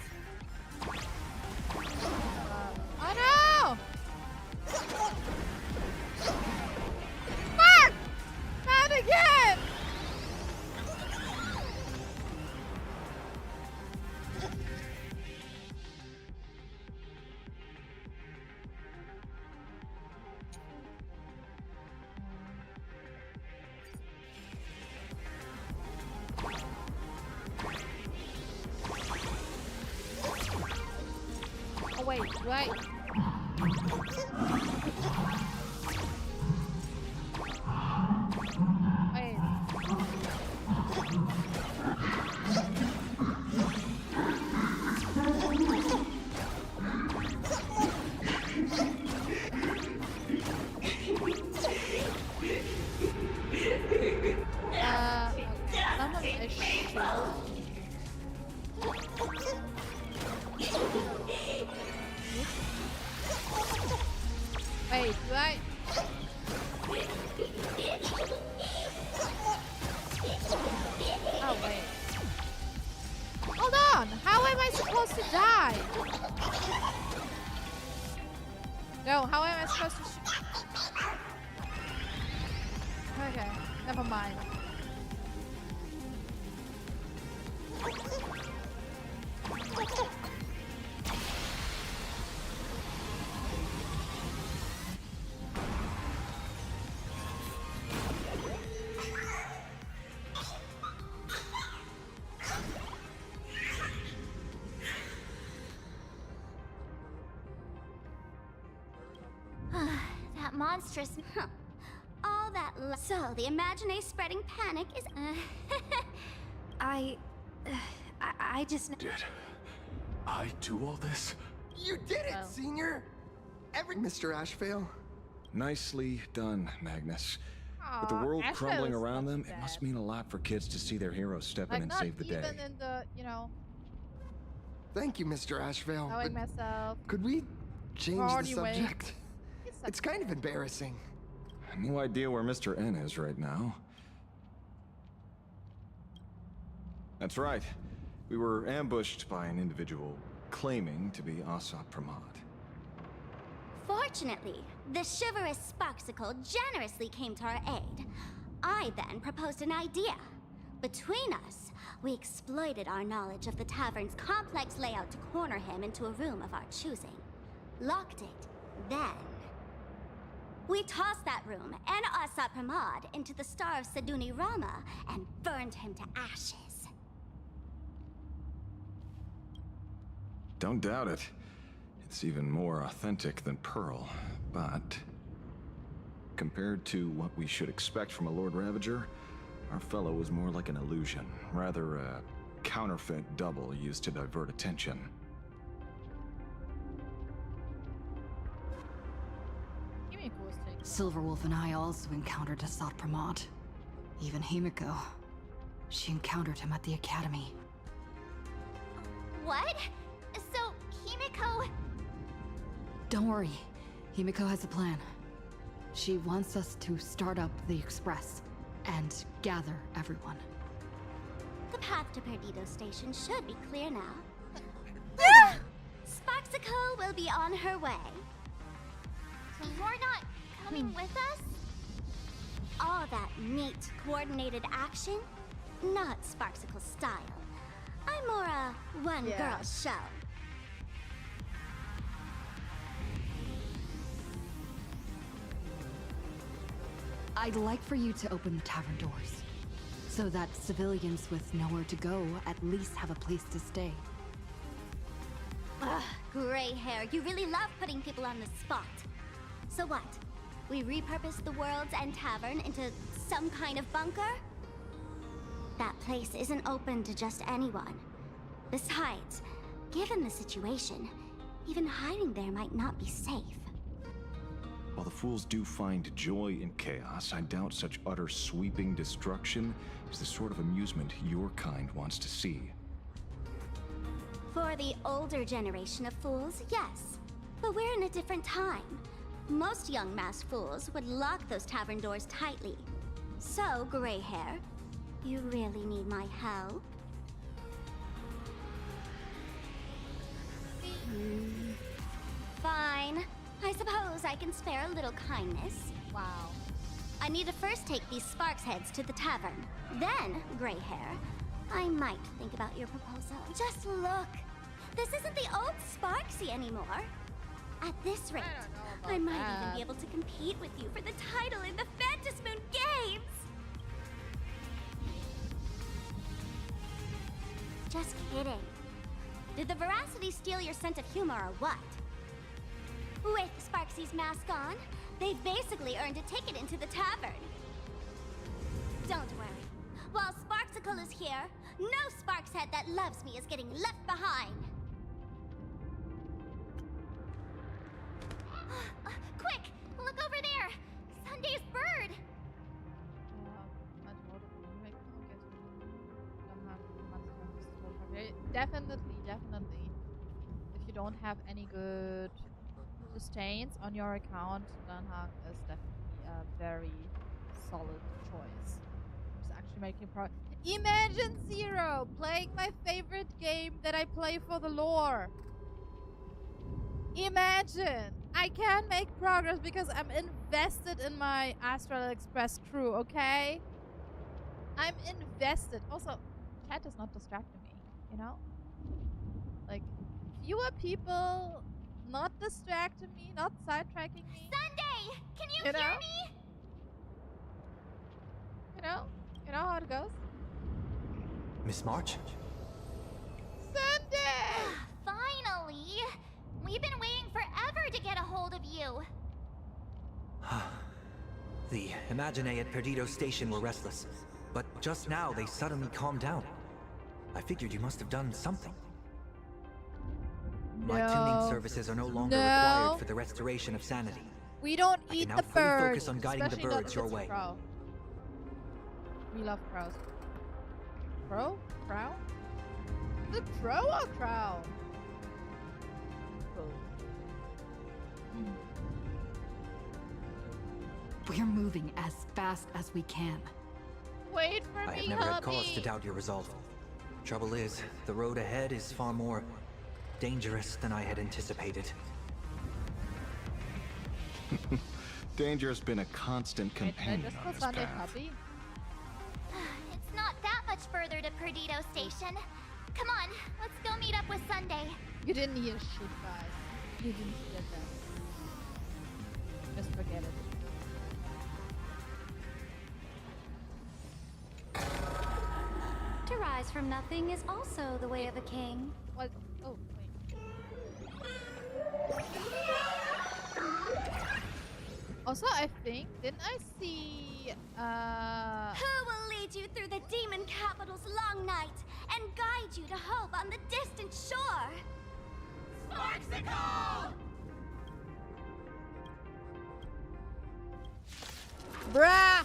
Oh no! Fuck! Not again! Oh wait, right. Wait. Someone is shooting. Wait, right? Oh, wait. Hold on! How am I supposed to die? No, how am I supposed to shoot? Okay, never mind. That monstrous... All that... So, the Imagine spreading panic is... I just... Did I do all this? You did it, Senior! Mr. Ashvale. Nicely done, Magnus. With the world crumbling around them, it must mean a lot for kids to see their heroes step in and save the day. Even in the, you know... Thank you, Mr. Ashvale. Knowing but myself. could we change the Anyway. subject? It's kind of embarrassing. No idea where Mr. N is right now. That's right. We were ambushed by an individual claiming to be Asat Pramad. Fortunately, the chivalrous Sparksicle generously came to our aid. I then proposed an idea. Between us, we exploited our knowledge of the tavern's complex layout to corner him into a room of our choosing. Locked it. Then... we tossed that room and Asat Pramad into the star of Seduni Rama and burned him to ashes. Don't doubt it. It's even more authentic than Pearl, but... compared to what we should expect from a Lord Ravager, our fellow was more like an illusion, rather a counterfeit double used to divert attention. Silverwolf and I also encountered Asat Pramad. Even Himeko. She encountered him at the academy. What? So, Himeko... Don't worry. Himeko has a plan. She wants us to start up the Express and gather everyone. The path to Perdido Station should be clear now. Sparksicle will be on her way. So you're not coming with us? All that neat, coordinated action? Not Sparksicle style. I'm more a one-girl show. I'd like for you to open the tavern doors, so that civilians with nowhere to go at least have a place to stay. Ugh, gray hair, you really love putting people on the spot. So what? We repurpose the World's End Tavern into some kind of bunker? That place isn't open to just anyone. Besides, given the situation, even hiding there might not be safe. While the fools do find joy in chaos, I doubt such utter sweeping destruction is the sort of amusement your kind wants to see. For the older generation of fools, yes. But we're in a different time. Most young masked fools would lock those tavern doors tightly. So, gray hair, you really need my help? Fine. I suppose I can spare a little kindness. Wow. I need to first take these Sparks heads to the tavern. Then, gray hair, I might think about your proposal. Just look. This isn't the old Sparksy anymore. At this rate, I might even be able to compete with you for the title in the Phantasmoon Moon Games! Just kidding. Did the veracity steal your sense of humor or what? With Sparksy's mask on, they've basically earned a ticket into the tavern. Don't worry. While Sparksicle is here, no Sparks head that loves me is getting left behind. Quick! Look over there! Sunday's bird! Definitely. If you don't have any good sustains on your account, Danhag is definitely a very solid choice. It's actually making progress. Imagine Zero playing my favorite game that I play for the lore. Imagine! I can make progress because I'm invested in my Astral Express crew, okay? I'm invested. Also, chat is not distracting me, you know? Like, fewer people not distracting me, not sidetracking me. Sunday! Can you know? hear me? You know how it goes? Miss March? Sunday! Finally! We've been waiting forever to get a hold of you. The Imaginae at Perdido Station were restless, but just now they suddenly calmed down. I figured you must have done something. My tuning services are no longer required for the restoration of sanity. We don't eat the birds. Focus on guiding the birds your way. Crow. We love crows. Crow? Crow? The crow or crow? We're moving as fast as we can. Wait for me, I have never had hubby. cause to doubt your resolve. Trouble is, the road ahead is far more dangerous than I had anticipated. Danger's been a constant companion on this path. Puppy? It's not that much further to Perdido Station. Come on, let's go meet up with Sunday. You didn't hear shit, guys. You didn't hear that. Just forget it. To rise from nothing is also the way of a king. What? Oh, wait. Also, I think, didn't I see, Who will lead you through the demon capital's long night and guide you to hope on the distant shore? Sparksicle! Bruh!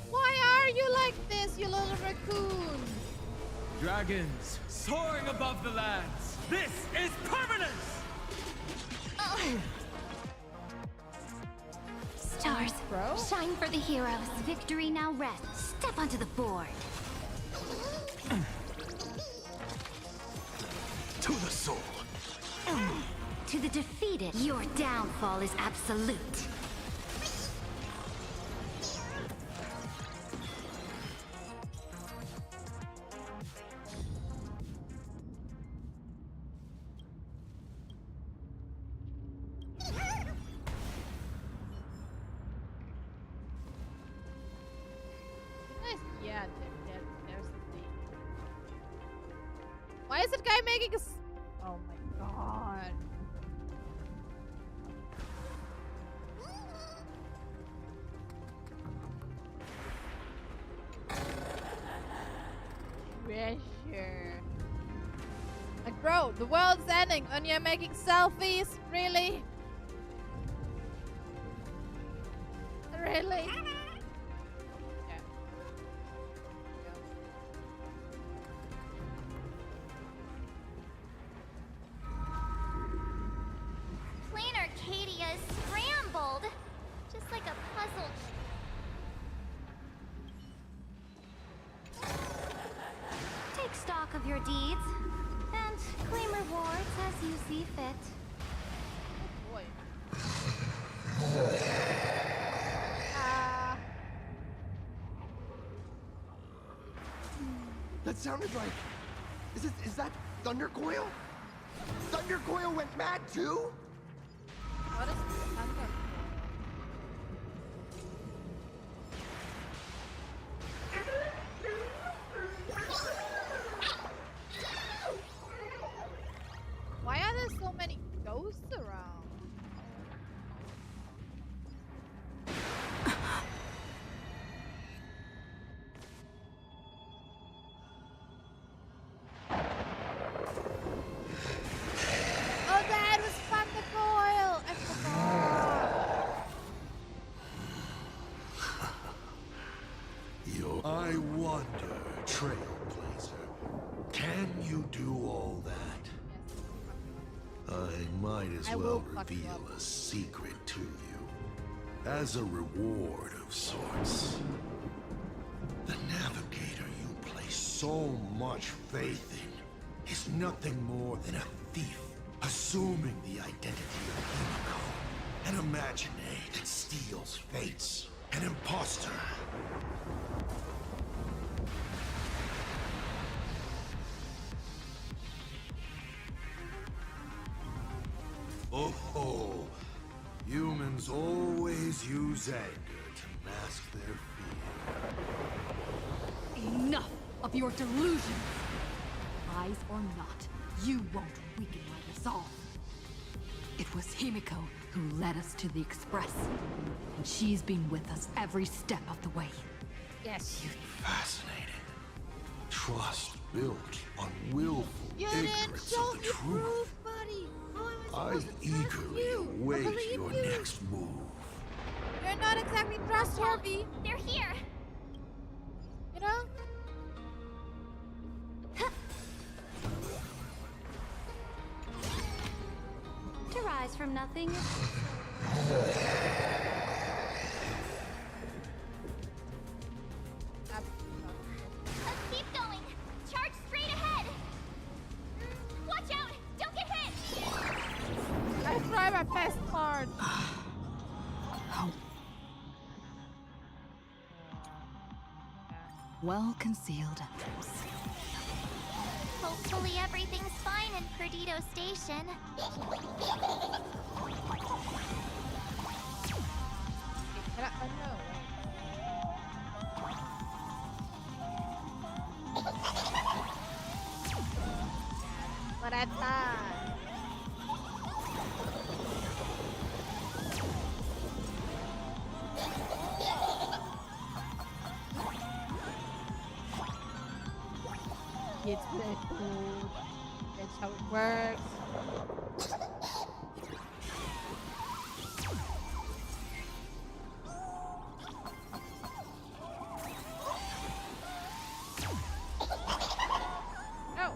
Why are you like this, you little raccoon? Dragons soaring above the lands. This is permanence! Stars, shine for the heroes. Victory now rests. Step onto the board. To the soul. To the defeated, your downfall is absolute. guy making a... Oh my god. Treasure. Like, bro, the world's ending and you're making selfies? Really? Really? Yeah. Plain Arcadia is scrambled. Just like a puzzle. Take stock of your deeds and claim rewards as you see fit. Boy. That sounded like... Is that Thundercoil? Thundercoil went mad too? What is Thunder? Why are there so many ghosts around? Oh, that was Thundercoil! I forgot. I wonder, Trailblazer, can you do all that? I might as well reveal a secret to you. As a reward of sorts. The navigator you place so much faith in is nothing more than a thief, assuming the identity of Himeko, an imaginary that steals fates, an imposter. Oh, humans always use anger to mask their fear. Enough of your delusions! Lies or not, you won't weaken my resolve. It was Himeko who led us to the Express, and she's been with us every step of the way. Yes, you... Fascinating. Trust built on willful ignorance of the truth. Buddy. I eagerly await your next move. You're not exactly trustworthy. They're here. You know? To rise from nothing. Keep going. Charge straight ahead. Watch out! Don't get hit. I try my best hard. Well concealed entrance. Hopefully everything's fine in Perdido Station. But I thought. It's really cool. It's how it works. No.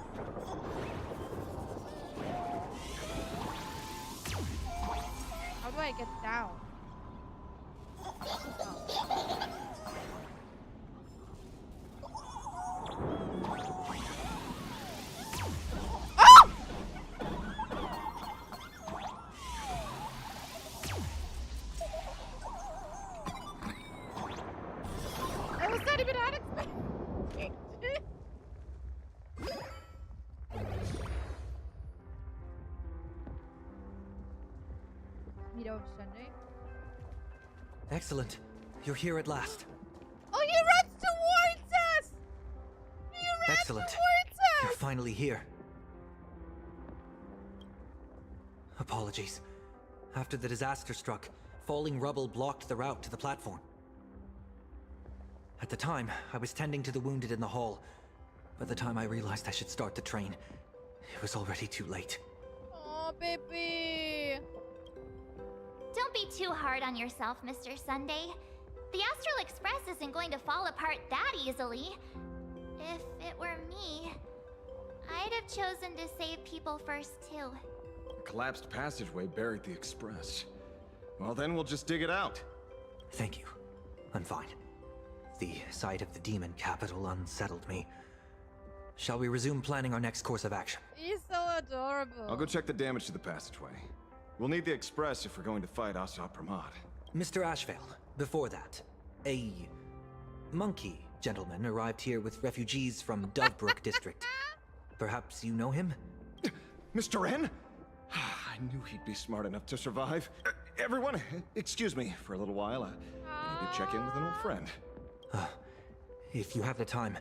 How do I get down? Excellent. You're here at last. Oh, he runs towards us! He runs Excellent. towards us! You're finally here. Apologies. After the disaster struck, falling rubble blocked the route to the platform. At the time, I was tending to the wounded in the hall. By the time I realized I should start the train, it was already too late. Oh, baby. Don't be too hard on yourself, Mr. Sunday. The Astral Express isn't going to fall apart that easily. If it were me, I'd have chosen to save people first, too. A collapsed passageway buried the express. Well, then we'll just dig it out. Thank you. I'm fine. The sight of the demon capital unsettled me. Shall we resume planning our next course of action? He's so adorable. I'll go check the damage to the passageway. We'll need the express if we're going to fight Asat Pramad. Mr. Ashvale, before that, a monkey gentleman arrived here with refugees from Dovebrook district. Perhaps you know him? Mr. N? I knew he'd be smart enough to survive. Everyone, excuse me for a little while. I need to check in with an old friend. If you have the time,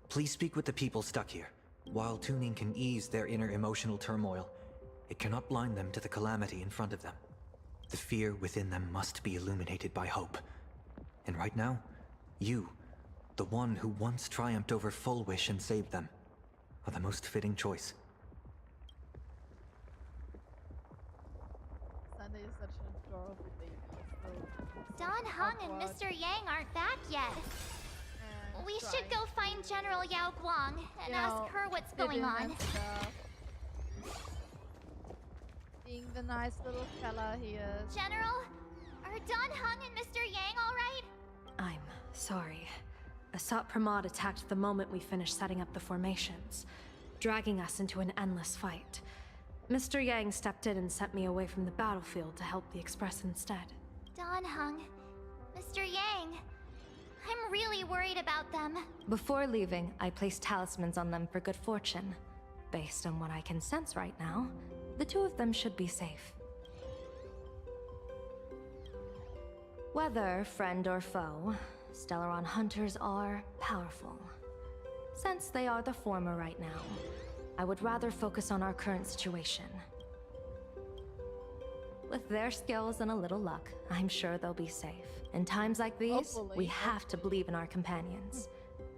please speak with the people stuck here. While tuning can ease their inner emotional turmoil, it cannot blind them to the calamity in front of them. The fear within them must be illuminated by hope. And right now, you, the one who once triumphed over Full Wish and saved them, are the most fitting choice. Sunday is such an adorable baby. So Don Hung and Mr. Yang aren't back yet. We should go find General Yao Guang and ask her what's going on. Being the nice little fella he is. General, are Don Hung and Mr. Yang all right? I'm sorry. Asat Pramad attacked the moment we finished setting up the formations, dragging us into an endless fight. Mr. Yang stepped in and sent me away from the battlefield to help the Express instead. Don Hung, Mr. Yang, I'm really worried about them. Before leaving, I placed talismans on them for good fortune. Based on what I can sense right now, the two of them should be safe. Whether friend or foe, Stellaron hunters are powerful. Since they are the former right now, I would rather focus on our current situation. With their skills and a little luck, I'm sure they'll be safe. In times like these, we have to believe in our companions.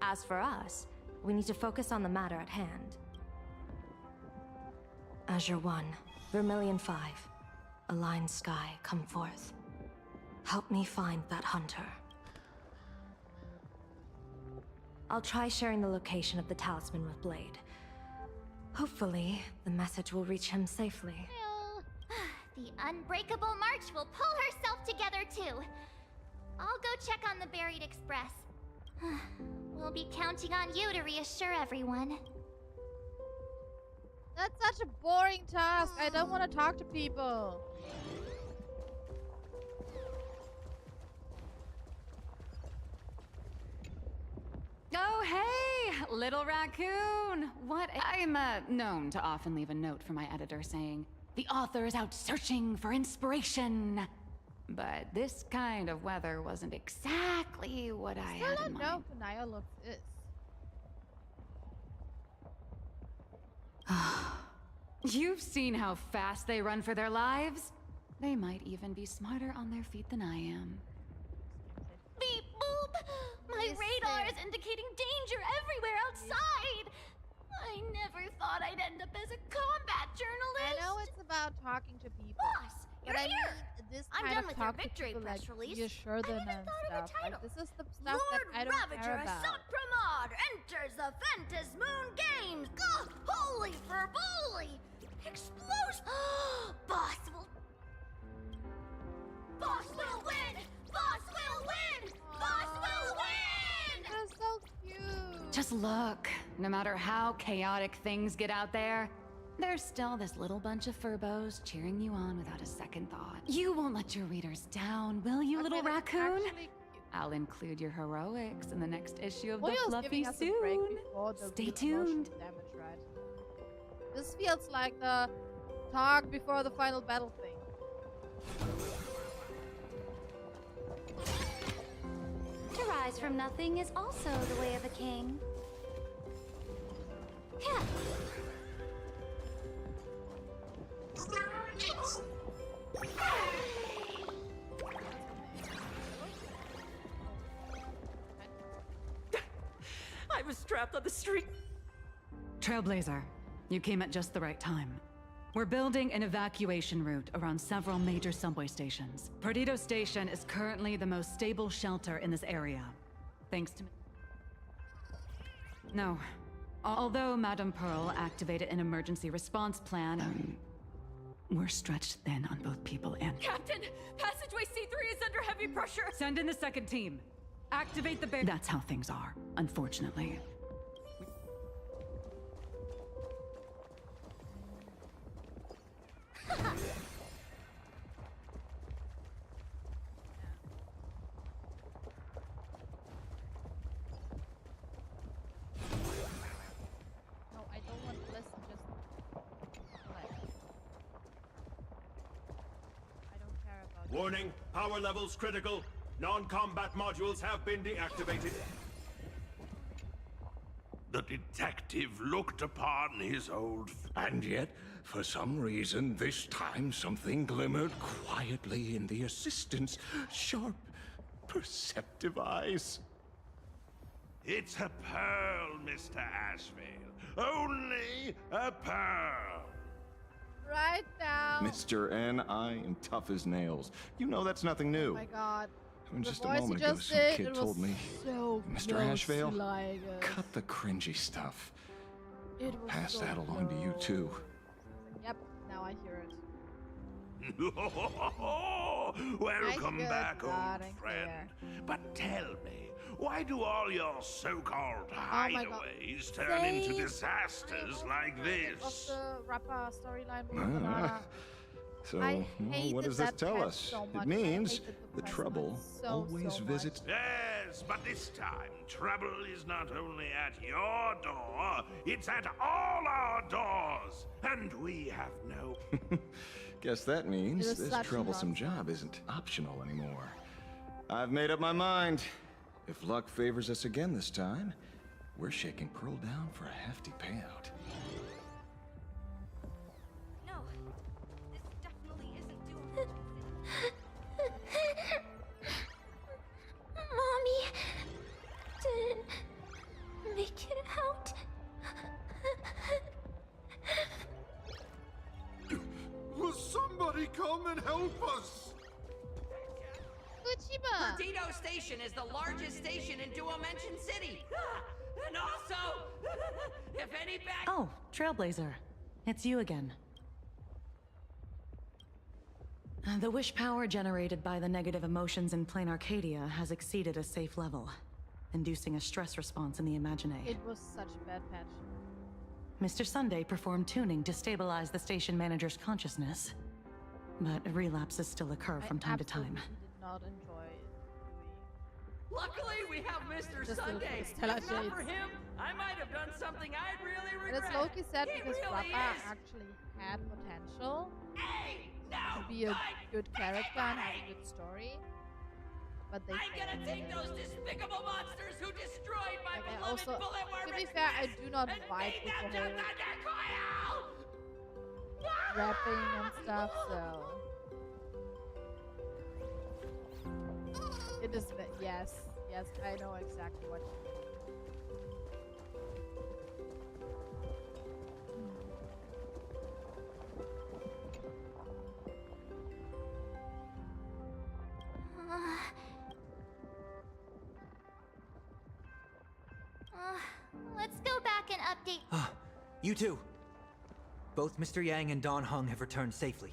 As for us, we need to focus on the matter at hand. Azure 1, Vermilion 5, Aligned Sky, come forth. Help me find that hunter. I'll try sharing the location of the talisman with Blade. Hopefully, the message will reach him safely. The Unbreakable March will pull herself together too. I'll go check on the buried express. We'll be counting on you to reassure everyone. That's such a boring task. I don't want to talk to people. Oh, hey, little raccoon. What? I'm known to often leave a note for my editor saying, the author is out searching for inspiration. But this kind of weather wasn't exactly what I had in mind. I don't know who Nyla is. You've seen how fast they run for their lives. They might even be smarter on their feet than I am. Beep boop! My radar is indicating danger everywhere outside! I never thought I'd end up as a combat journalist! I know it's about talking to people. Boss, you're but here! This I'm kind done of with your talk to victory people, press like, release. reassure them and stuff. Like, this is the stuff Lord that I don't Ravager care about. Asat Pramad enters the Ventus Moon Games! Gah! Holy for bully! Explosion! Boss will win! Boss will win! Boss will win! That's so cute. Just look. No matter how chaotic things get out there, there's still this little bunch of furbos cheering you on without a second thought. You won't let your readers down, will you, little raccoon? I'll include your heroics in the next issue of the Fluffy soon. Stay tuned. Damage, right? This feels like the talk before the final battle thing. To rise from nothing is also the way of a king. Yeah. trapped on the street. Trailblazer, you came at just the right time. We're building an evacuation route around several major subway stations. Perdido Station is currently the most stable shelter in this area. Thanks to... No. Although Madame Pearl activated an emergency response plan, we're stretched thin on both people and... Captain, passageway C3 is under heavy pressure. Send in the second team. Activate the bar... That's how things are, unfortunately. No, I don't want to listen, just like, I don't care about it. Warning, power levels critical. Non-combat modules have been deactivated. The detective looked upon his old... And yet, for some reason, this time something glimmered quietly in the assistant's sharp, perceptive eyes. It's a pearl, Mr. Ashvale. Only a pearl. Right now. Mr. N, I am tough as nails. You know that's nothing new. Oh my god. And The just a voice moment you ago, just some did, kid it told was me, so Mr. close Ashvale, to lying. cut the cringy stuff. It was Pass so that along to you, too. Yep, now I hear it. Welcome Nice, back, good, old darling, friend. there. But tell me, why do all your so-called my God. hideaways turn into Same. disasters like Of this? the rapper storyline with Banana. So, I well, what hated does this that tell patch us? so It much. I means hated the press trouble one so always much. visits... Yes, but this time, trouble is not only at your door, it's at all our doors, and we have no... Guess that means It is this such troublesome nonsense. job isn't optional anymore. I've made up my mind. If luck favors us again this time, we're shaking Pearl down for a hefty payout. No, this definitely isn't doable. Mommy didn't make it out. Will somebody come and help us? Kuchiba! Perdido Station is the largest station in Duo-Mention City. And also, if any back... Oh, Trailblazer. It's you again. The wish power generated by the negative emotions in Plain Arcadia has exceeded a safe level, inducing a stress response in the Imaginae. It was such a bad patch. Mr. Sunday performed tuning to stabilize the station manager's consciousness, but relapses still occur from time to time. I did not enjoy it. Luckily, we have Mr. Just Sunday. little Stella If not for shades. him, I might have done something I'd really And regret. it's Loki said He because really Rappa is. actually had potential Hey, no, to be a good character and have a good story. But they I'm gonna failed. take those despicable monsters who destroyed my Like, I beloved also, bullet to be worm fair, I express do not and vibe made with them the to whole Thundercoil! rapping and stuff, so it is. Yes, I know exactly what you mean. Let's go back and update. You too. Both Mr. Yang and Don Hung have returned safely.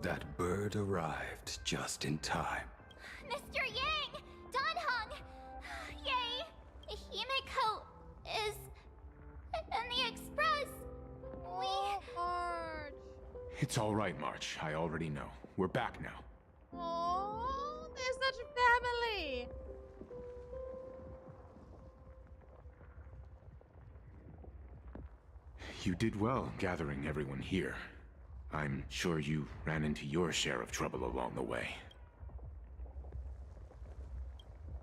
That bird arrived just in time. Mr. Yang! Don Hung! Yay! Himeko is in the express. March. It's all right, March. I already know. We're back now. Oh, they're such a family. You did well gathering everyone here. I'm sure you ran into your share of trouble along the way.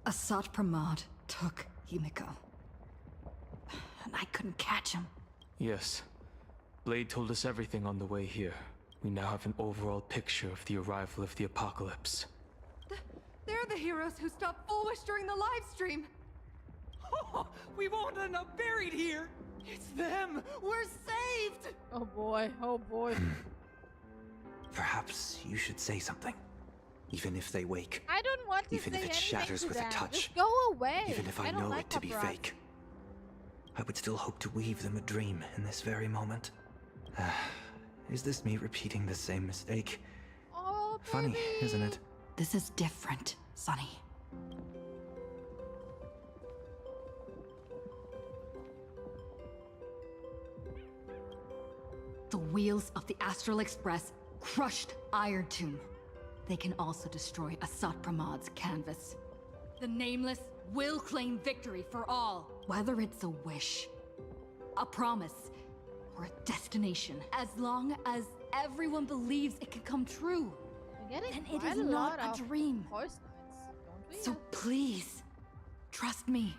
Asat Pramad took Himeko, and I couldn't catch him. Yes. Blade told us everything on the way here. We now have an overall picture of the arrival of the apocalypse. They're the heroes who stopped Full Wish during the live stream. Oh, we won't end up buried here. It's them. We're saved. Oh boy, oh boy. Perhaps you should say something. Even if they wake. I don't want to even say if it anything shatters to with them. a touch. Just go away. Even if I don't know like it to be paparazzi. fake. I would still hope to weave them a dream in this very moment. Is this me repeating the same mistake? Oh, funny, isn't it? This is different, Sonny. The wheels of the Astral Express crushed Iron Tomb. They can also destroy Asat Pramad's canvas. The Nameless will claim victory for all. Whether it's a wish, a promise, or a destination, as long as everyone believes it can come true, then it is not a dream. So please, trust me.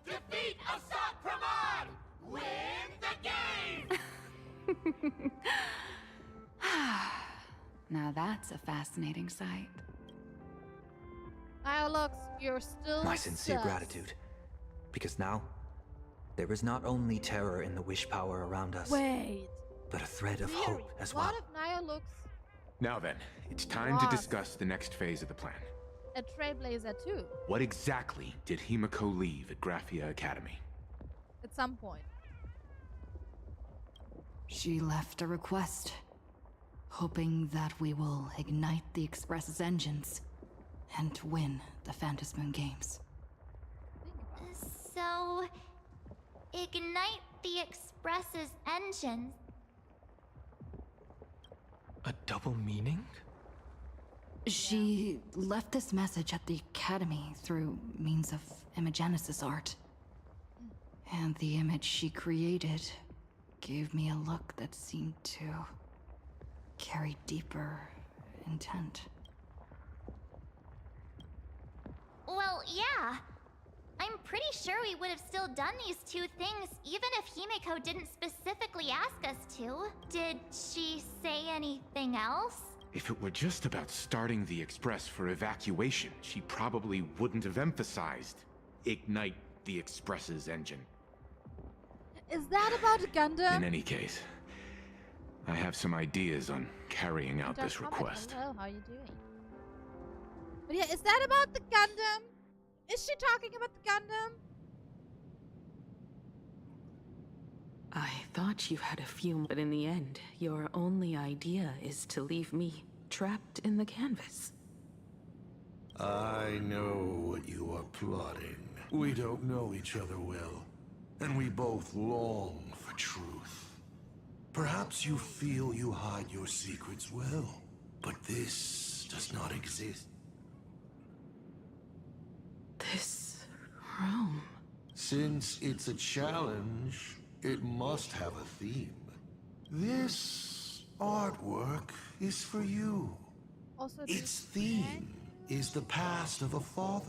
Defeat Asat Pramad! Win the game! Now that's a fascinating sight. Lux, you're still My sincere sus. gratitude. Because now, there is not only terror in the wish power around us, Wait. but a thread of hope as What well. if Nihilux Now then, it's time to discuss the next phase of the plan. a Trailblazer too? What exactly did Himeko leave at Graphia Academy? At some point. She left a request, hoping that we will ignite the Express's engines and win the Phantasmoon Games. So, ignite the Express's engines. A double meaning? She left this message at the Academy through means of Imogenesis art. And the image she created gave me a look that seemed to carry deeper intent. Well, yeah. I'm pretty sure we would have still done these two things even if Himeko didn't specifically ask us to. Did she say anything else? If it were just about starting the Express for evacuation, she probably wouldn't have emphasized ignite the Express's engine. Is that about Gundam? In any case, I have some ideas on carrying out this request. Hello, how are you doing? But yeah, is that about the Gundam? Is she talking about the Gundam? I thought you had a few, but in the end, your only idea is to leave me trapped in the canvas. I know what you are plotting. We don't know each other well, and we both long for truth. Perhaps you feel you hide your secrets well, but this does not exist. This room. Since it's a challenge, it must have a theme. This artwork is for you. Also, its theme is the past of a father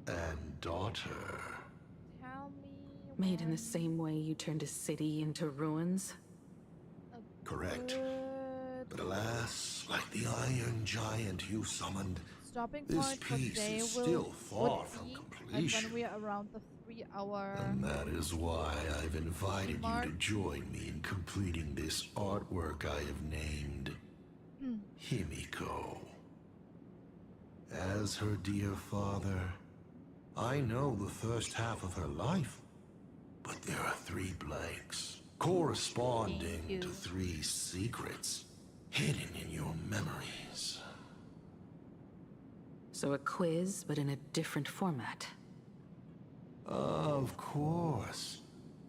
and daughter. Tell me. Made in the same way you turned a city into ruins? Correct. But alas, like the iron giant you summoned, Stopping this point for piece today is will still far from be completion. when we are around the 3-hour. And that is why I've invited you to join me in completing this artwork I have named Himeko. As her dear father, I know the first half of her life, but there are 3 blanks corresponding to 3 secrets hidden in your memories. So a quiz, but in a different format. Of course,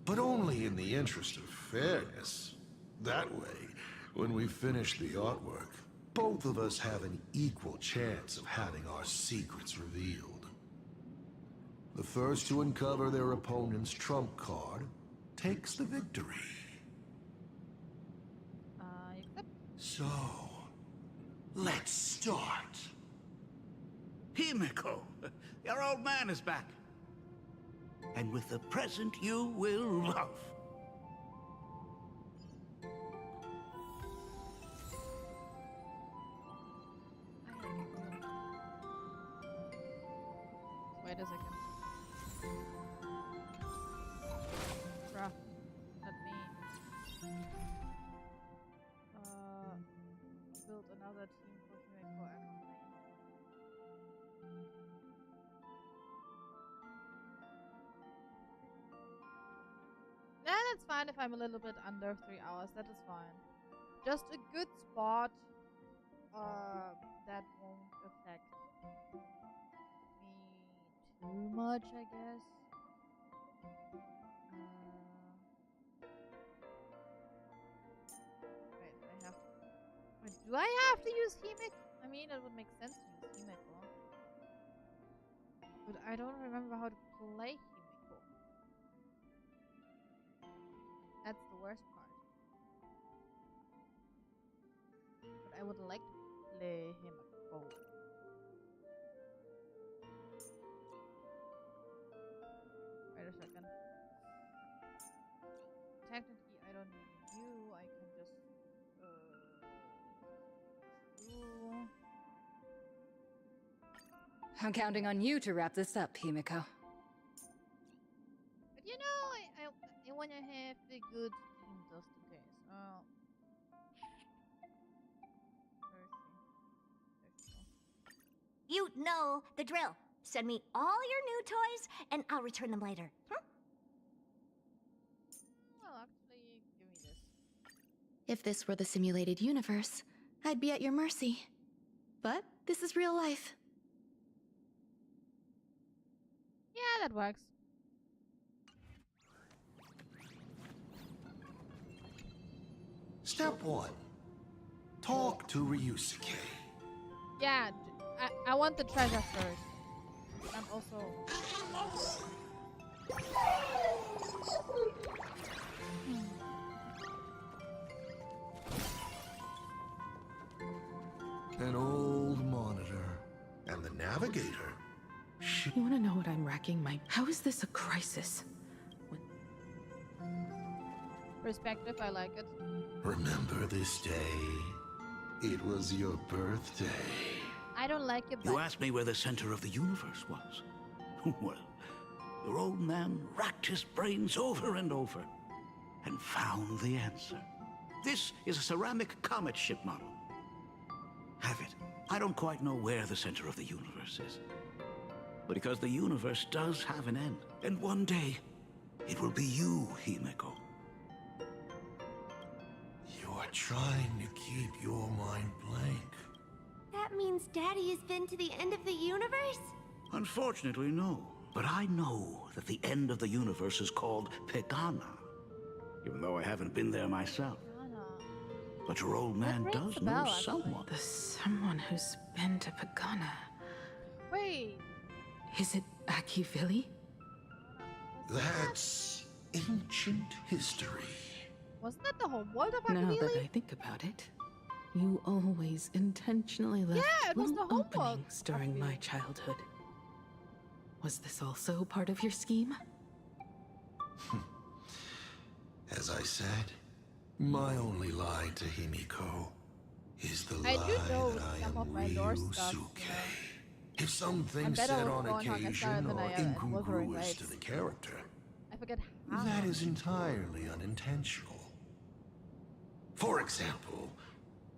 but only in the interest of fairness. That way, when we finish the artwork, both of us have an equal chance of having our secrets revealed. The first to uncover their opponent's trump card takes the victory. So, let's start. Himeko, your old man is back. And with a present you will love. a team for Himeko, actually. Yeah, that's fine if I'm a little bit under 3 hours. That is fine. Just a good spot that won't affect me too much, I guess. Wait, do I have to use Himeko? I mean, it would make sense to use Himeko. But I don't remember how to play Himeko. That's the worst part. But I would like to play Himeko. Wait a second. Technically, I don't need you. I can just you. I'm counting on you to wrap this up, Himeko. But you know, I want to have a good team just in case. Oh. You know the drill. Send me all your new toys, and I'll return them later. Well, actually, give me this. If this were the simulated universe, I'd be at your mercy. But this is real life. Yeah, that works. Step 1. Talk to Ryusuke. Yeah, I want the treasure first. And also... An old monitor. And the navigator. You want to know what I'm racking my... How is this a crisis? Perspective, I like it. Remember this day? It was your birthday. I don't like it. You asked me where the center of the universe was. Well, your old man racked his brains over and over and found the answer. This is a ceramic comet ship model. Have it. I don't quite know where the center of the universe is. But because the universe does have an end, and one day, it will be you, Himeko. You're trying to keep your mind blank. That means Daddy has been to the end of the universe? Unfortunately, no. But I know that the end of the universe is called Pegana, even though I haven't been there myself. But your old man does know someone. The someone who's been to Pegana. Wait. Is it Akivili? That's ancient history. Wasn't that the home world of Now Akivili? that I think about it, you always intentionally left it was the little home world openings during my childhood. Was this also part of your scheme? As I said, my only lie to Himeko is the lie that I am Ryusuke. If some things said on occasion are incongruous to the character, I forget how. that is entirely unintentional. For example,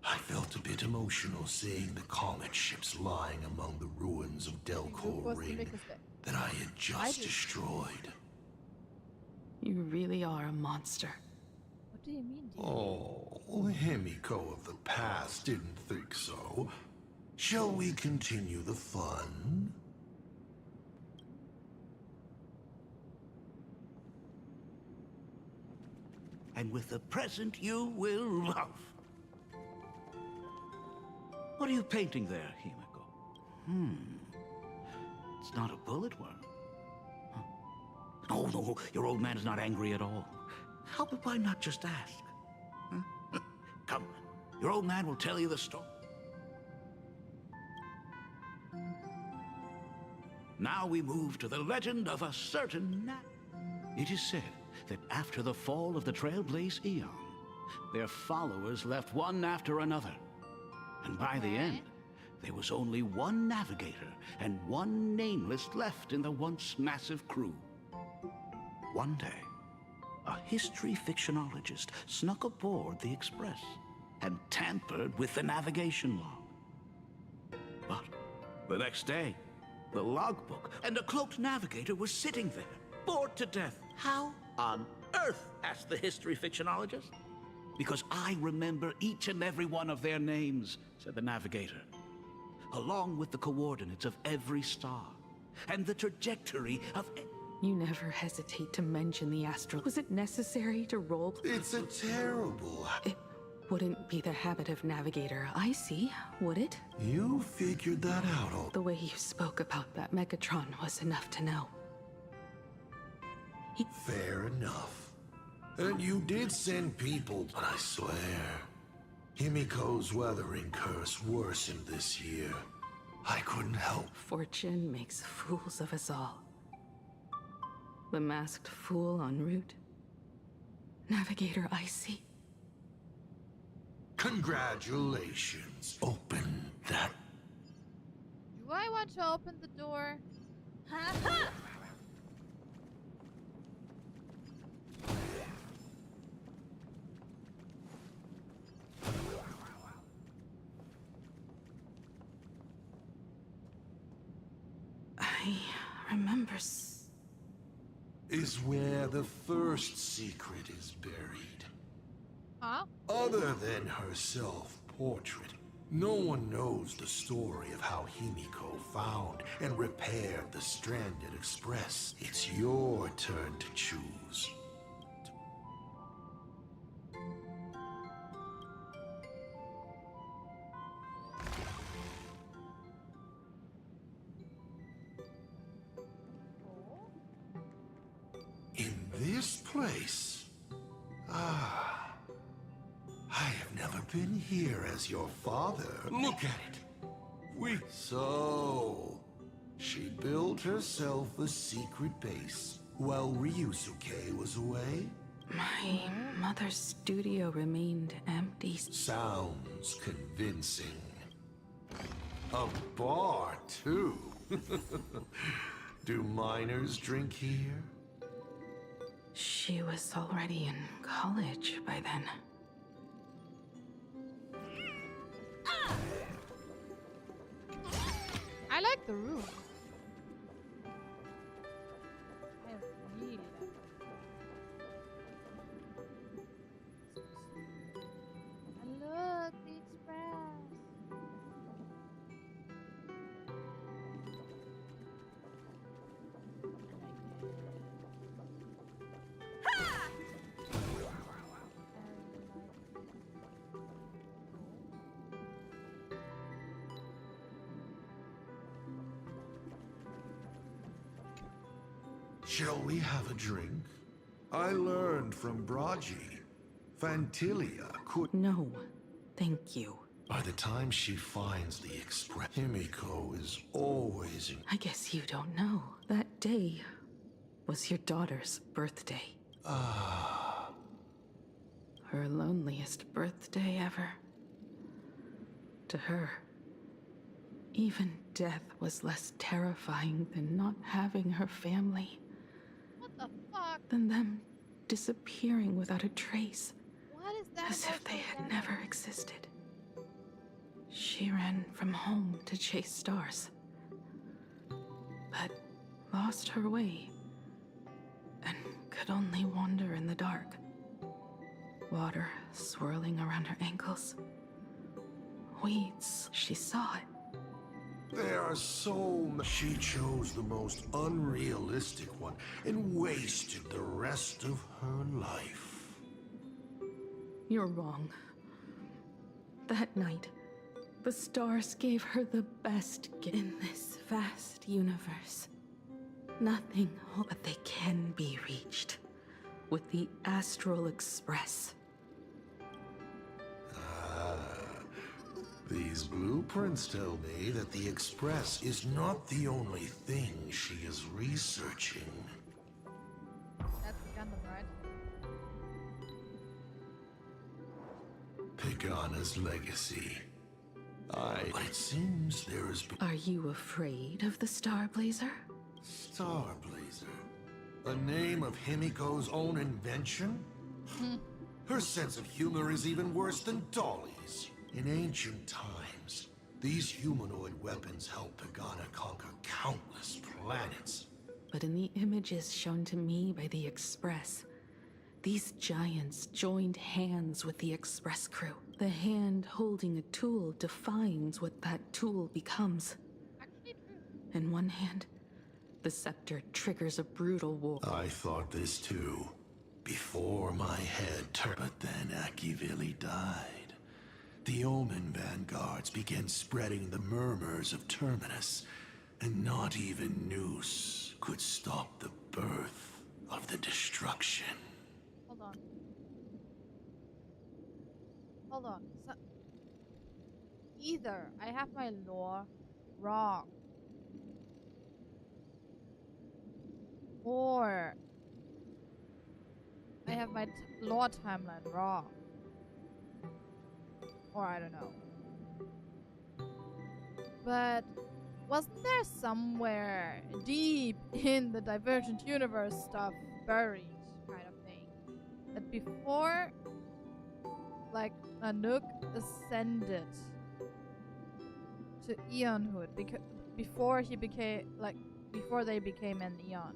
I felt a bit emotional seeing the comet ships lying among the ruins of Delco Ring that I had just destroyed. You really are a monster. What do you mean, dude? Oh, Himeko of the past didn't think so. Shall we continue the fun? And with the present you will love. What are you painting there, Himeko? It's not a bullet worm. Huh. Oh, no, your old man is not angry at all. How about I not just ask? Huh? Come, your old man will tell you the story. Now we move to the legend of a certain It is said that after the fall of the Trailblaze Eon, their followers left one after another. And by the end, there was only one navigator and one nameless left in the once massive crew. One day, a history fictionologist snuck aboard the Express and tampered with the navigation log. The next day, the logbook and a cloaked navigator was sitting there, bored to death. How on earth? Asked the history fictionologist. Because I remember each and every one of their names, said the navigator, along with the coordinates of every star and the trajectory of... You never hesitate to mention the Astral. Was it necessary to roll? It's a terrible... It wouldn't be the habit of Navigator Icy, would it? You figured that out all... The way you spoke about that Megatron was enough to know. Fair enough. And you did send people, but I swear, Himiko's weathering curse worsened this year. I couldn't help. Fortune makes fools of us all. The masked fool en route. Navigator Icy. Congratulations. Open that. Do I want to open the door? Ha ha! I remember is where the first secret is buried. Huh? Other than her self-portrait, no one knows the story of how Himeko found and repaired the stranded Express. It's your turn to choose. This place? Ah. I have never been here as your father. Look at it. So, she built herself a secret base while Ryusuke was away? my mother's studio remained empty. Sounds convincing. A bar, too. Do minors drink here? She was already in college by then. I like the room. I really like it. And look, the express. Shall we have a drink? I learned from Braji. Fantilia could... No, thank you. By the time she finds the express, Himeko is always in... I guess you don't know. That day was your daughter's birthday. Ah. Her loneliest birthday ever. To her, even death was less terrifying than not having her family. What the fuck? Than them disappearing without a trace. What is that? As if they had never existed. She ran from home to chase stars, but lost her way and could only wander in the dark. Water swirling around her ankles. Weeds, she saw it. There are so many. She chose the most unrealistic one and wasted the rest of her life. You're wrong. That night, the stars gave her the best gift in this vast universe. Nothing but they can be reached with the Astral Express. These blueprints tell me that the Express is not the only thing she is researching. That's the Gundam, right? Pagana's legacy. It seems there has been... Are you afraid of the Starblazer? Starblazer? A name of Himiko's own invention? Her sense of humor is even worse than Dolly's. In ancient times, These humanoid weapons helped Pagana conquer countless planets. But in the images shown to me by the Express, these giants joined hands with the Express crew. The hand holding a tool defines what that tool becomes. In one hand, the scepter triggers a brutal war. I thought this too, before my head turned. But then Akivili died. The Omen vanguards began spreading the murmurs of Terminus, and not even Noose could stop the birth of the destruction. Hold on. Hold on. So, either I have my lore wrong, or I have my lore timeline wrong, or I don't know. But wasn't there somewhere deep in the Divergent Universe stuff buried, kind of thing, that before, like, Nanook ascended to Eonhood, before he became, like, before they became an Eon,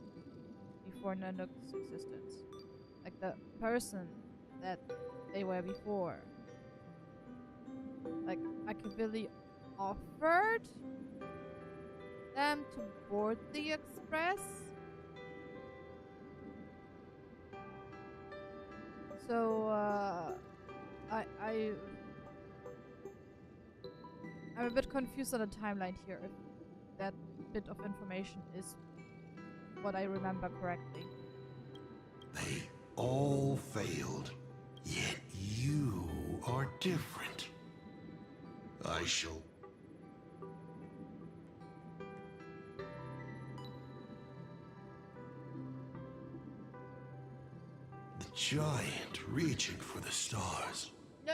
before Nanook's existence, like the person that they were before, like Akivili offered them to board the Express. So I'm a bit confused on the timeline here, if that bit of information is what I remember correctly. They all failed, yet you are different. I shall... The giant reaching for the stars. No.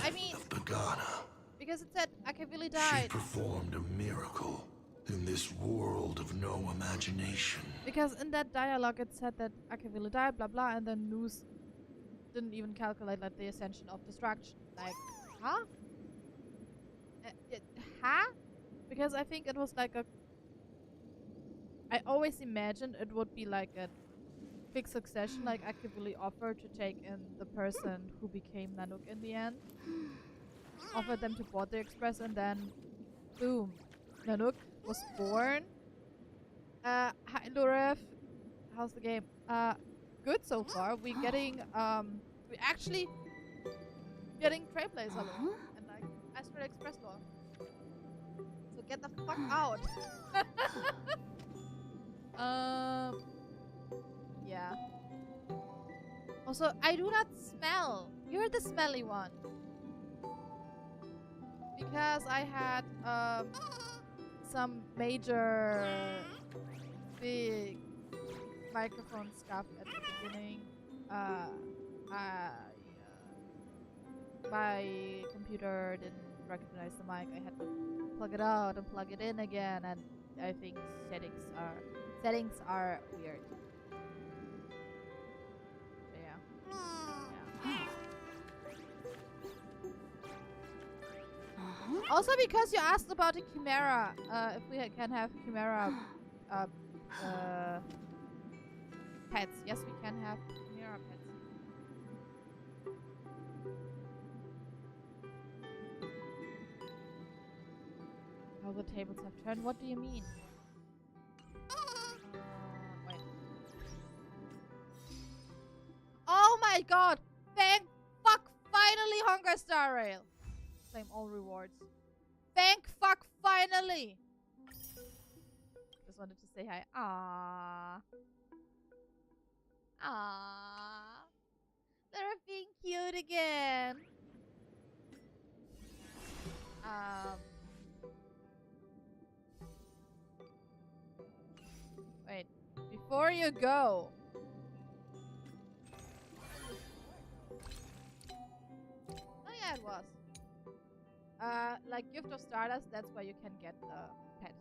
I mean, of Pagana. Because it said Akivili died. She performed a miracle in this world of no imagination. Because in that dialogue it said that Akivili died, blah blah, and then Noose didn't even calculate like the ascension of destruction. Like, huh? Huh? Because I think it was like a... I always imagined it would be like a quick succession, like Akivili offered to take in the person who became Nanook in the end. Offered them to board the Express, and then boom, Nanook was born. Hi Lurev, how's the game? Good so far. We actually getting Trailblaze along and like Astral Express lore. So get the fuck out. Yeah. Also, I do not smell. You're the smelly one. Because I had some major big microphone stuff at the beginning. My computer didn't recognize the mic. I had to plug it out and plug it in again, and I think settings are weird. So yeah. Also, because you asked about the Chimera, if we can have Chimera pets. Yes, we can have Chimera pets. How the tables have turned? What do you mean? Wait. Oh my god! Thank fuck! Finally, Honkai Star Rail! Claim all rewards. Thank fuck, finally! Just wanted to say hi. Aww. Aww. They're being cute again. Wait. Before you go. Oh yeah, it was. Like Gift of Stardust, that's where you can get the pet.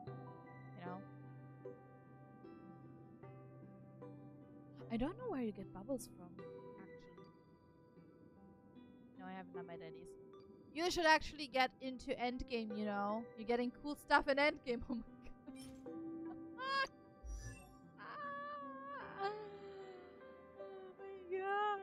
You know? I don't know where you get bubbles from, actually. No, I haven't done my daddies. You should actually get into Endgame, you know? You're getting cool stuff in Endgame. Oh my god. Oh my god.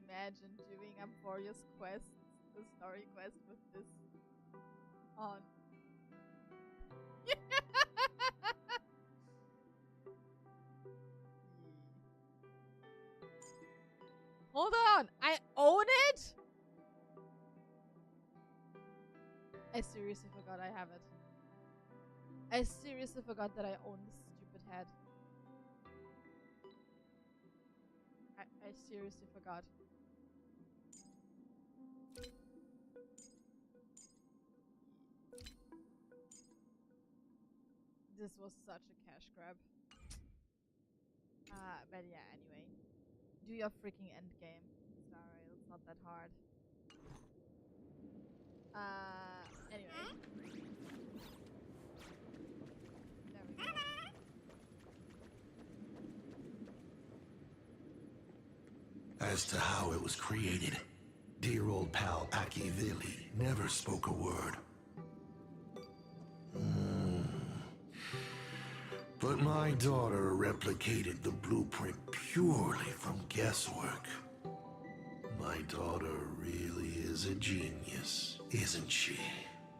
Imagine doing Amphoria's quest, the story quest with this on. Hold on, I own it? I seriously forgot I have it. I seriously forgot that I own this stupid head. I seriously forgot. This was such a cash grab. But yeah, anyway. Do your freaking end game. Sorry, it's not that hard. Anyway. There we go. As to how it was created, dear old pal Akivili never spoke a word. But my daughter replicated the blueprint purely from guesswork. My daughter really is a genius, isn't she?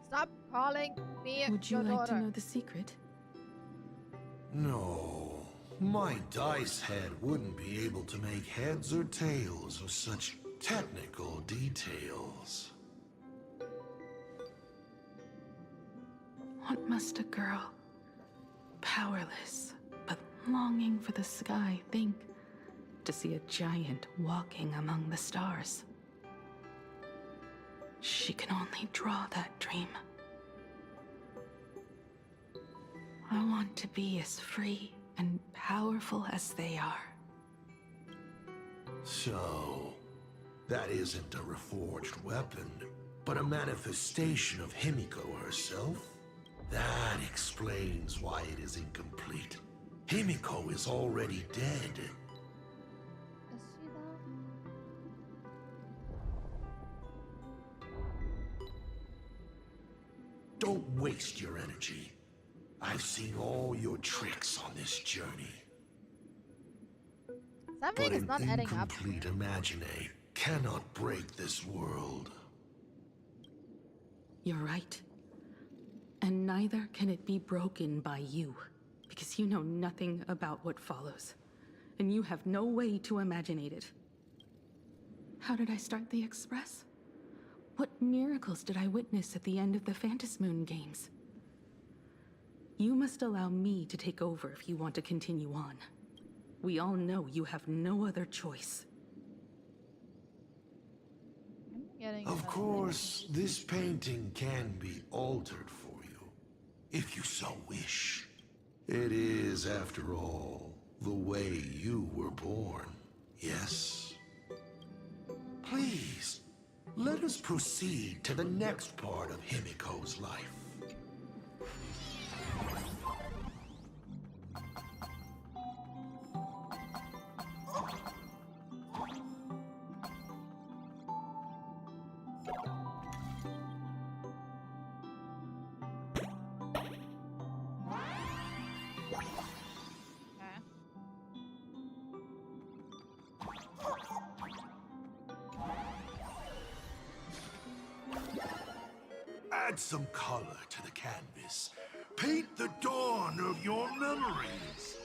Stop calling me Would you your like daughter. to know the secret? No, my dice head wouldn't be able to make heads or tails of such technical details. What must a girl, powerless but longing for the sky, think to see a giant walking among the stars? She can only draw that dream. I want to be as free and powerful as they are. So, that isn't a reforged weapon, but a manifestation of Himeko herself? That explains why it is incomplete. Himeko is already dead. Is she though? Don't waste your energy. I've seen all your tricks on this journey. Something But is not an adding up. incomplete imagine cannot break this world. You're right. And neither can it be broken by you, because you know nothing about what follows, and you have no way to imaginate it. How did I start the Express? What miracles did I witness at the end of the Phantasmoon games? You must allow me to take over if you want to continue on. We all know you have no other choice. Of course, this painting can be altered for you, if you so wish. It is, after all, the way you were born, yes? Please, let us proceed to the next part of Himiko's life. Add some color to the canvas. Paint the dawn of your memories.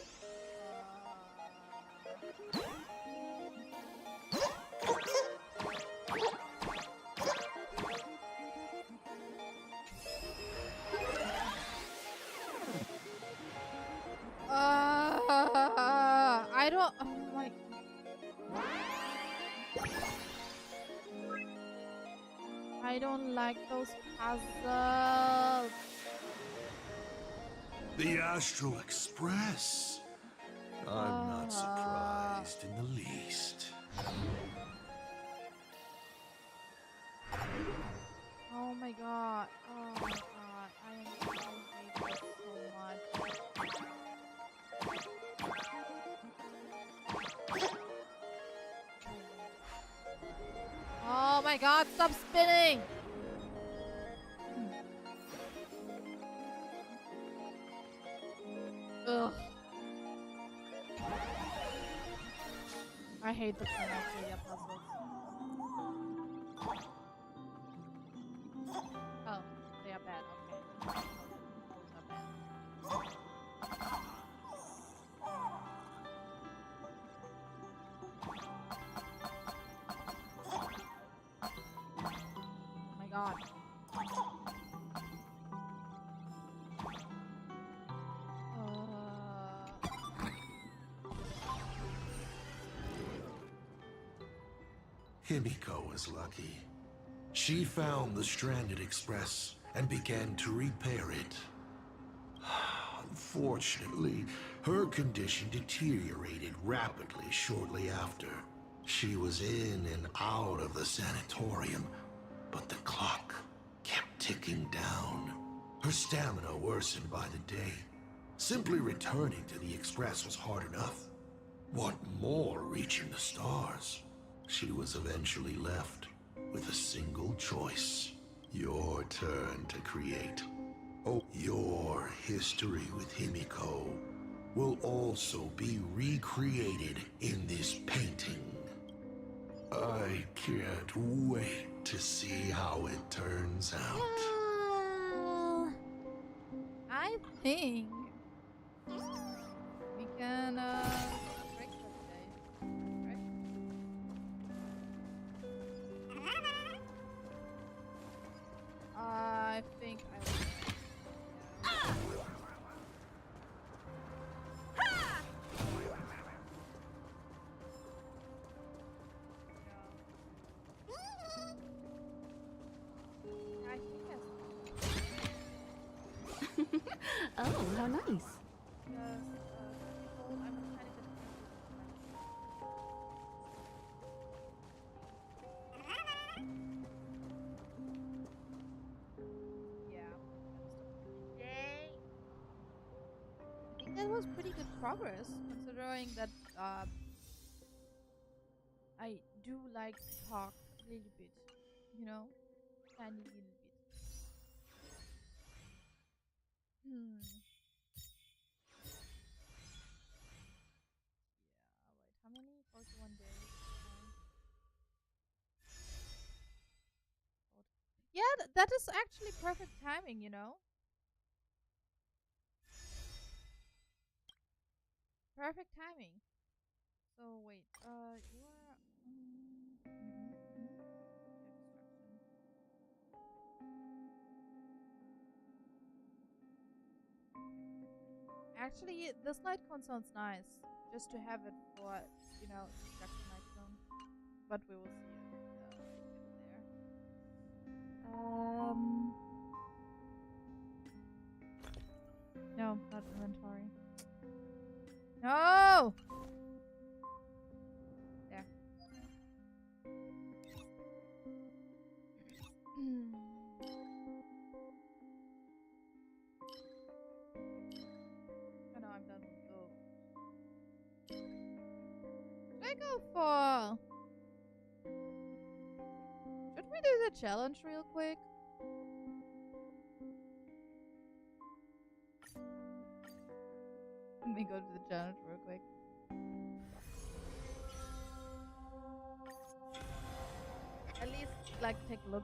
I don't. Oh my. I don't like those puzzles. The Astral Express. I'm not surprised in the least. Oh my god. Oh my god. I hate this so much. my god, stop spinning! Ugh. I hate the Arcadia puzzles. Oh, they are bad, okay. Those are bad. Oh my god. Himeko was lucky. She found the stranded express and began to repair it. Unfortunately, her condition deteriorated rapidly shortly after. She was in and out of the sanatorium, but the clock kept ticking down. Her stamina worsened by the day. Simply returning to the express was hard enough. What more reaching the stars? She was eventually left with a single choice. Your turn to create. Oh, your history with Himeko will also be recreated in this painting. I can't wait to see how it turns out. Well, I think we can break for today, right? I think I will. Oh, how nice. I think that was pretty good progress, considering that I do like to talk a little bit, you know, tiny little bit. How many? 41 days. Yeah, that is actually perfect timing, you know? Perfect timing. So, wait, you are... Actually, this light cone sounds nice. Just to have it for, you know, destruction light cone. But we will see it there. No, not inventory. No! There. Oh no, I'm done with those. What should I go for? Should we do the challenge real quick? Let me go to the challenge real quick. At least, like, take a look.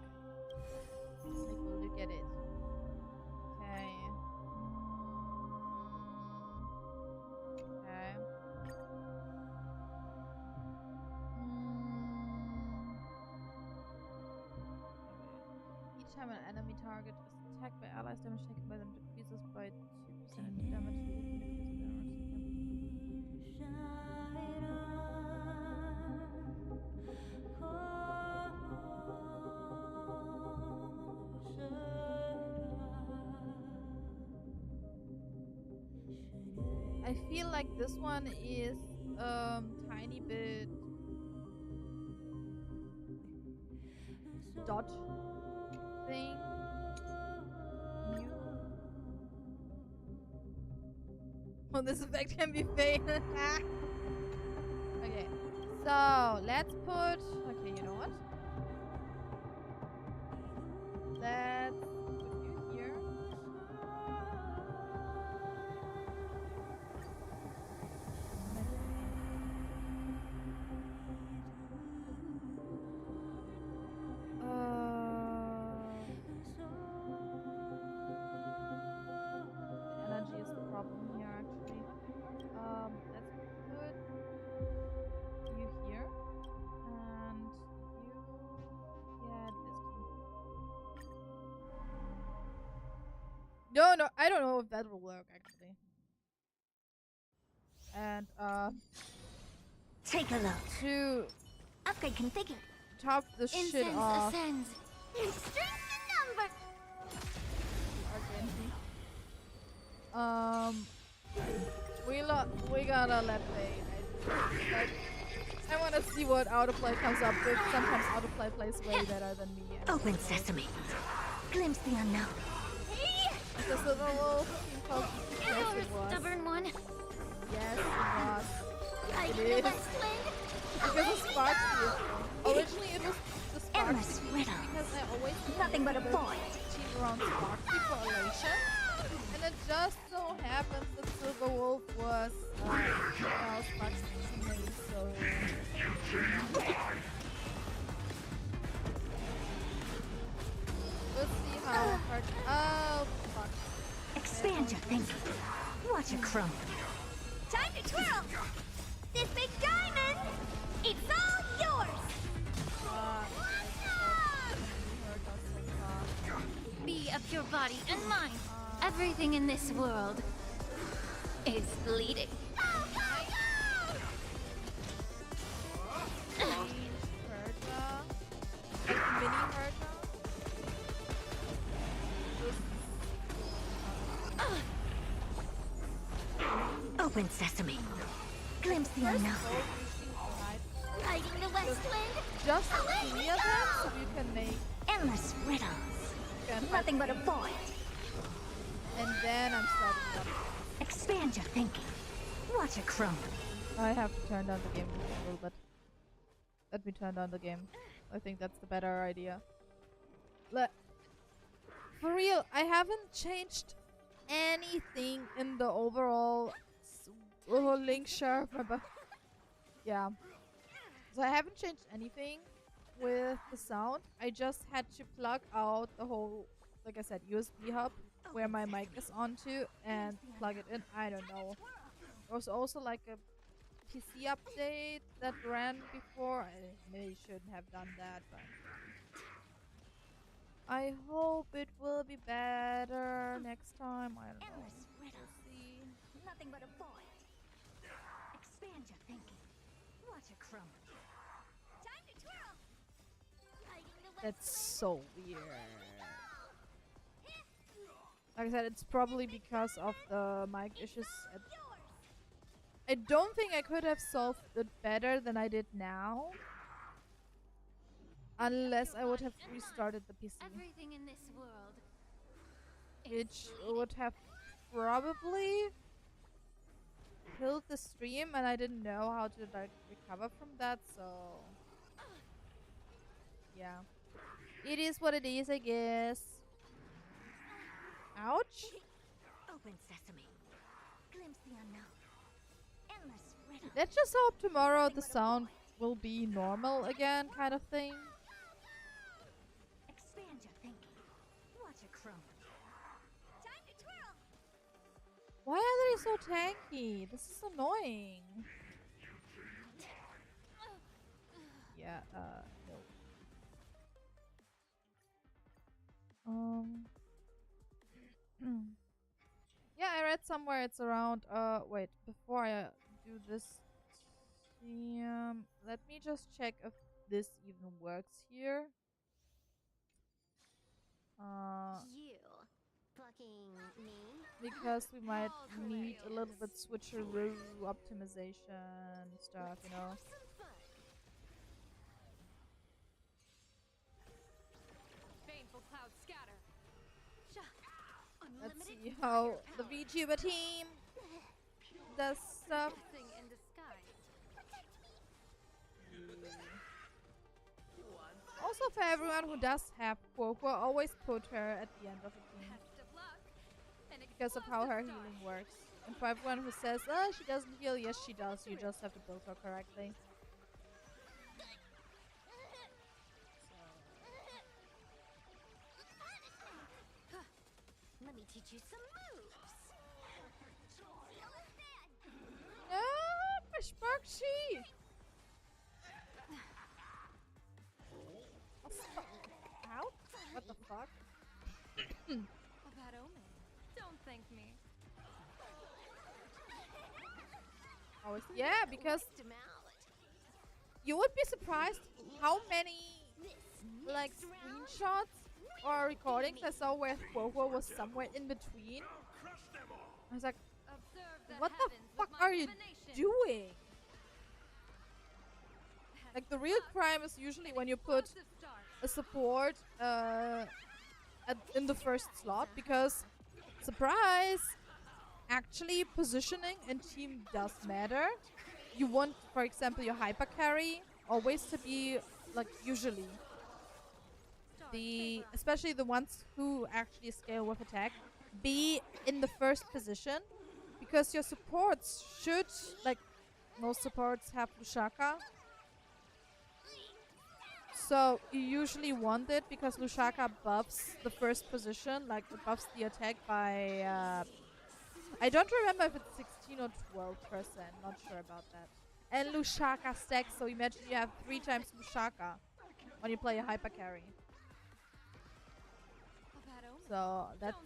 Take a look at it. Okay. Okay. Each time an enemy target is attacked by allies, damage taken by them decreases by 2% and damage I feel like this one is tiny bit dodge thing. New. Oh, this effect can be fake. Okay, so let's put. Okay, you know what? let's put you here. Energy is the problem here, actually. Let's put you here, and you get this key. No, I don't know if that will work, actually. And, take a look. To upgrade configured. Top the shit off. Ascends. Strength in number. We gotta let play. I want to see what Autoplay comes up with. Sometimes Autoplay plays way better than me. Open sesame. Glimpse the unknown. This little wolf team called You're a stubborn one. Yes, it was. Like It the is. West Wind. Because of Sparky. Originally it was the Sparky. Endless riddle. Because I always Nothing but a boy. Team around Sparky for elation. And it just so happens that Silver Wolf was Sparky's teammate, so let's see how it works. Oh fuck. Expand your thinking. Watch it crumble. Time to twirl. This big diamond, it's all yours. Be of your body and mind. Everything in this world is bleeding. Open sesame. Glimpse the unknown. Hiding the west wind. Just clear them so you can make endless riddles. Nothing but a void. And then I'm starting up. Expand your thinking. Watch it crumble. I have to turn down the game a little bit. Let me turn down the game. I think that's the better idea. For real, I haven't changed anything in the overall link share. Yeah. So I haven't changed anything with the sound. I just had to plug out the whole, like I said, USB hub where my mic is onto and plug it in. I don't know. There was also like a PC update that ran before. I maybe shouldn't have done that, but I hope it will be better next time. I don't know. We'll see. Nothing but a void. Expand your thinking. Watch it crumble. Time to twirl. That's so weird. Like I said, it's probably because of the mic issues. I don't think I could have solved it better than I did now. Unless I would have restarted the PC. Everything in this world. Which would have probably killed the stream, and I didn't know how to like recover from that, so yeah. It is what it is, I guess. Ouch. Open sesame. Glimpse the unknown. Endless riddle. Let's just hope tomorrow the sound will be normal again, kind of thing. Expand your thinking. Watch it crumble. Time to twirl. Why are they so tanky? This is annoying. Yeah, no. Yeah, I read somewhere it's around, wait, before I do this, let me just check if this even works here. You fucking me? Because we might need a little bit switcheroo optimization stuff, you know. Baneful clouds scatter. Let's see how the VTuber team does stuff. In disguise. Oh, Also, for everyone who does have Quoquo, always put her at the end of the team. Because of how her healing works. And for everyone who says, oh, she doesn't heal, yes she does. You just have to build her correctly. Let me teach you some moves. Ah, my Sparksy! Out? What the fuck? A bad omen. Don't thank me. Always, yeah, because you would be surprised how many like screenshots or recordings I saw where Quoquo was somewhere in between. I was like, what the fuck are you doing? Like, the real crime is usually when you put a support in the first slot, because, surprise, actually positioning in team does matter. You want, for example, your hyper carry always to be, like, usually especially the ones who actually scale with attack, be in the first position, because your supports should, like, most supports have Lushaka. So you usually want it because Lushaka buffs the first position, like it buffs the attack by I don't remember if it's 16 or 12%, not sure about that. And Lushaka stacks, so imagine you have 3 times Lushaka when you play a hyper carry. So that's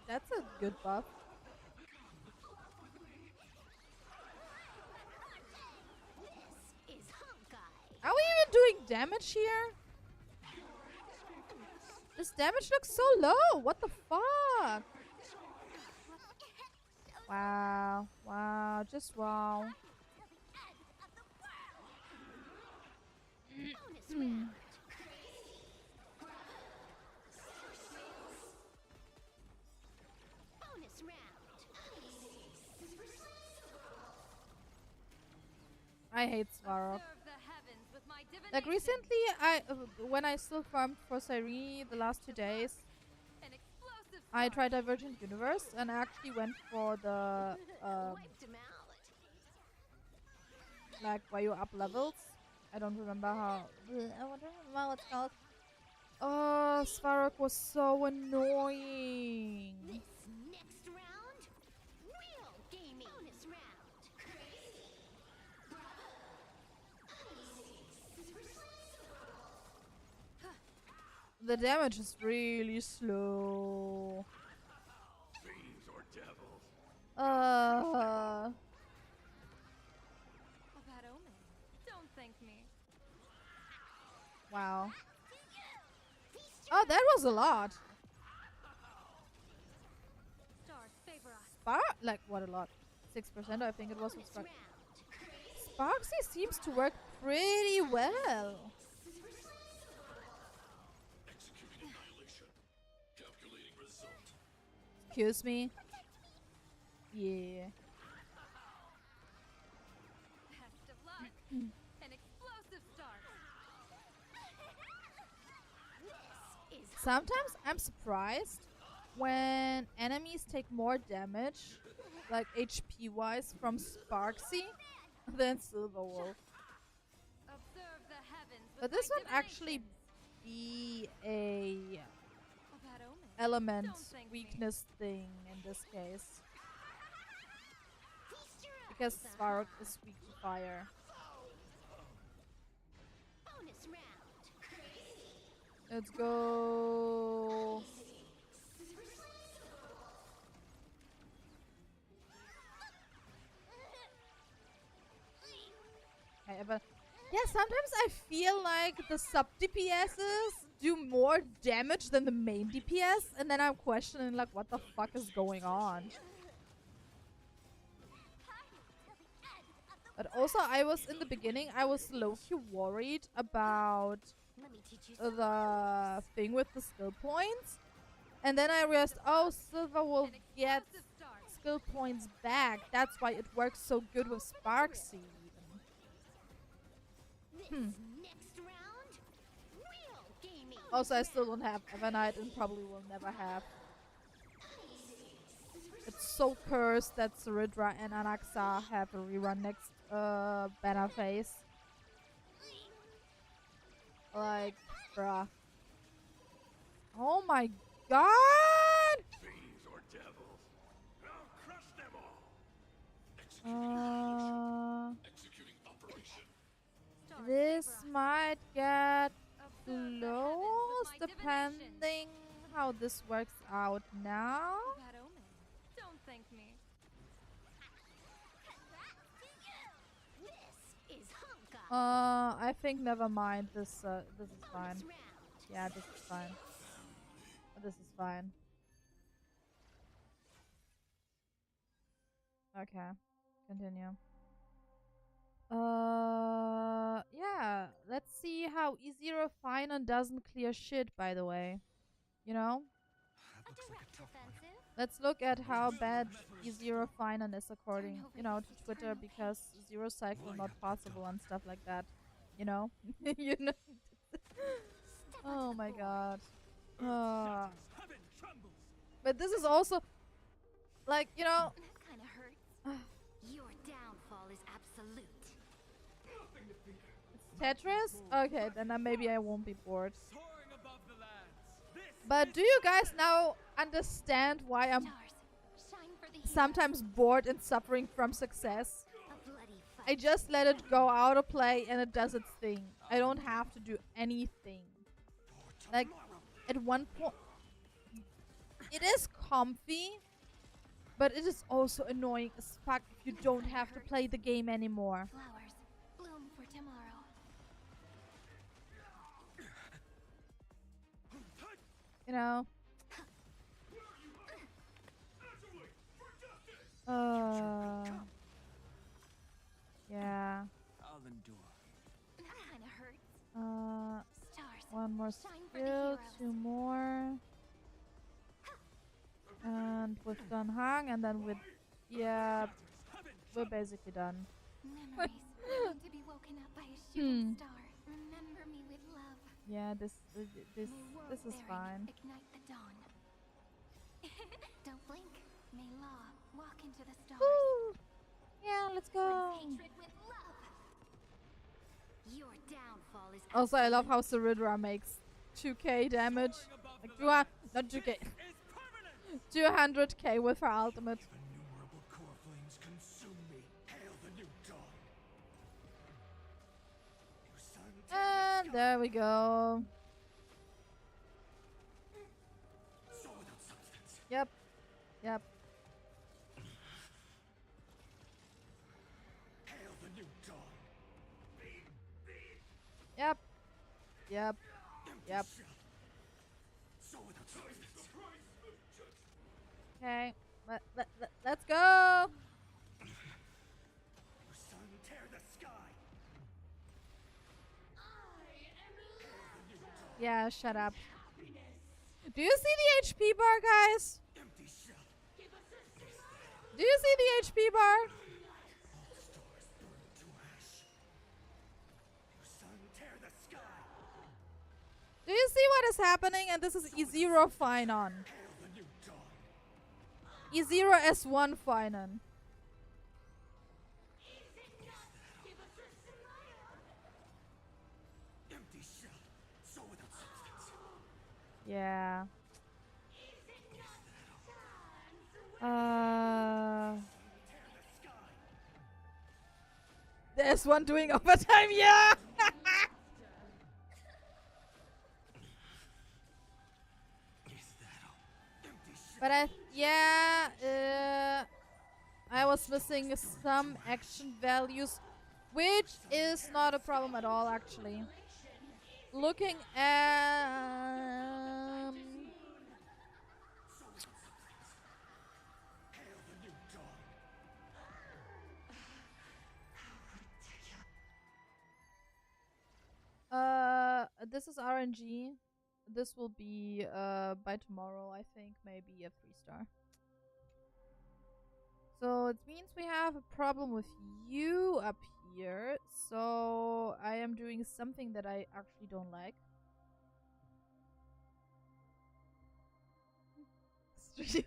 that's a good buff. This is Honkai. Are we even doing damage here? This damage looks so low. What the fuck? Wow. Wow. Just wow. I hate Svarog. Like recently, when I still farmed for Cyrene the last 2 days, I tried Divergent Universe and I actually went for the like where you up levels. I don't remember how. I don't remember what it's called. Oh, Svarog was so annoying. Next round, real gaming. Bonus round. The damage is really slow. Fiends or devils. A bad omen. Don't thank me. Wow. Oh, that was a lot. Stars favor us. Like, what a lot? 6% I think it was with Spark. Sparksy seems to work pretty well. Excuse me? Yeah. Best of luck. An explosive start. Sometimes I'm surprised when enemies take more damage, like HP wise, from Sparksy than Silverwolf. Observe the heavens with But this my would actually be a bad omen. element Don't thank me. weakness thing in this case. Because Svarog is weak to fire. Bonus round. Let's go. But yeah, sometimes I feel like the sub DPSs do more damage than the main DPS, and then I'm questioning like what the fuck is going on. But also, I was in the beginning, I was low-key worried about the thing with the skill points. And then I realized, oh, Silver will get skill points back. That's why it works so good with Sparksy. Next round, Also, I still don't have Evernight and probably will never have. It's so cursed that Saridra and Anaxa have a rerun next banner phase. Like, bruh. Oh my god! Fiends or devils. I'll crush them all. Executing operation. This might get close depending how this works out now. Bad omen. Don't thank me. This is Honkai. I think never mind. This is fine. Yeah, this is fine. This is fine. Okay, continue. Yeah. Let's see how E0 Finon doesn't clear shit. By the way, you know. Let's look at how bad E0 Finon is according, to Twitter, because zero cycle not possible and stuff like that. You know. You know. Oh my god. But this is also, like, you know. That kind of hurts. Your downfall is absolute. Tetris? Okay, then maybe I won't be bored. But do you guys now understand why I'm sometimes bored and suffering from success? I just let it go out of play and it does its thing. I don't have to do anything. Like, at one point, it is comfy, but it is also annoying as fuck if you don't have to play the game anymore. Flowers bloom for tomorrow. You know? Yeah. I'll endure. That kind of hurts. Stars. One more skill, two more. And with done hung, and then with, yeah, we're basically done. Memories waiting to be woken up by a shooting star. Remember me with love. Yeah, this is fine. Ignite the dawn. Don't blink. May Law walk into the stars. Woo! Yeah, let's go. Hatred with love. Your downfall is Also, I love how Saridra makes 2k damage. Like, not 2k. 200k with her ultimate. Innumerable core flames consume me. Hail the new dawn. And there we go. Yep. Yep. Hail the new dawn. Yep. Yep. Yep. Okay. Let's go. Tear the sky. Yeah, shut up. Do you see the HP bar, guys? Do you see the HP bar? Do you see what is happening? And this is E0 Finon. E0 S1 Finon. Yeah. There's one doing overtime, yeah! But I was missing some action values, which is not a problem at all, actually. Looking at... this is RNG. This will be by tomorrow, I think, maybe a 3-star. So it means we have a problem with you up here. So I am doing something that I actually don't like. stream.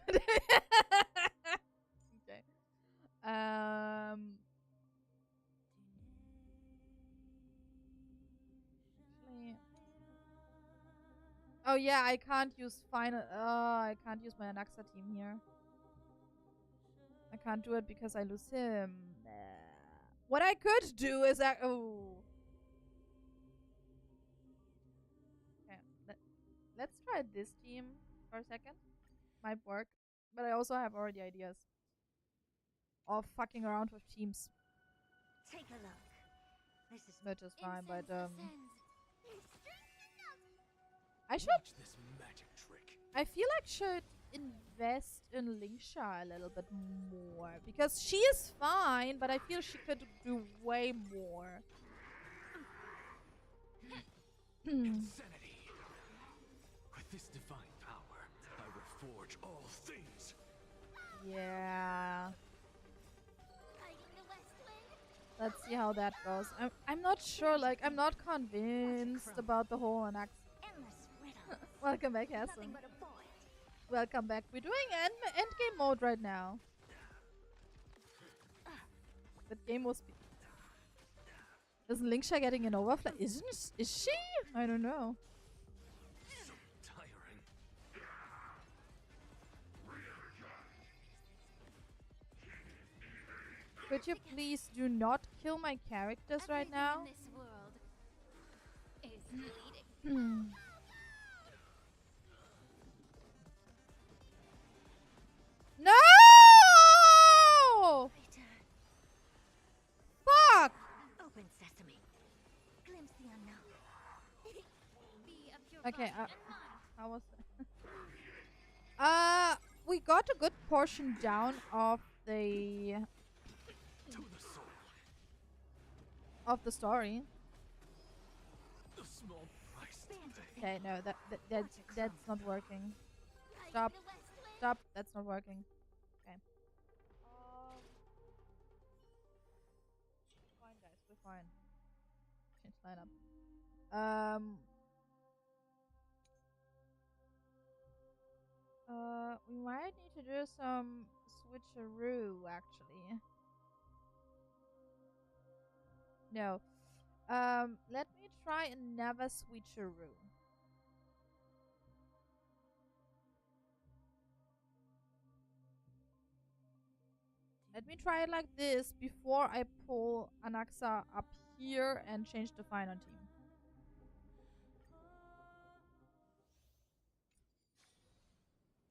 Okay. Oh yeah, I can't use final. I can't use my Anaxa team here. I can't do it because I lose him. What I could do is oh. Okay, let's try this team for a second. Might work, but I also have already ideas of fucking around with teams. Take a look. This is Which is fine, but I should. Watch this magic trick. I feel like should invest in Lingsha a little bit more because she is fine, but I feel she could do way more. Insanity. With this divine power, I will forge all things. Yeah. Let's see how that goes. I'm not sure. Like I'm not convinced about the whole Anax. Welcome back, Hassan. Welcome back. We're doing end game mode right now. That game was. Isn't Lingsha getting an overflow? Is she? I don't know. So tiring. Could you please do not kill my characters right now? This world is bleeding. No! Fuck! Open sesame. Glimpse the unknown. Be of your Okay, body. how was that? We got a good portion down of the story. The small price to pay. Okay, no, that's not working. Stop, that's not working. Okay. Fine, guys, we're fine. Change lineup. We might need to do some switcheroo, actually. No. Let me try another switcheroo. Let me try it like this before I pull Anaxa up here and change the final team.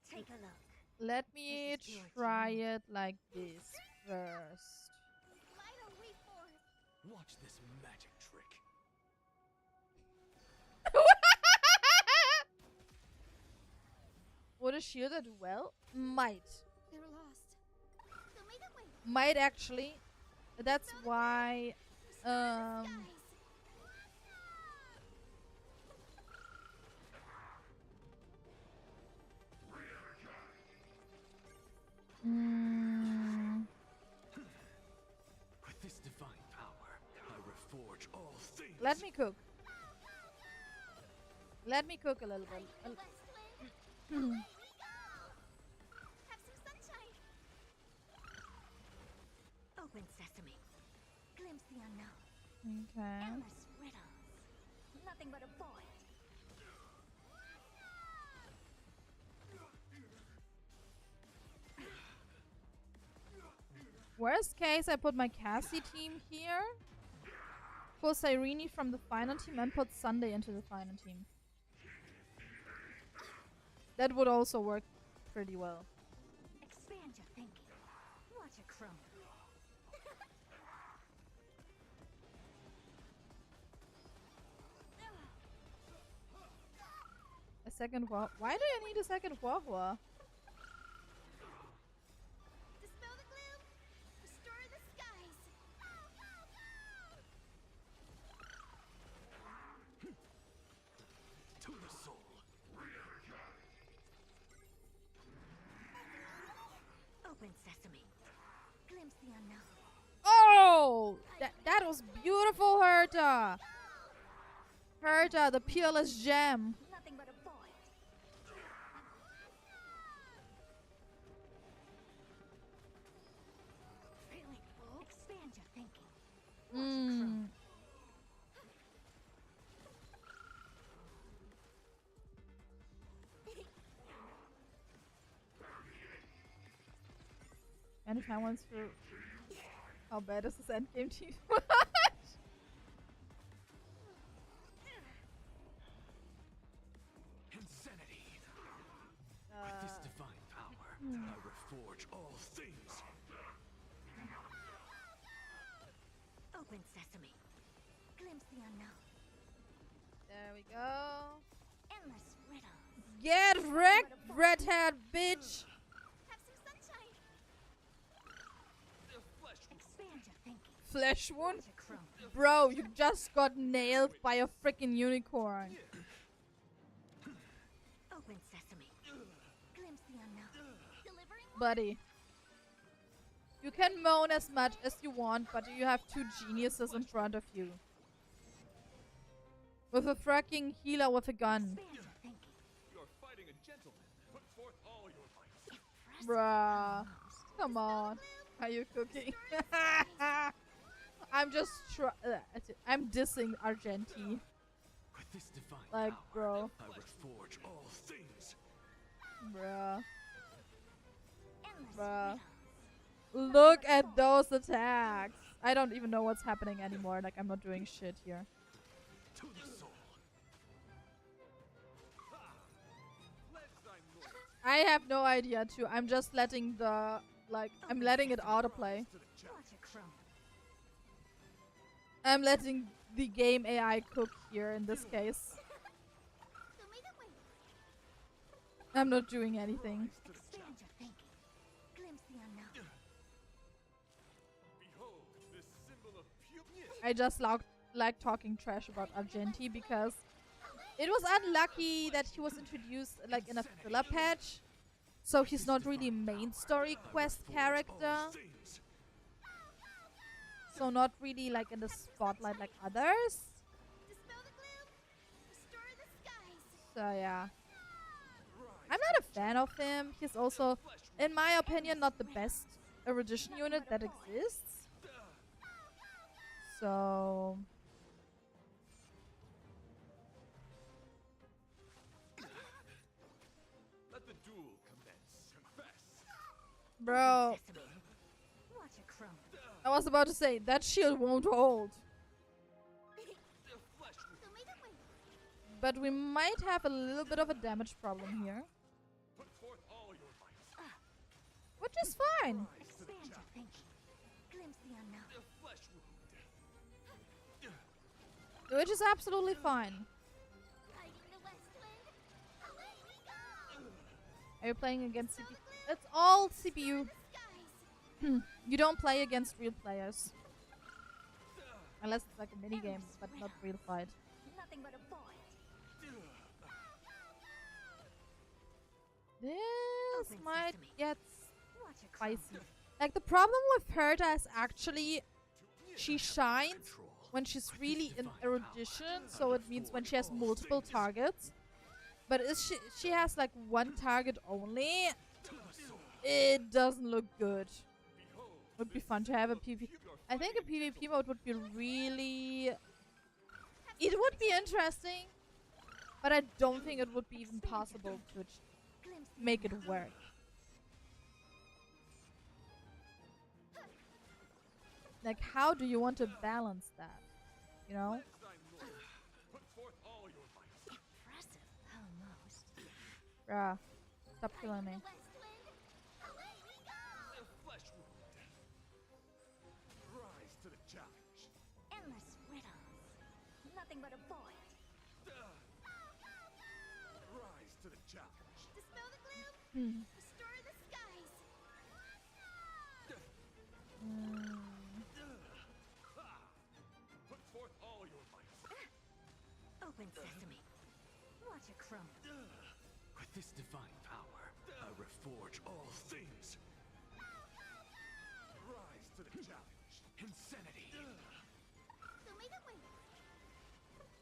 Take a look. Let me try it like this first. Watch this magic trick. Would a shielder do well? Might. They're lost. So make a way. Might actually. That's why. With this divine power, I reforge all things. Let me cook. Let me cook a little bit. Have some sunshine. Open sesame. Glimpse the unknown. Okay. Endless riddles. Nothing but a void. Worst case, I put my Cassie team here. Pull Cyrene from the final team and put Sunday into the final team. That would also work pretty well. Expand your thinking. Watch a crumble. A second Wah. Why do you need a second Wah? Dispel the gloom. Restore the skies. To the soul. Open sesame. Glimpse the unknown. Oh! That was beautiful, Herta! Herta, the peerless gem. Nothing but a void. And if I want to... How bad is this endgame team? Insanity. With this divine power, I reforge all things. Open sesame. Glimpse the unknown. There we go. Endless riddles. Get wrecked, redhead bitch! Have some sunshine. Expand your thinking. Flesh wound? Bro, you just got nailed by a freaking unicorn. Open sesame. Glimpse the unknown. Delivering Buddy. You can moan as much as you want, but you have two geniuses in front of you. With a freaking healer with a gun. You're fighting a gentleman. Put forth all your might. Bruh. Come on. Are you cooking? I'm just I'm dissing Argenti. With this divine Like, power, bro. I reforge all things. Bruh. Bruh. Look at those attacks. I don't even know what's happening anymore. Like, I'm not doing shit here. To the soul. I have no idea too. I'm just letting the I'm letting it autoplay. I'm letting the game AI cook here in this case. I'm not doing anything. Expand your thinking. Glimpse the unknown. Behold, this symbol of pure. I just like talking trash about Argenti because it was unlucky that he was introduced like in a filler patch, so he's not really main story quest character. So not really like in the spotlight like others. Dispel the gloom. Restore the skies. So yeah. I'm not a fan of him. He's also, in my opinion, not the best erudition unit that exists. So... Let the duel commence. Confess. Bro, Watch a crone. I was about to say, that shield won't hold. But we might have a little bit of a damage problem here. Put forth all your might. Which is fine. Expand your thinking. Glimpse the unknown. Flesh wound. Which is absolutely fine. Hiding the west wind. Away we go. Are you playing against CPU? It's all CPU. You don't play against real players. Unless it's like a mini game, but not real fight. Nothing but a void. This Open might sesame. get Watch a crone. spicy. Like the problem with Herta is actually she shines when she's really in erudition, so it means when she has multiple targets. But if she has like one target only, it doesn't look good. Would be fun to have a PvP. I think a PvP mode would be really... It would be interesting, but I don't think it would be even possible to make it work. Like, how do you want to balance that? You know? Put forth all your might. Impressive, almost. Bruh. Stop killing me. Flesh wound. Rise to the challenge. Endless riddles. Nothing but a void. Rise to the challenge. Dispel the gloom. Hmm. Restore the skies. Put forth all your might. Open sesame. Watch a crone. With this divine power, I reforge all things. Rise to the challenge. Insanity.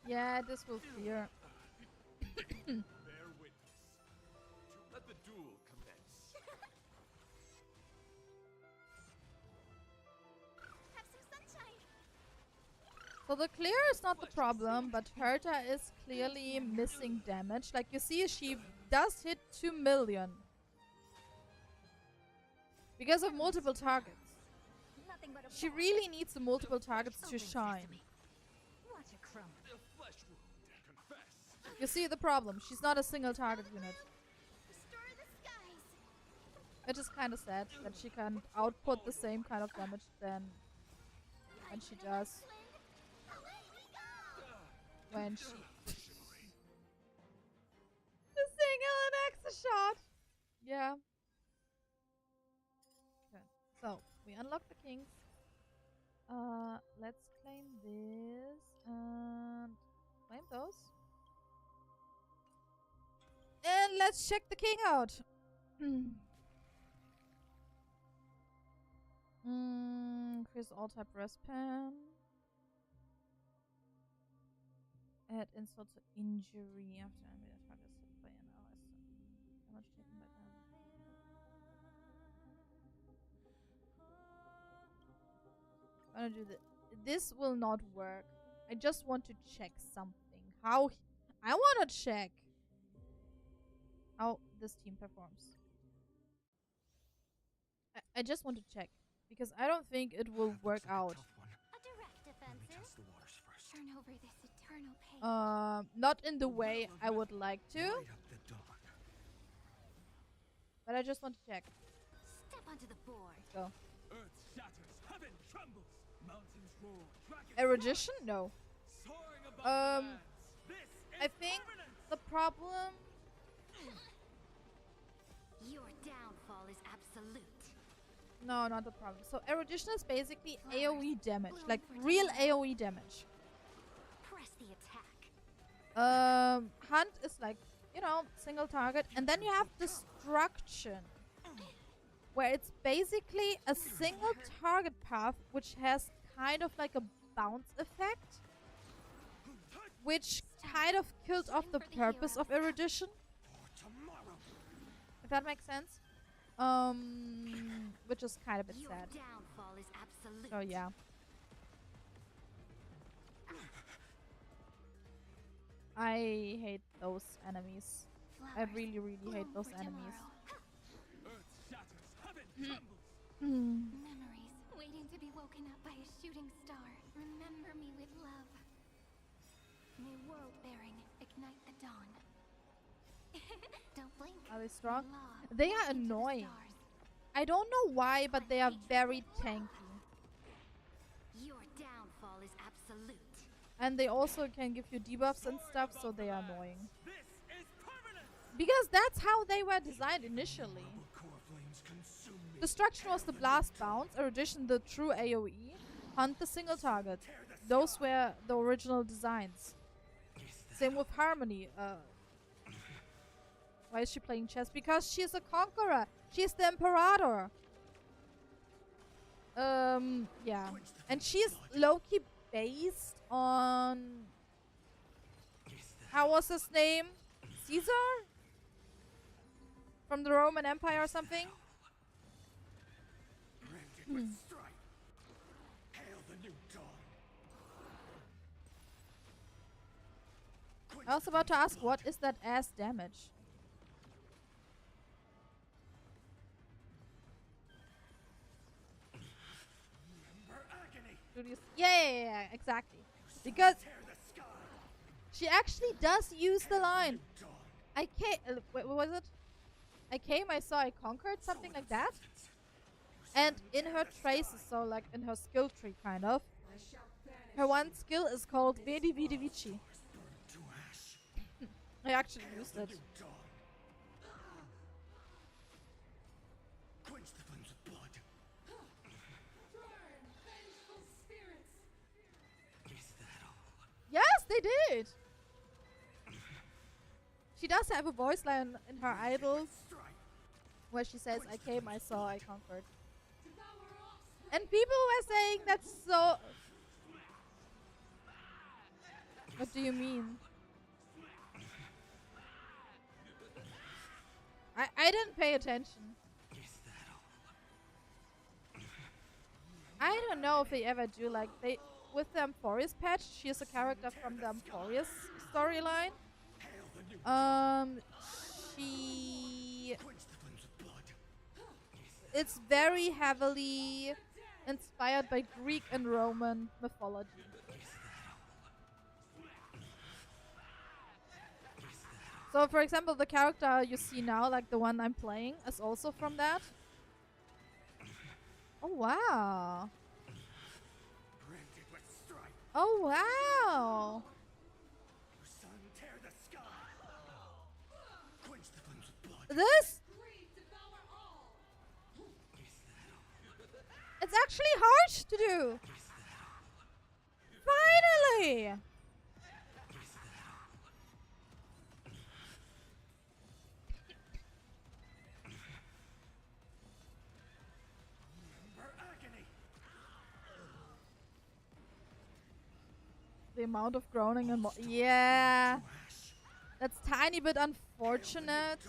Yeah, this will clear. Bear witness. Let the duel commence. Have some sunshine. So the clear is not the problem, but Herta is clearly missing damage. Like you see, she does hit 2 million. Because of multiple targets. She really needs the multiple targets to shine. You see the problem. She's not a single target unit. It is kind of sad that she can output the same kind of damage than she does when she the single and extra shot. Yeah. Okay. So we unlock the kings. Let's claim this and claim those. And let's check the king out. Increase all type rest pen. Add insult to injury after enemy attack is hit by an ally. Damage taken by them. I'm gonna do this. This will not work. I just want to check something. How I want to check how this team performs. I just want to check because I don't think it will work out. Turn over this eternal pain. Not in the way I would like to. But I just want to check. Step onto the board. Go. Earth shatters, heaven trembles, mountains roar, dragons Erudition? No. soaring above the lands. This is I think the problem. Your downfall is absolute. No, not the problem. So erudition is basically AoE damage, like real AoE damage. Press the attack. Hunt is like, you know, single target, and then you have destruction, where it's basically a single target path which has kind of like a bounce effect, which kind of killed off the purpose of erudition. If that makes sense. Which is kind of a bit sad. Downfall is absolute. So yeah. I hate those enemies. I really, really hate those enemies. Earth shatters, heaven trembles. Memories waiting to be woken up by a shooting star. Remember me with love. May world-bearing ignite the dawn. Don't blink. Are they strong? They are annoying. I don't know why, but they are very tanky. Your downfall is absolute. And they also can give you debuffs and stuff, so they are annoying. Because that's how they were designed initially. Destruction was the blast bounce, erudition the true AoE, hunt the single target. Those were the original designs. Same with Harmony. Why is she playing chess? Because she's a conqueror. She's the Imperator. Yeah. And she's low-key based on... How was his name? Caesar? From the Roman Empire or something? I was about to ask, what is that ass damage? Yeah, exactly. Because she actually does use the line. I came. What was it? I came, I saw, I conquered, something like that. And in her traces, so like in her skill tree, kind of, her one skill is called Vedi Vidi Vici. I actually used it. Yes, they did. She does have a voice line in her idols where she says, I came, I saw, I conquered. And people were saying that's so... What do you mean? I didn't pay attention. I don't know if they ever do, like, they... With the Amphorius patch, she is a character from the Amphorius storyline. She it's very heavily inspired by Greek and Roman mythology. So, for example, the character you see now, like the one I'm playing, is also from that. Oh, wow. Oh, wow. This? It's actually hard to do. Finally! The amount of groaning and yeah, that's tiny bit unfortunate,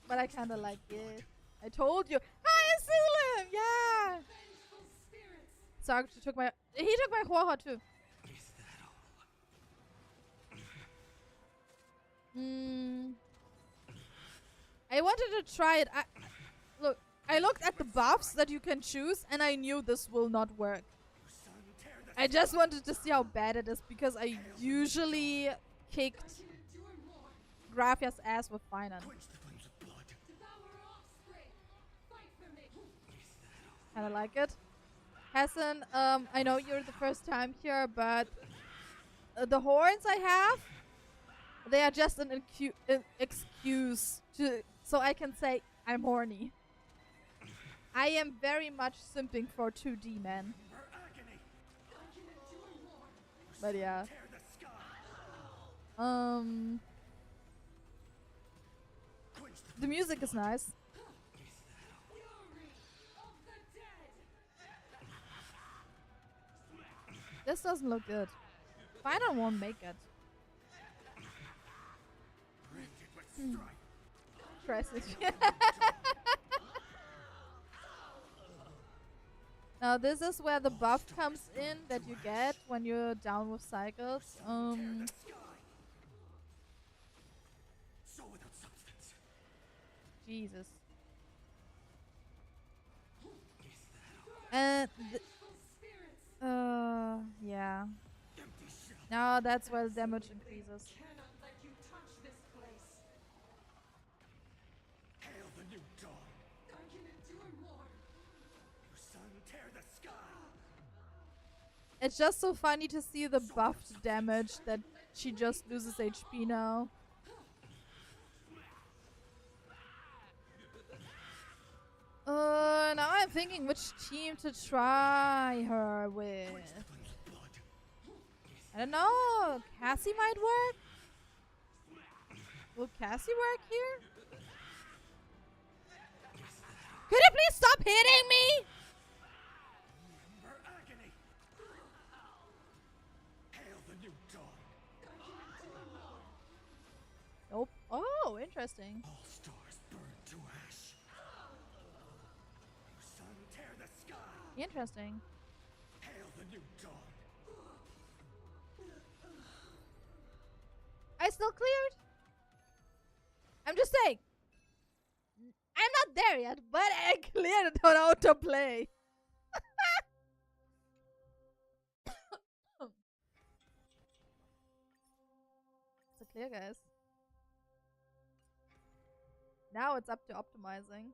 but I kind of like it. I told you. Hi, Asylum! Yeah. Sark took my. He took my Huaha too. I wanted to try it. Look, I looked at the buffs that you can choose, and I knew this will not work. I just wanted to see how bad it is because I usually kicked Grafia's ass with finance. Kinda like it. Hassan, I know you're the first time here, but the horns I have, they are just an excuse so I can say I'm horny. I am very much simping for 2D, man. But yeah. The music is nice. This doesn't look good. Final won't make it. Press it. Now this is where the buff comes in that you get when you're down with cycles. Jesus. And yeah. Now that's where the damage increases. It's just so funny to see the buffed damage that she just loses HP now. Now I'm thinking which team to try her with. I don't know. Cassie might work. Will Cassie work here? Could you please stop hitting me? Nope. Oh, interesting. All stars burn to ash. Sun, tear the sky. Interesting. Hail the new dawn. I still cleared. I'm just saying. I'm not there yet, but I cleared it on autoplay. It's a clear, guys. Now it's up to optimizing.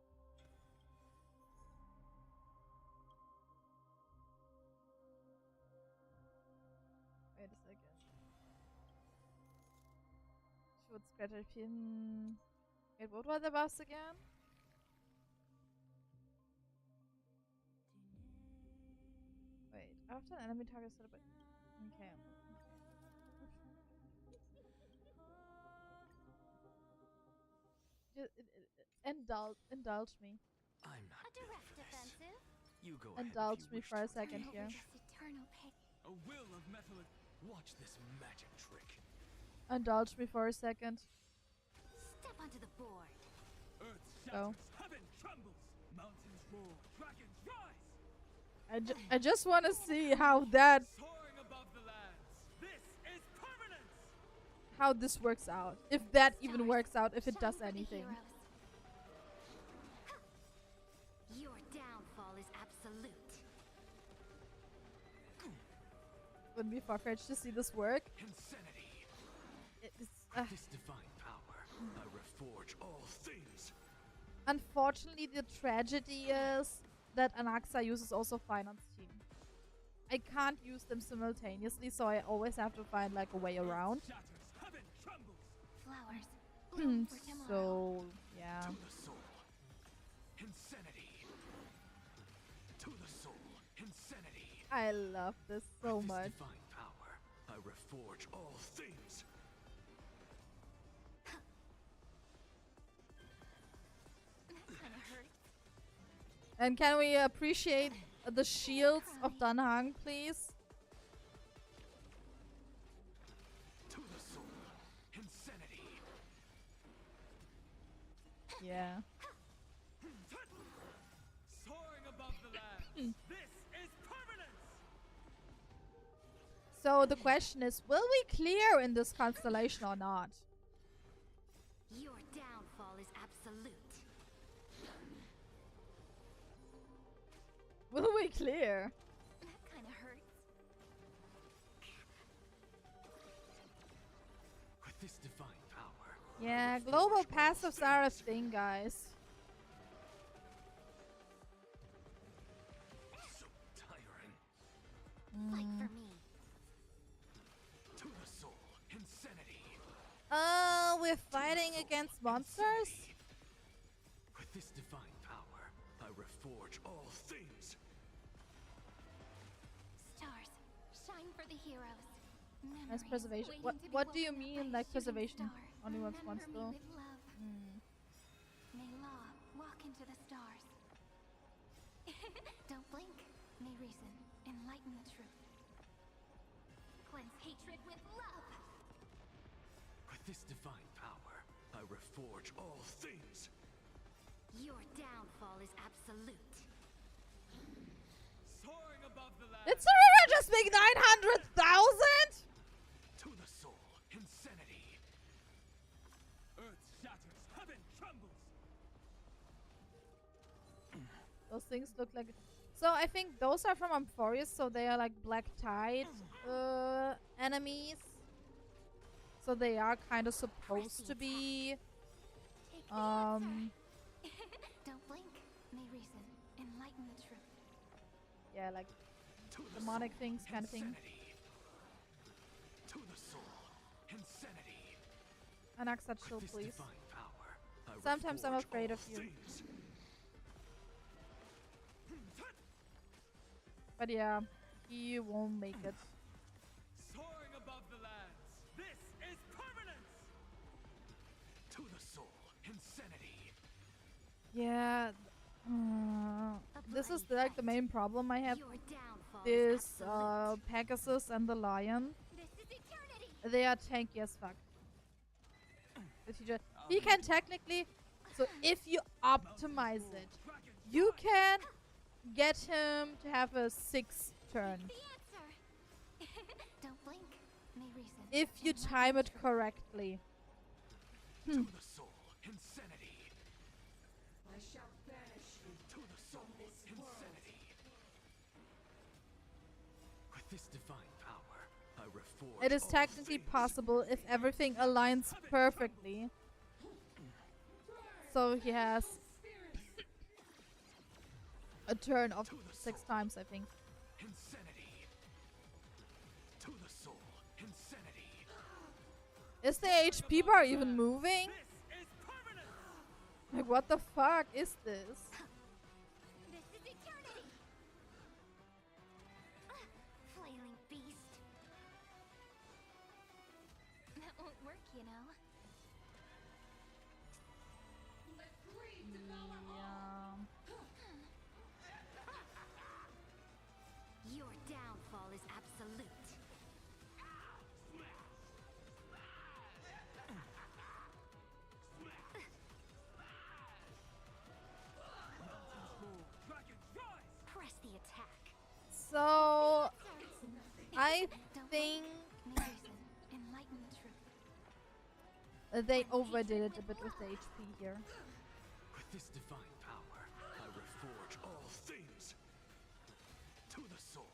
Wait a second. Should scatter pin. Wait, what were the buffs again? Wait, after an enemy target set up. Okay. Indulge me. I'm not built for this. You go Indulge me for a second here. A will of metal. Watch this magic trick. Indulge me for a second. Step onto the board. Earth shatters, heaven trembles, mountains roar, dragons rise. I just want to see how that Soaring above the lands. This is permanence. How this works out. If that even works out, if it does anything. Wouldn't be far-fetched to see this work. Insanity. It's, This divine power, I reforge all things. unfortunately, the tragedy is that Anaxa uses also finance team. I can't use them simultaneously, so I always have to find like a way around. Flowers. bloom for tomorrow. So yeah. To the soul. Insanity. To the soul. Insanity. I love this so much. Divine power, I reforge all things. And can we appreciate the shields of Danhang, please? To the soul. Insanity. Yeah. Soaring above the land. This is permanence. So the question is, will we clear in this constellation or not? Your downfall is absolute. Will we clear? That kind of hurts. With this divine power. Yeah, global passives are a thing, guys. So tiring. Fight for me. To the soul. Insanity. We're fighting against monsters? With this divine power, I reforge all things. Stars, shine for the heroes. As Memories preservation. waiting to be What do you woken mean, by a like shooting preservation? star. Only works once Remember me though. with love. May law walk into the stars. Don't blink. May reason enlighten the truth. Cleanse hatred with love. With this divine power, I reforge all things. Your downfall is absolute. Soaring above the land. Did Serena just make 900,000? To the soul. Insanity. Earth shatters, heaven trembles. Those things look like... So I think those are from Amphorius, so they are like Black Tide enemies. So they are kind of supposed to be... Don't blink. May reason enlighten the truth. Yeah, like demonic things kind of thing. To the soul. Insanity. Anaxa, chill, This please. divine power, I Sometimes I'm reforge afraid all of you. things. But yeah, he won't make it. Soaring above the lands. This is permanence. To the soul. Insanity. Yeah. This is like the main problem I have. Your downfall Is Pegasus and the Lion. This is eternity. They are tanky as fuck. He can technically, so if you optimize it, you can get him to have a 6 turn. The answer. Don't blink. May reason. If you time it correctly. To the soul. Insanity. I shall banish you To the soul. Insanity. With this divine power, I reforge It is all technically things. possible if everything aligns perfectly. So he has a turn of 6 times, I think. Insanity. To the soul. Insanity. Is the HP bar even moving? This is permanence. Like, what the fuck is this? This is eternity. Flailing beast. That won't work, you know. Your downfall is absolute. Press the attack. So, I Don't think May reason enlighten the truth. they overdid it a bit with the HP here. With this divine power, I reforge all things. To the soul.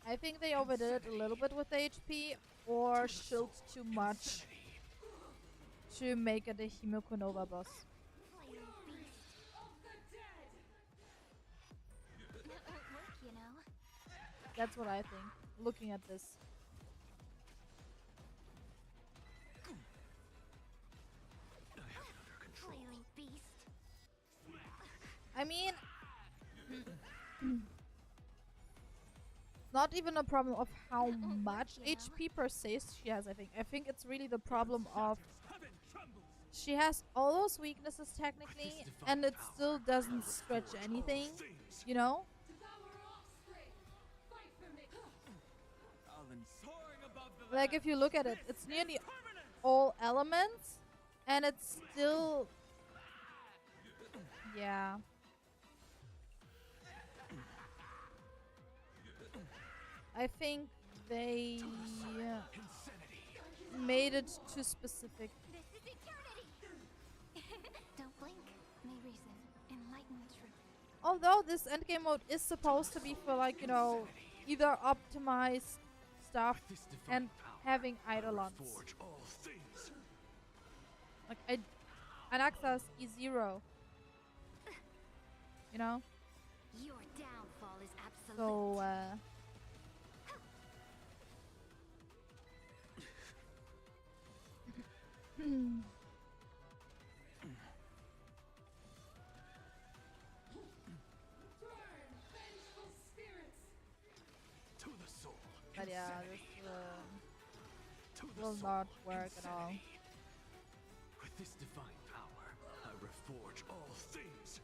I think they overdid it a little bit with the HP or shilled too much to make it a Himeko Nova boss. That's what I think, looking at this. I mean, not even a problem of how much HP per se she has, I think. I think it's really the problem of she has all those weaknesses technically, and it still doesn't stretch anything, you know? Like, if you look at it, it's nearly all elements, and it's still... Yeah. I think they made it too specific. Don't blink. May reason. Enlighten truth. Although this endgame mode is supposed to be for, like, you know, either optimized stuff and having eidolons. Like, Anaxa's E0. You know? Your downfall is absolute. So, but yeah, this will not work at all. With this divine power, I reforge all things.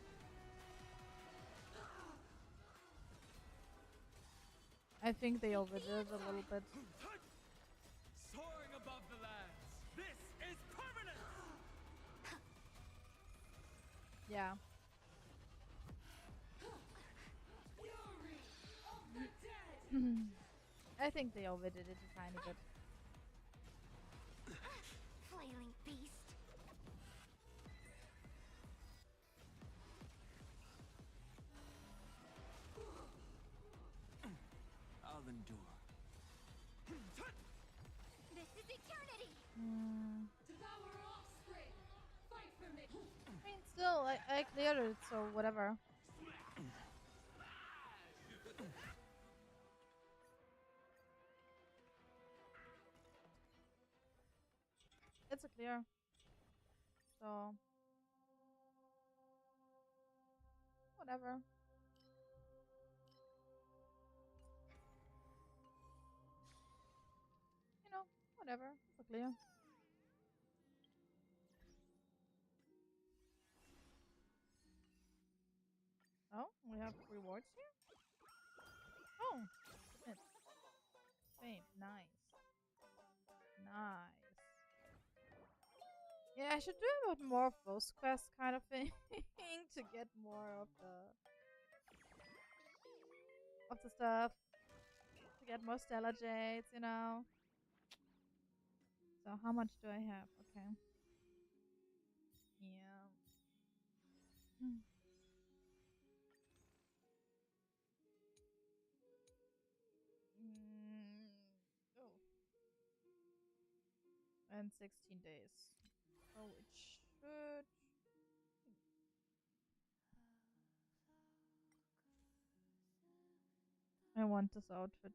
I think they overdid it a little bit. Soaring above the lands. This is permanent. Yeah. I think they overdid it a tiny bit. Flailing beast. I'll endure. This is eternity. Devour offspring. Fight for me. I mean, still, I cleared it, so whatever. It's a clear. So, whatever. You know, whatever. It's a clear. Oh, we have rewards here? Oh, submit. Fame, nice. Nice. Yeah, I should do a bit more of those quests kind of thing to get more of the stuff. To get more Stellar Jades, you know. So how much do I have? Okay. Yeah. Oh. And 16 days. Oh, it should. I want this outfit.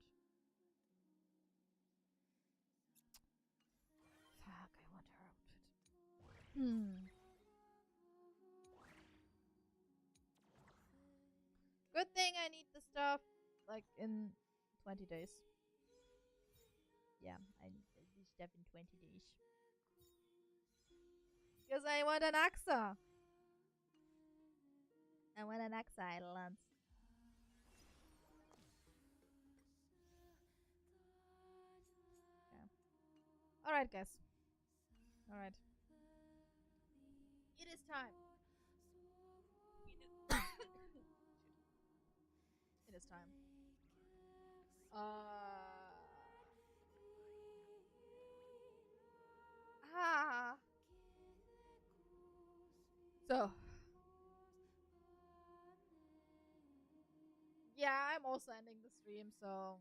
Fuck, I want her outfit. Good thing I need the stuff like in 20 days. Yeah, I need the stuff in 20 days. Because I want an AXA. I want an AXA Island. Yeah. Alright, guys. Alright. It is time. It is time. So. Yeah, I'm also ending the stream, so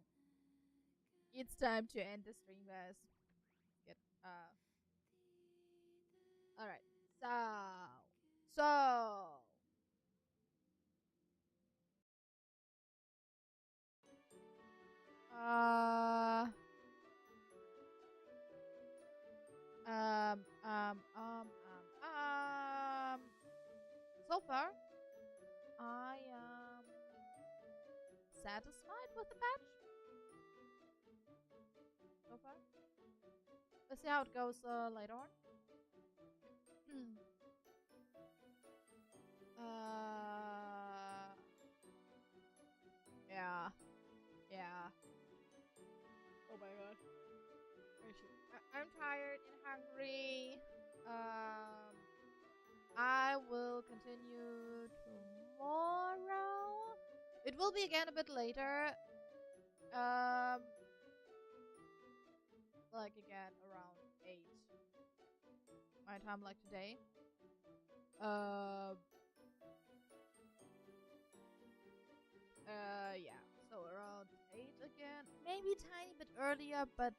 It's time to end the stream, guys. Get Alright. So so far I am satisfied with the patch so far. Let's see how it goes later on. Yeah. Yeah. Oh my god. I'm tired and hungry. I will continue tomorrow. It will be again a bit later. Like again around 8 my time, like today. Yeah, so around 8 again, maybe a tiny bit earlier, but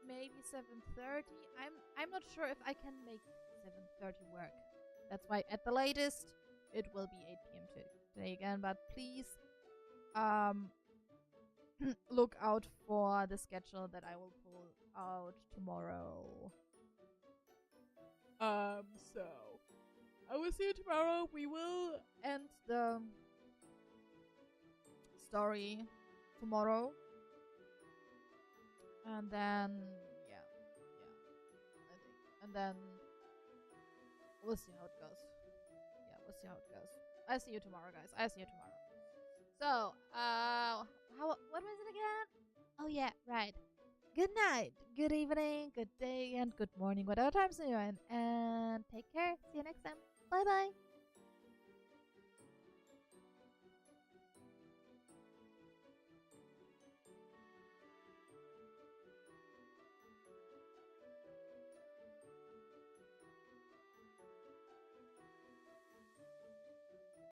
maybe 7:30. I'm not sure if I can make 7:30 work. That's why at the latest it will be 8 p.m. today again. But please, look out for the schedule that I will pull out tomorrow. So I will see you tomorrow. We will end the story tomorrow. And then, yeah, I think. And then we'll see how it goes. Yeah, we'll see how it goes. I see you tomorrow, guys. I see you tomorrow. So, what was it again? Oh yeah, right. Good night, good evening, good day, and good morning, whatever time you're in. And take care. See you next time. Bye bye.